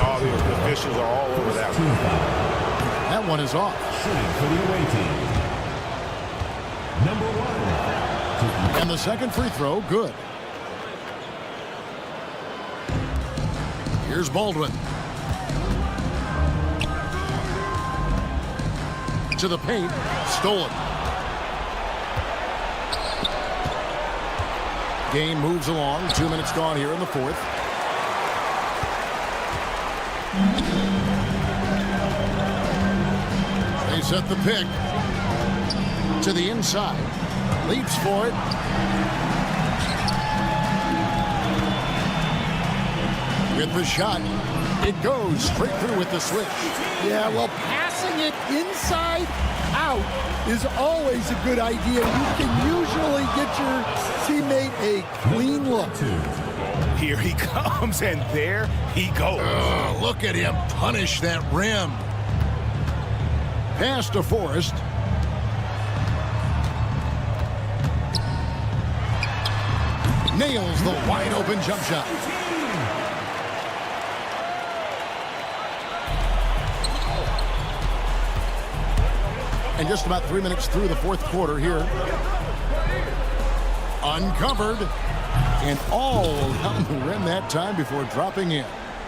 All the officials are all over that one. That one is off. Shooting for the away team. Number 1. And the second free throw, good. Here's Baldwin. To the paint. Stolen. Game moves along. 2 minutes gone here in the fourth. They set the pick. To the inside. Leaps for it. With the shot. It goes straight through with the switch. Yeah, well, passing it inside out is always a good idea. You can usually get your teammate a clean look. Here he comes, and there he goes. Look at him punish that rim. Pass to Forrest. Nails the wide open jump shot. And just about 3 minutes through the fourth quarter here. Uncovered. And all around the rim that time before dropping in.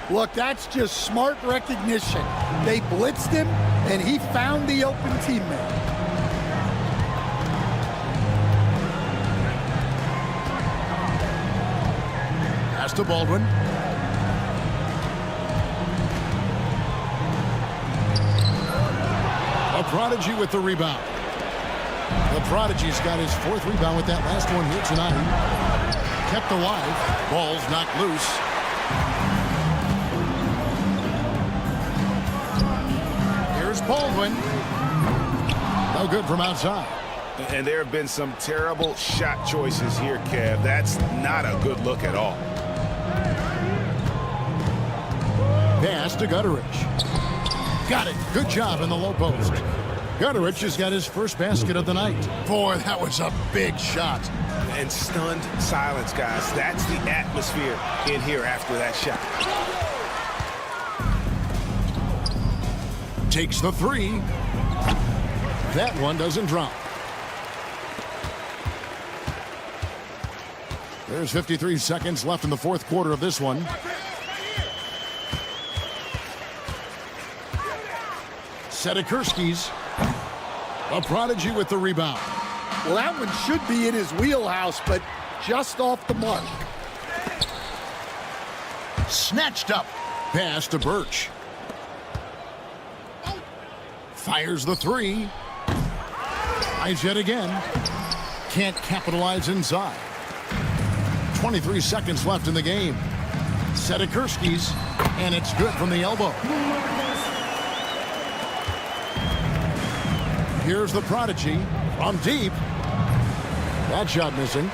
Look, that's just smart recognition. They blitzed him, and he found the open teammate. Pass to Baldwin. A Prodigy with the rebound. The Prodigy's got his fourth rebound with that last one here tonight. Kept alive. Ball's knocked loose. Here's Baldwin. No good from outside. And there have been some terrible shot choices here, Kev. That's not a good look at all. Pass to Gutterich. Got it. Good job in the low post. Gutterich has got his first basket of the night. Boy, that was a big shot. And stunned silence, guys. That's the atmosphere in here after that shot. Takes the three. That one doesn't drop. There's 53 seconds left in the fourth quarter of this one. Sedikurski's a Prodigy with the rebound. Well, that one should be in his wheelhouse, but just off the mark. Snatched up. Pass to Birch. Fires the three. Tries yet again. Can't capitalize inside. 23 seconds left in the game. Sedikurski's, and it's good from the elbow. Here's the Prodigy from deep. That shot missing.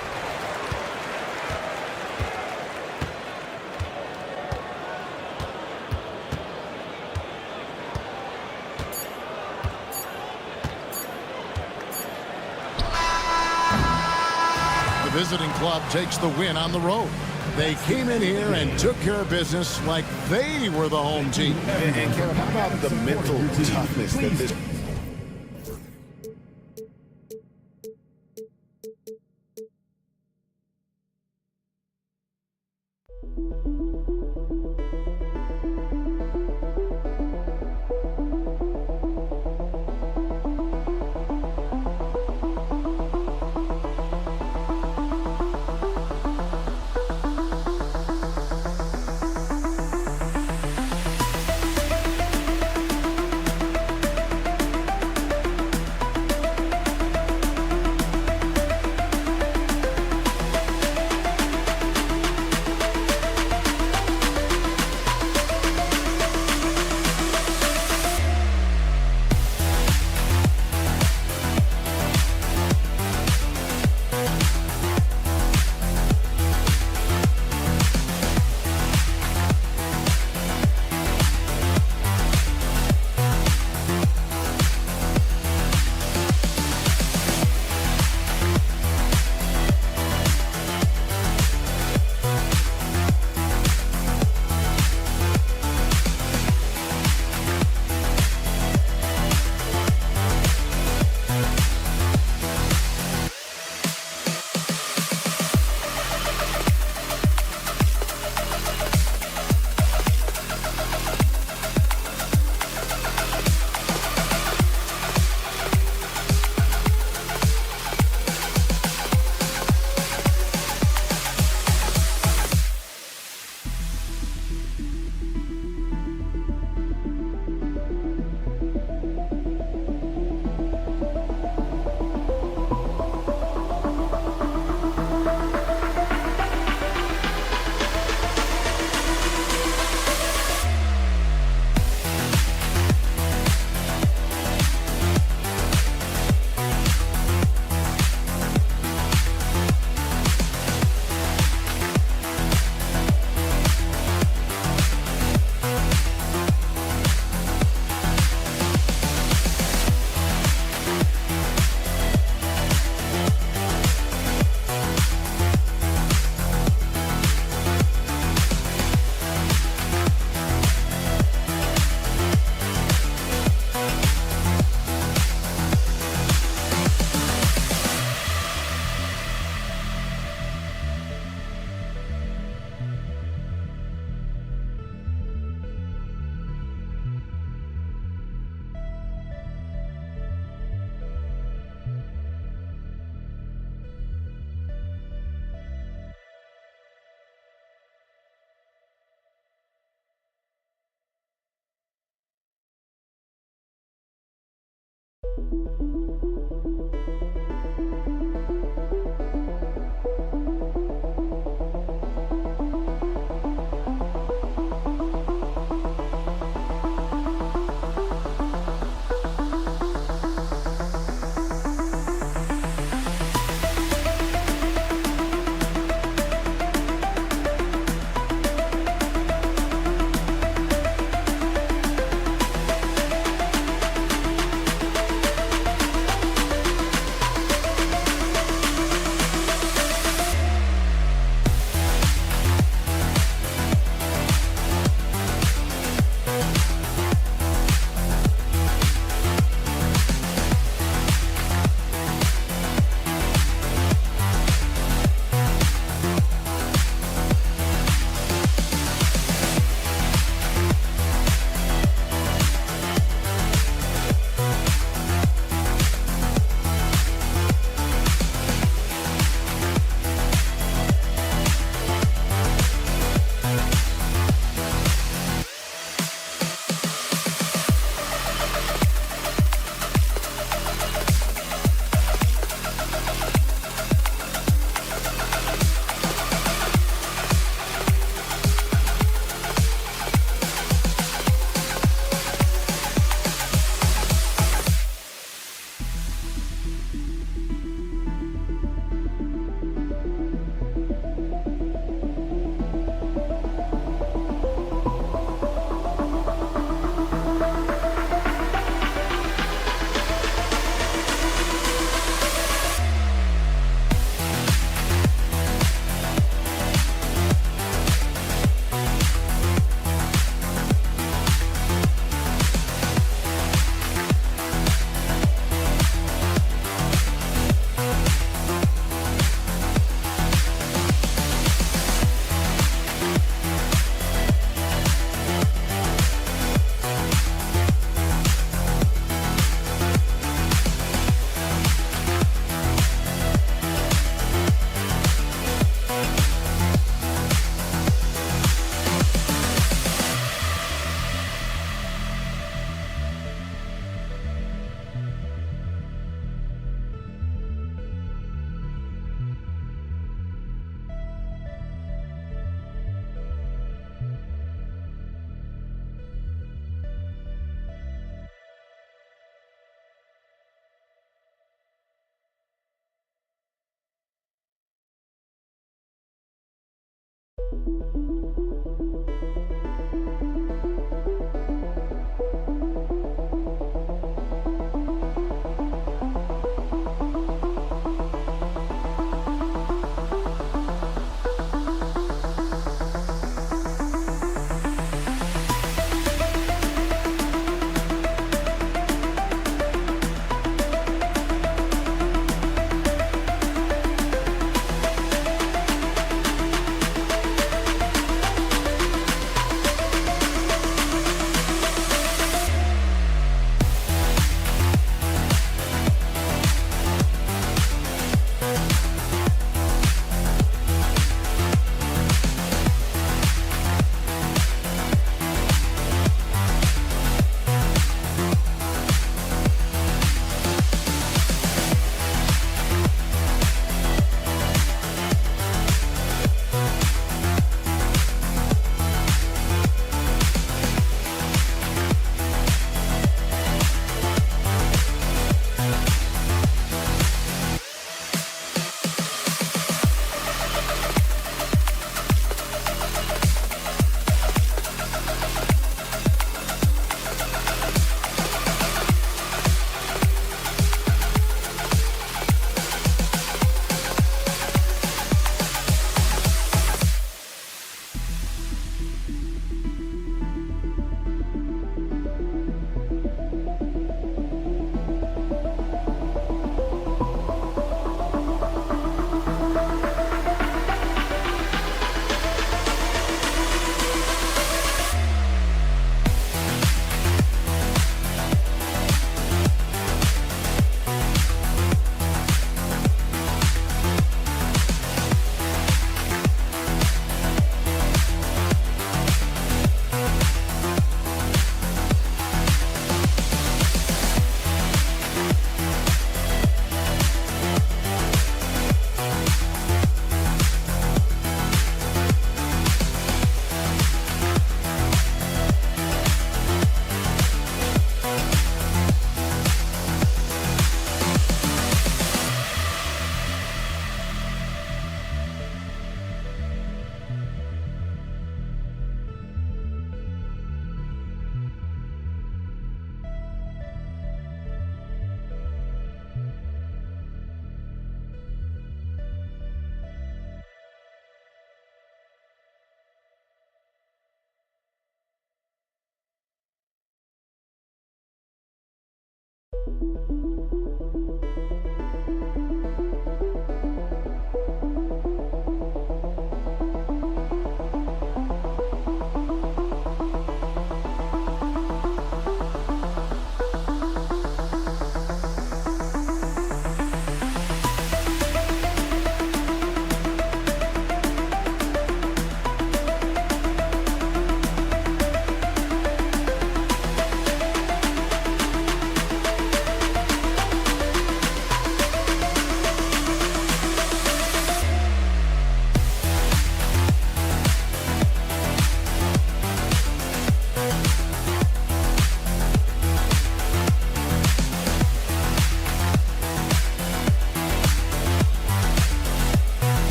The visiting club takes the win on the road. They came in here and took care of business like they were the home team. And Kevin, how about the mental toughness that this...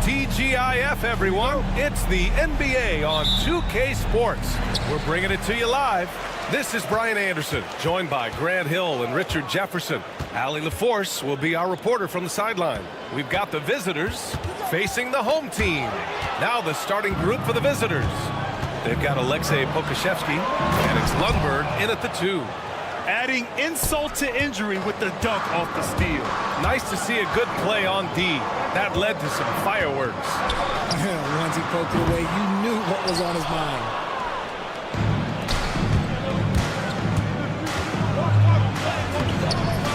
TGIF, everyone. It's the NBA on 2K Sports. We're bringing it to you live. This is Brian Anderson, joined by Grant Hill and Richard Jefferson. Allie LaForce will be our reporter from the sideline. We've got the visitors facing the home team. Now the starting group for the visitors. They've got Alexei Pokashevsky, and it's Lundberg in at the 2. Adding insult to injury with the dunk off the steal. Nice to see a good play on D. That led to some fireworks. Once he poked it away, you knew what was on his mind.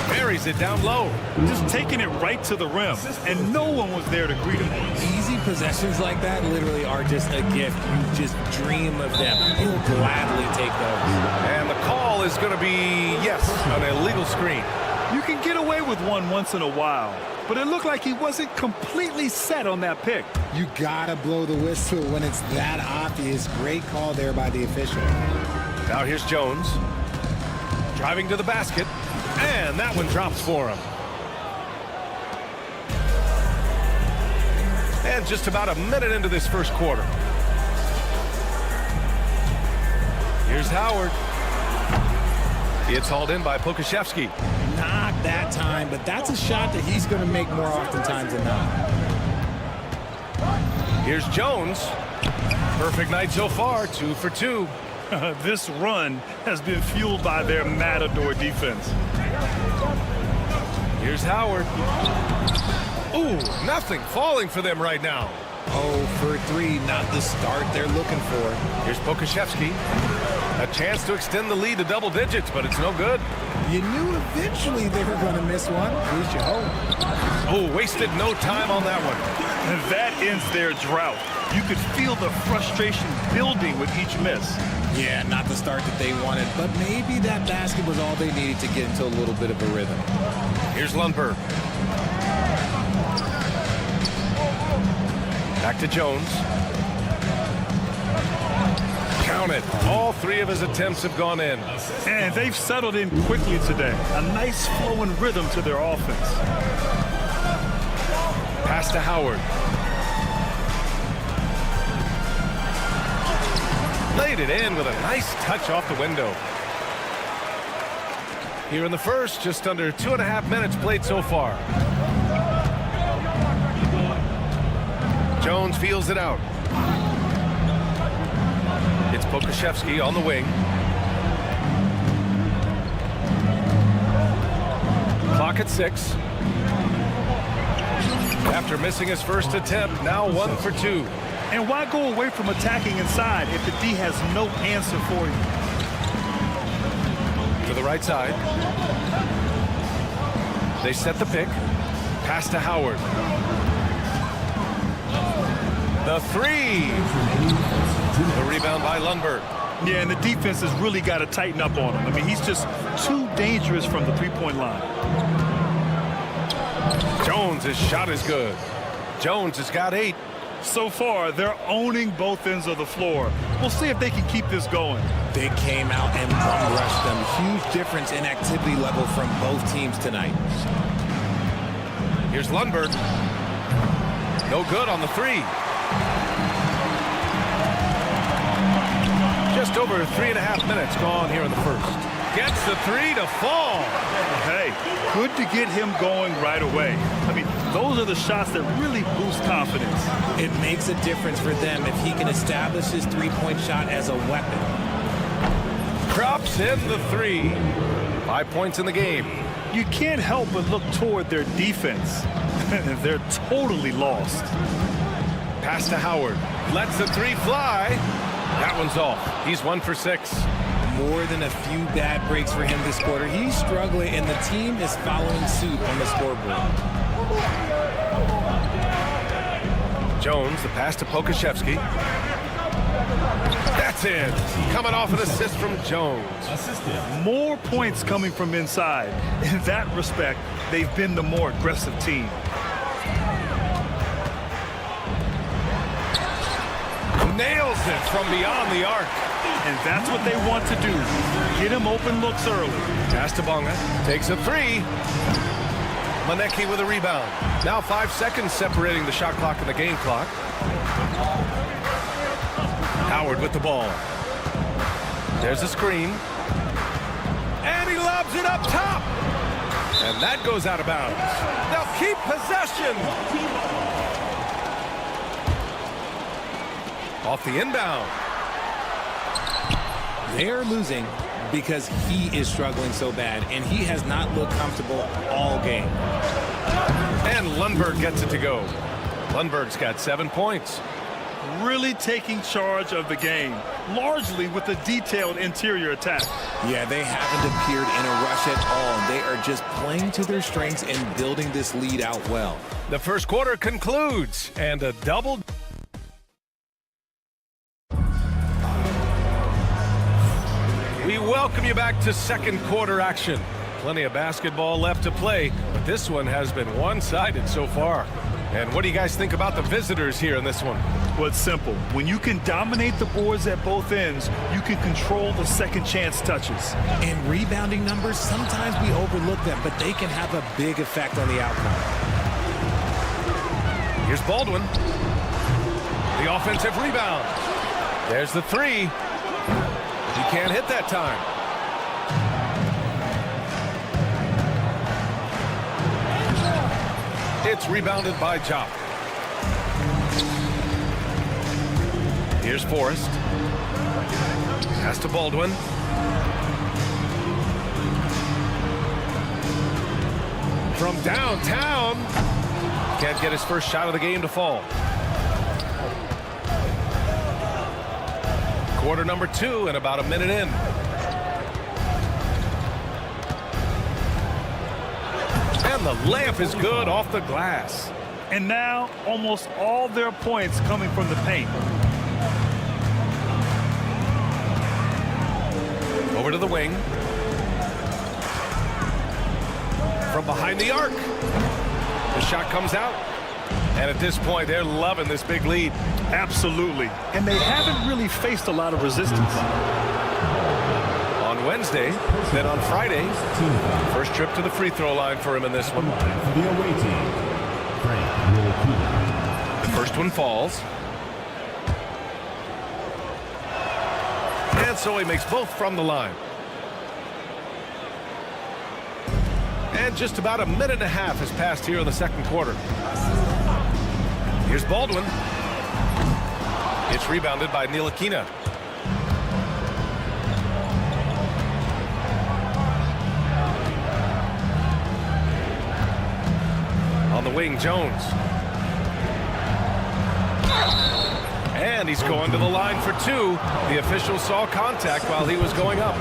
Buries it down low. Just taking it right to the rim, and no one was there to greet him. Easy possessions like that literally are just a gift. You just dream of them. He'll gladly take those. And the call is going to be, yes, an illegal screen. You can get away with one once in a while, but it looked like he wasn't completely set on that pick. You gotta blow the whistle when it's that obvious. Great call there by the official. Now here's Jones. Driving to the basket. And that one drops for him. And just about a minute into this first quarter. Here's Howard. It's hauled in by Pokashevsky. Not that time, but that's a shot that he's going to make more oftentimes than not. Here's Jones. Perfect night so far, 2 for 2. This run has been fueled by their Matador defense. Here's Howard. Ooh, nothing falling for them right now. 0 for 3, not the start they're looking for. Here's Pokashevsky. A chance to extend the lead to double digits, but it's no good. You knew eventually they were going to miss one. At least you hope. Oh, wasted no time on that one. And that ends their drought. You could feel the frustration building with each miss. Yeah, not the start that they wanted, but maybe that basket was all they needed to get into a little bit of a rhythm. Here's Lundberg. Back to Jones. Count it. All 3 of his attempts have gone in. And they've settled in quickly today. A nice flowing rhythm to their offense. Pass to Howard. Laid it in with a nice touch off the window. Here in the first, just under 2.5 minutes played so far. Jones feels it out. It's Pokashevsky on the wing. Clock at 6. After missing his first attempt, now 1 for 2. And why go away from attacking inside if the D has no answer for you? To the right side. They set the pick. Pass to Howard. The 3. The rebound by Lundberg. Yeah, and the defense has really got to tighten up on him. I mean, he's just too dangerous from the three-point line. Jones, his shot is good. Jones has got 8. So far, they're owning both ends of the floor. We'll see if they can keep this going. They came out and bum rushed them. Huge difference in activity level from both teams tonight. Here's Lundberg. No good on the 3. Just over 3.5 minutes gone here in the first. Gets the 3 to fall. Hey, good to get him going right away. I mean, those are the shots that really boost confidence. It makes a difference for them if he can establish his three-point shot as a weapon. Drops in the 3. 5 points in the game. You can't help but look toward their defense. They're totally lost. Pass to Howard. Lets the 3 fly. That one's off. He's 1 for 6. More than a few bad breaks for him this quarter. He's struggling, and the team is following suit on the scoreboard. Jones, the pass to Pokashevsky. That's in. Coming off an assist from Jones. More points coming from inside. In that respect, they've been the more aggressive team. Nails it from beyond the arc. And that's what they want to do. Get him open looks early. Pass to Bonga. Takes a 3. Manecki with a rebound. Now 5 seconds separating the shot clock and the game clock. Howard with the ball. There's a screen. And he lobs it up top. And that goes out of bounds. They'll keep possession. Off the inbound. They're losing because he is struggling so bad, and he has not looked comfortable all game. And Lundberg gets it to go. Lundberg's got 7 points. Really taking charge of the game, largely with a detailed interior attack. Yeah, they haven't appeared in a rush at all. They are just playing to their strengths and building this lead out well. The first quarter concludes, and a double. We welcome you back to second quarter action. Plenty of basketball left to play, but this one has been one-sided so far. And what do you guys think about the visitors here in this one? Well, it's simple. When you can dominate the boards at both ends, you can control the second chance touches. And rebounding numbers, sometimes we overlook them, but they can have a big effect on the outcome. Here's Baldwin. The offensive rebound. There's the 3. He can't hit that time. It's rebounded by Jock. Here's Forrest. Pass to Baldwin. From downtown. Can't get his first shot of the game to fall. Quarter number 2 and about a minute in. And the layup is good off the glass. And now almost all their points coming from the paint. Over to the wing. From behind the arc. The shot comes out. And at this point, they're loving this big lead. Absolutely. And they haven't really faced a lot of resistance. On Wednesday, then on Friday, first trip to the free throw line for him in this one. The away team, The first one falls. And so he makes both from the line. And just about a minute and a half has passed here in the second quarter. Here's Baldwin. It's rebounded by Ntilikina. On the wing, Jones. And he's going to the line for 2. The official saw contact while he was going up.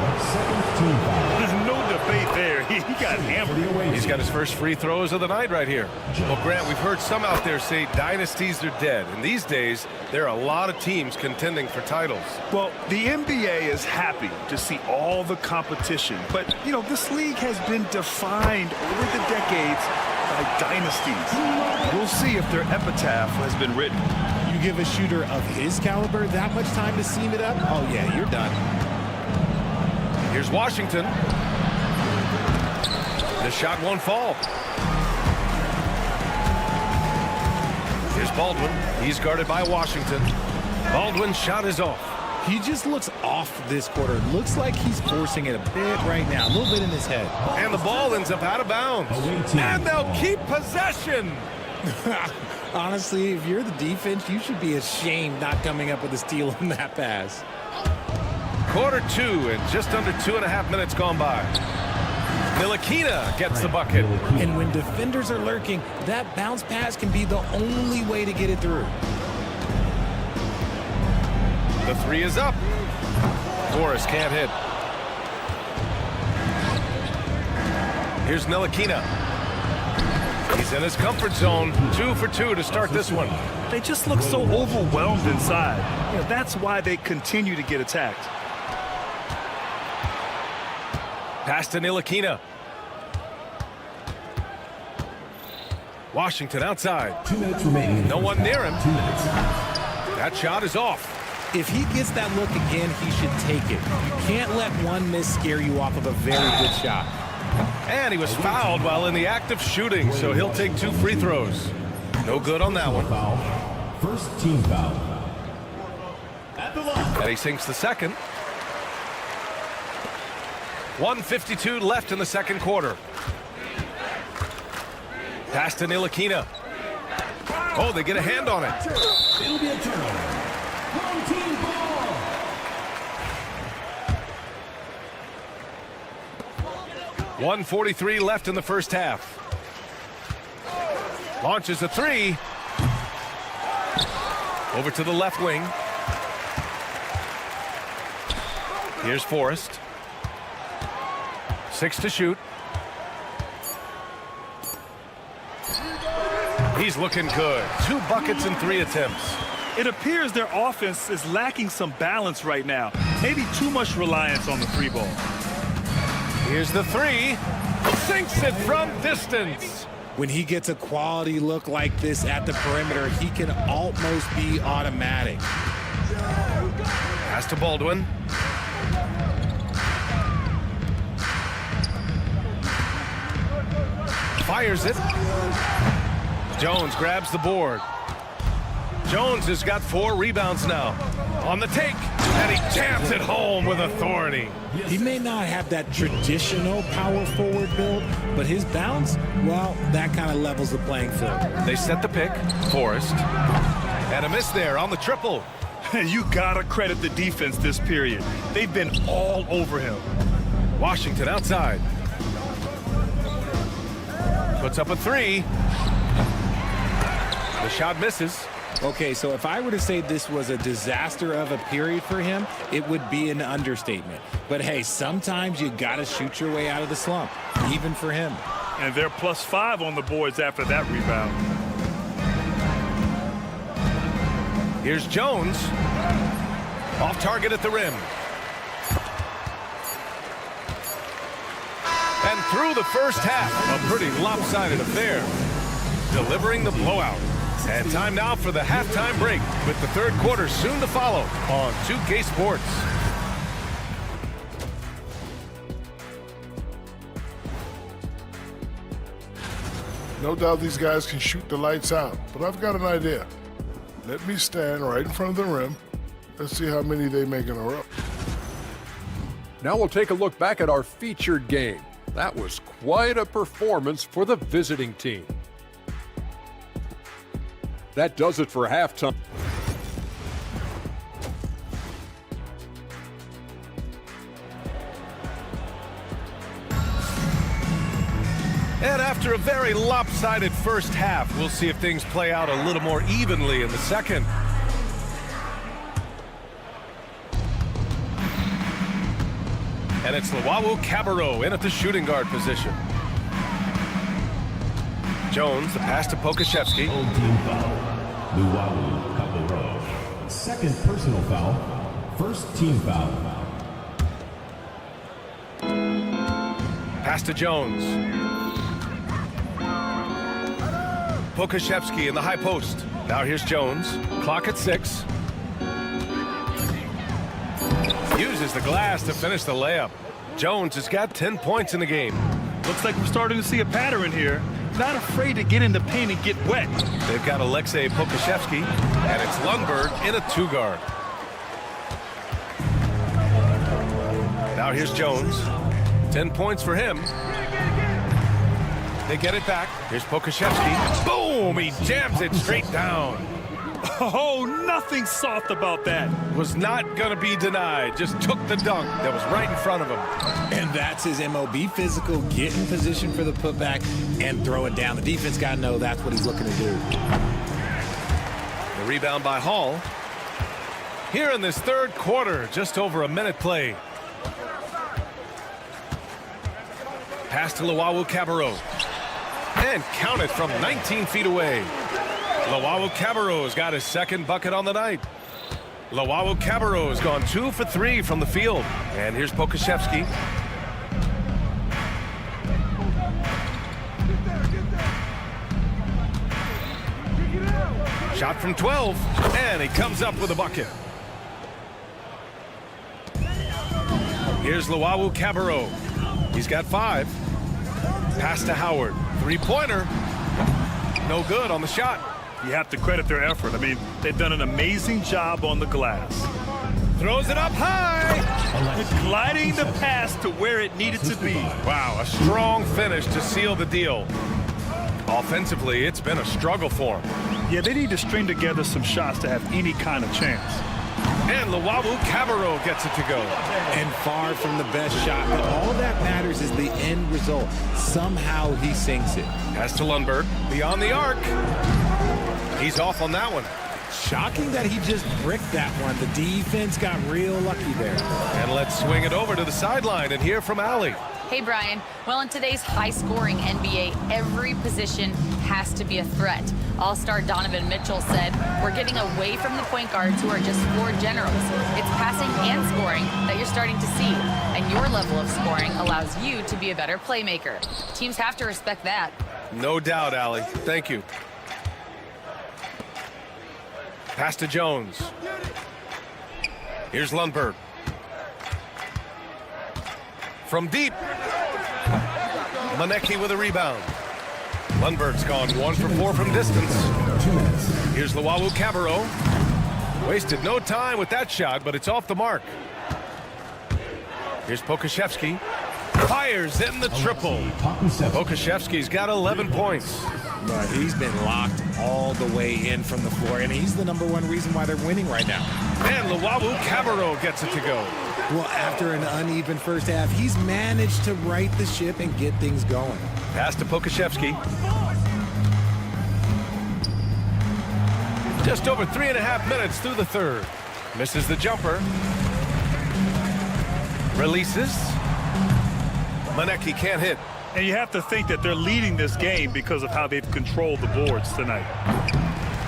There's no debate there. He got hammered. He's got his first free throws of the night right here. Well, Grant, we've heard some out there say dynasties are dead. And these days, there are a lot of teams contending for titles. Well, the NBA is happy to see all the competition. But, you know, this league has been defined over the decades by dynasties. We'll see if their epitaph has been written. You give a shooter of his caliber that much time to seam it up? Oh, yeah, you're done. Here's Washington. The shot won't fall. Here's Baldwin. He's guarded by Washington. Baldwin's shot is off. He just looks off this quarter. Looks like he's forcing it a bit right now. A little bit in his head. And the ball ends up out of bounds. And they'll keep possession. Honestly, if you're the defense, you should be ashamed not coming up with a steal on that pass. Quarter 2 and just under 2.5 minutes gone by. Ntilikina gets the bucket. And when defenders are lurking, that bounce pass can be the only way to get it through. The three is up. Forrest can't hit. Here's Ntilikina. He's in his comfort zone. 2 for 2 to start this one. They just look so overwhelmed inside. That's why they continue to get attacked. Pass to Ntilikina. Washington outside. 2 minutes remaining. No one near him. 2 minutes. That shot is off. If he gets that look again, he should take it. You can't let one miss scare you off of a very good shot. And he was fouled while in the act of shooting, so he'll take 2 free throws. No good on that one. Foul. First team foul. And he sinks the second. 1:52 left in the second quarter. Pass to Ntilikina. Oh, they get a hand on it. It'll be a turnover. Home team ball. .143 left in the first half. Launches a three. Over to the left wing. Here's Forrest. 6 to shoot. He's looking good. 2 buckets in 3 attempts. It appears their offense is lacking some balance right now. Maybe too much reliance on the three ball. Here's the three. Sinks it from distance. When he gets a quality look like this at the perimeter, he can almost be automatic. Pass to Baldwin. Fires it. Jones grabs the board. Jones has got 4 rebounds now. On the take, and he jams it home with authority. He may not have that traditional power forward build, but his bounce, well, that kind of levels the playing field. They set the pick. Forrest. And a miss there on the triple. You gotta credit the defense this period. They've been all over him. Washington outside. Puts up a 3. The shot misses. Okay, so if I were to say this was a disaster of a period for him, it would be an understatement. But hey, sometimes you gotta shoot your way out of the slump, even for him. And they're +5 on the boards after that rebound. Here's Jones. Off target at the rim. And through the first half, a pretty lopsided affair. Delivering the blowout. And time now for the halftime break, with the third quarter soon to follow on 2K Sports. No doubt these guys can shoot the lights out, but I've got an idea. Let me stand right in front of the rim. Let's see how many they make in a row. Now we'll take a look back at our featured game. That was quite a performance for the visiting team. That does it for halftime. And after a very lopsided first half, we'll see if things play out a little more evenly in the second. And it's Luau Cabarro in at the shooting guard position. Jones, the pass to Pokashevsky. Old team foul. Luau Cabarro. Second personal foul. First team foul. Pass to Jones. Pokashevsky in the high post. Now here's Jones. Clock at 6. Uses the glass to finish the layup. Jones has got 10 points in the game. Looks like we're starting to see a pattern here. Not afraid to get in the paint and get wet. They've got Alexei Pokashevsky, and it's Lundberg in a 2-guard. Now here's Jones. 10 points for him. They get it back. Here's Pokashevsky. Boom! He jams it straight down. Oh, nothing soft about that. Was not going to be denied. Just took the dunk that was right in front of him. And that's his MOB physical, get in position for the putback and throw it down. The defense got to know that's what he's looking to do. The rebound by Hall. Here in this third quarter, just over a minute play. Pass to Luwawu-Cabarrot. And count it from 19 feet away. Luwawu-Cabarrot's got his second bucket on the night. Luwawu-Cabarrot's gone 2 for 3 from the field. And here's Pokusevski. Shot from 12, and he comes up with a bucket. Here's Luwawu-Cabarrot. He's got 5. Pass to Howard. Three-pointer. No good on the shot. You have to credit their effort. I mean, they've done an amazing job on the glass. Throws it up high. Gliding the pass to where it needed to be. Wow, a strong finish to seal the deal. Offensively, it's been a struggle for him. Yeah, they need to string together some shots to have any kind of chance. And Luwawu-Cabarrot gets it to go. And far from the best shot, but all that matters is the end result. Somehow he sinks it. Pass to Lundberg, beyond the arc. He's off on that one. Shocking that he just bricked that one. The defense got real lucky there. And let's swing it over to the sideline and hear from Allie. Hey, Brian. Well, in today's high-scoring NBA, every position has to be a threat. All-star Donovan Mitchell said, we're getting away from the point guards who are just floor generals. It's passing and scoring that you're starting to see. And your level of scoring allows you to be a better playmaker. Teams have to respect that. No doubt, Allie. Thank you. Pass to Jones. Here's Lundberg. From deep. Manecki with a rebound. Lundberg's gone 1 for 4 from distance. Here's Luwawu-Cabarrot. Wasted no time with that shot, but it's off the mark. Here's Pokusevski. Fires in the triple. Pokusevski's got 11 points. But he's been locked all the way in from the floor, and he's the #1 reason why they're winning right now. And Luwawu-Cabarrot gets it to go. Well, after an uneven first half, he's managed to right the ship and get things going. Pass to Pokusevski. Just over 3.5 minutes through the third. Misses the jumper. Releases. Manecki can't hit. And you have to think that they're leading this game because of how they've controlled the boards tonight.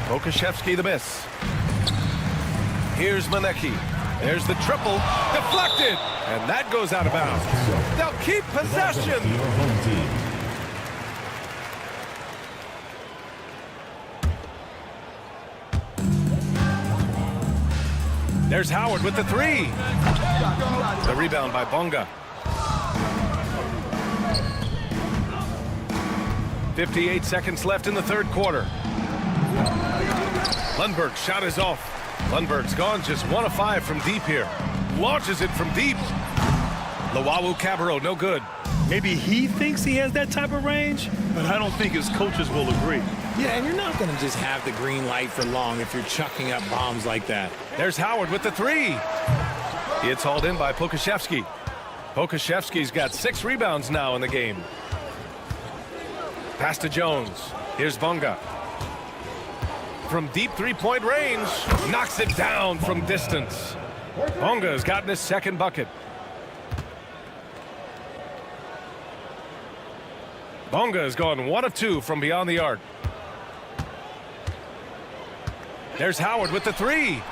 Pokusevski the miss. Here's Manecki. There's the triple. Deflected. And that goes out of bounds. They'll keep possession. There's Howard with the 3. The rebound by Bonga. 58 seconds left in the third quarter. Lundberg's shot is off. Lundberg's gone just 1 of 5 from deep here. Launches it from deep. Luwawu-Cabarrot, no good. Maybe he thinks he has that type of range, but I don't think his coaches will agree. Yeah, and you're not going to just have the green light for long if you're chucking up bombs like that. There's Howard with the 3. It's hauled in by Pokusevski. Pokusevski's got 6 rebounds now in the game. Pass to Jones. Here's Bonga. From deep 3-point range, knocks it down from distance. Bonga's gotten his second bucket. Bonga has gone 1 of 2 from beyond the arc. There's Howard with the 3.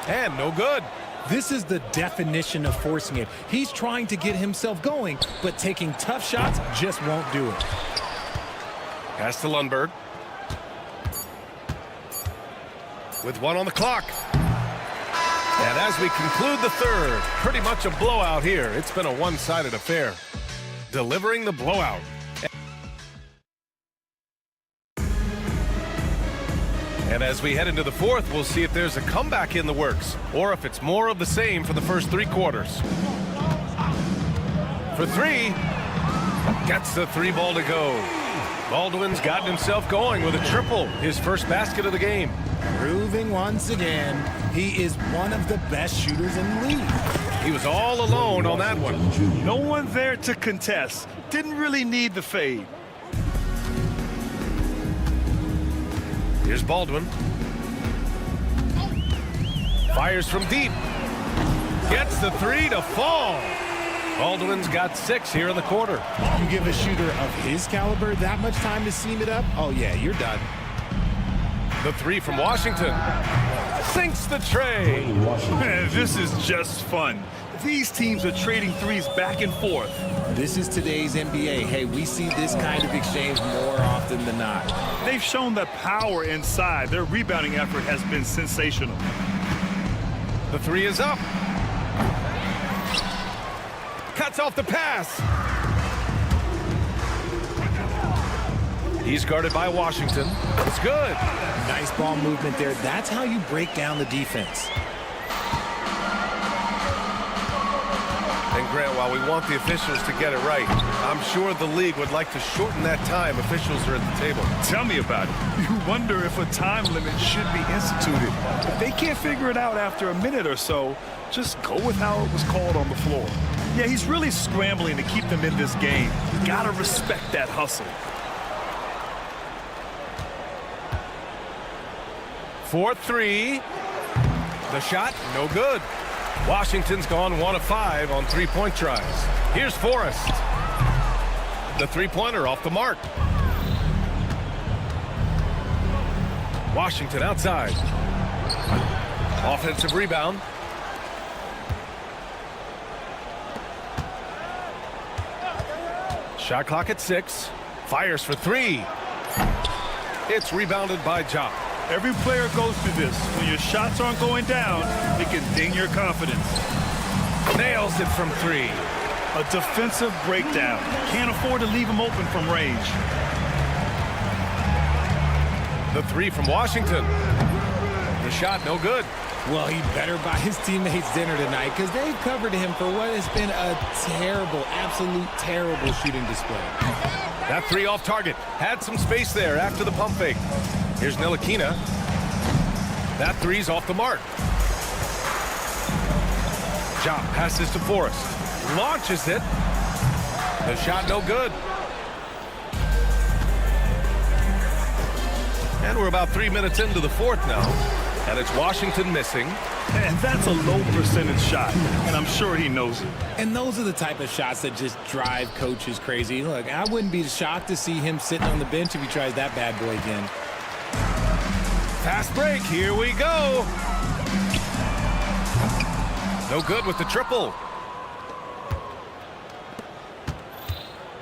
And no good. This is the definition of forcing it. He's trying to get himself going, but taking tough shots just won't do it. Pass to Lundberg. With 1 on the clock. And as we conclude the third, pretty much a blowout here. It's been a one-sided affair. Delivering the blowout. And as we head into the fourth, we'll see if there's a comeback in the works or if it's more of the same for the first 3 quarters. For 3, gets the 3 ball to go. Baldwin's gotten himself going with a triple, his first basket of the game. Proving once again, he is one of the best shooters in the league. He was all alone on that one. No one there to contest. Didn't really need the fade. Here's Baldwin. Fires from deep. Gets the three to fall. Baldwin's got 6 here in the quarter. You give a shooter of his caliber that much time to seam it up, oh yeah, you're done. The three from Washington. Sinks the tray. Man, this is just fun. These teams are trading threes back and forth. This is today's NBA. Hey, we see this kind of exchange more often than not. They've shown that power inside. Their rebounding effort has been sensational. The three is up. Cuts off the pass. He's guarded by Washington. It's good. Nice ball movement there. That's how you break down the defense. And Grant, while we want the officials to get it right, I'm sure the league would like to shorten that time officials are at the table. Tell me about it. You wonder if a time limit should be instituted. If they can't figure it out after a minute or so, just go with how it was called on the floor. Yeah, he's really scrambling to keep them in this game. You gotta respect that hustle. 4-3. The shot, no good. Washington's gone 1 of 5 on three-point tries. Here's Forrest. The three-pointer off the mark. Washington outside. Offensive rebound. Shot clock at 6. Fires for 3. It's rebounded by Jock. Every player goes through this. When your shots aren't going down, it can ding your confidence. Nails it from 3. A defensive breakdown. Can't afford to leave him open from range. The 3 from Washington. The shot no good. Well, he better buy his teammates dinner tonight because they've covered him for what has been a terrible, absolute terrible shooting display. That 3 off target. Had some space there after the pump fake. Here's Ntilikina. That 3's off the mark. Ja passes to Forrest. Launches it. The shot no good. And we're about 3 minutes into the fourth now. And it's Washington missing. And that's a low percentage shot. And I'm sure he knows it. And those are the type of shots that just drive coaches crazy. Look, I wouldn't be shocked to see him sitting on the bench if he tries that bad boy again. Fast break, here we go. No good with the triple.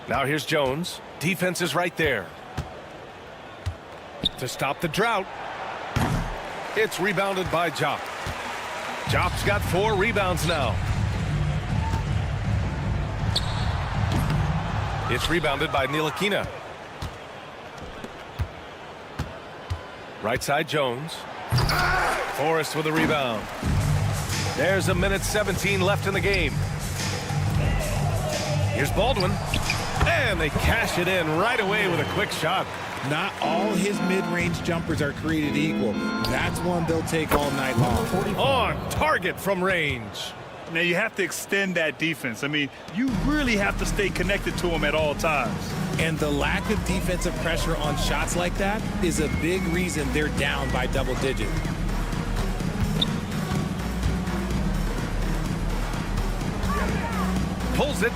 Now here's Jones. Defense is right there. To stop the drought. It's rebounded by Jop. Jop's got 4 rebounds now. It's rebounded by Ntilikina. Right side Jones. Forrest with a rebound. There's a minute 17 left in the game. Here's Baldwin. And they cash it in right away with a quick shot. Not all his mid-range jumpers are created equal. That's one they'll take all night long. On target from range. Now you have to extend that defense. I mean, you really have to stay connected to him at all times. And the lack of defensive pressure on shots like that is a big reason they're down by double digits. Pulls it.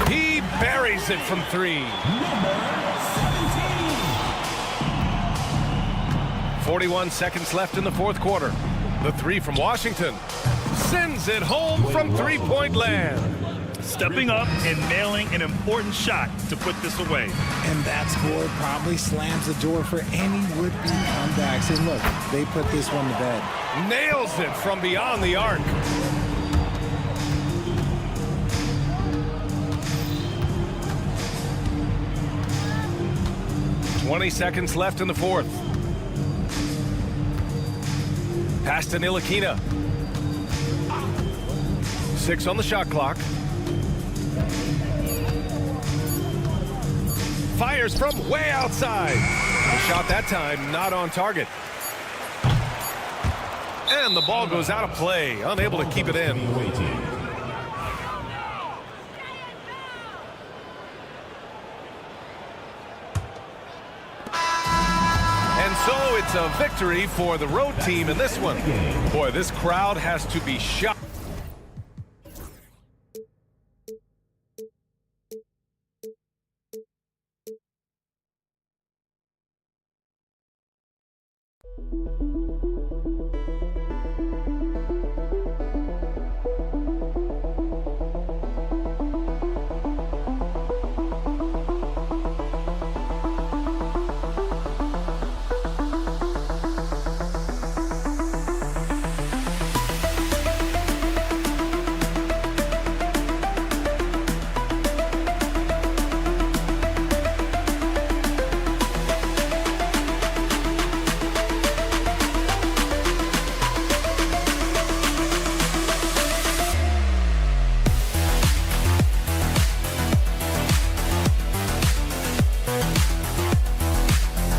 He buries it from 3. 41 seconds left in the fourth quarter. The 3 from Washington. Sends it home from three-point land. Stepping up and nailing an important shot to put this away. And that score probably slams the door for any would-be comebacks. And look, they put this one to bed. Nails it from beyond the arc. .20 seconds left in the fourth. Pass to Ntilikina. 6 on the shot clock. Fires from way outside. The shot that time not on target. And the ball goes out of play, unable to keep it in. And so it's a victory for the road team in this one. Boy, this crowd has to be shocked.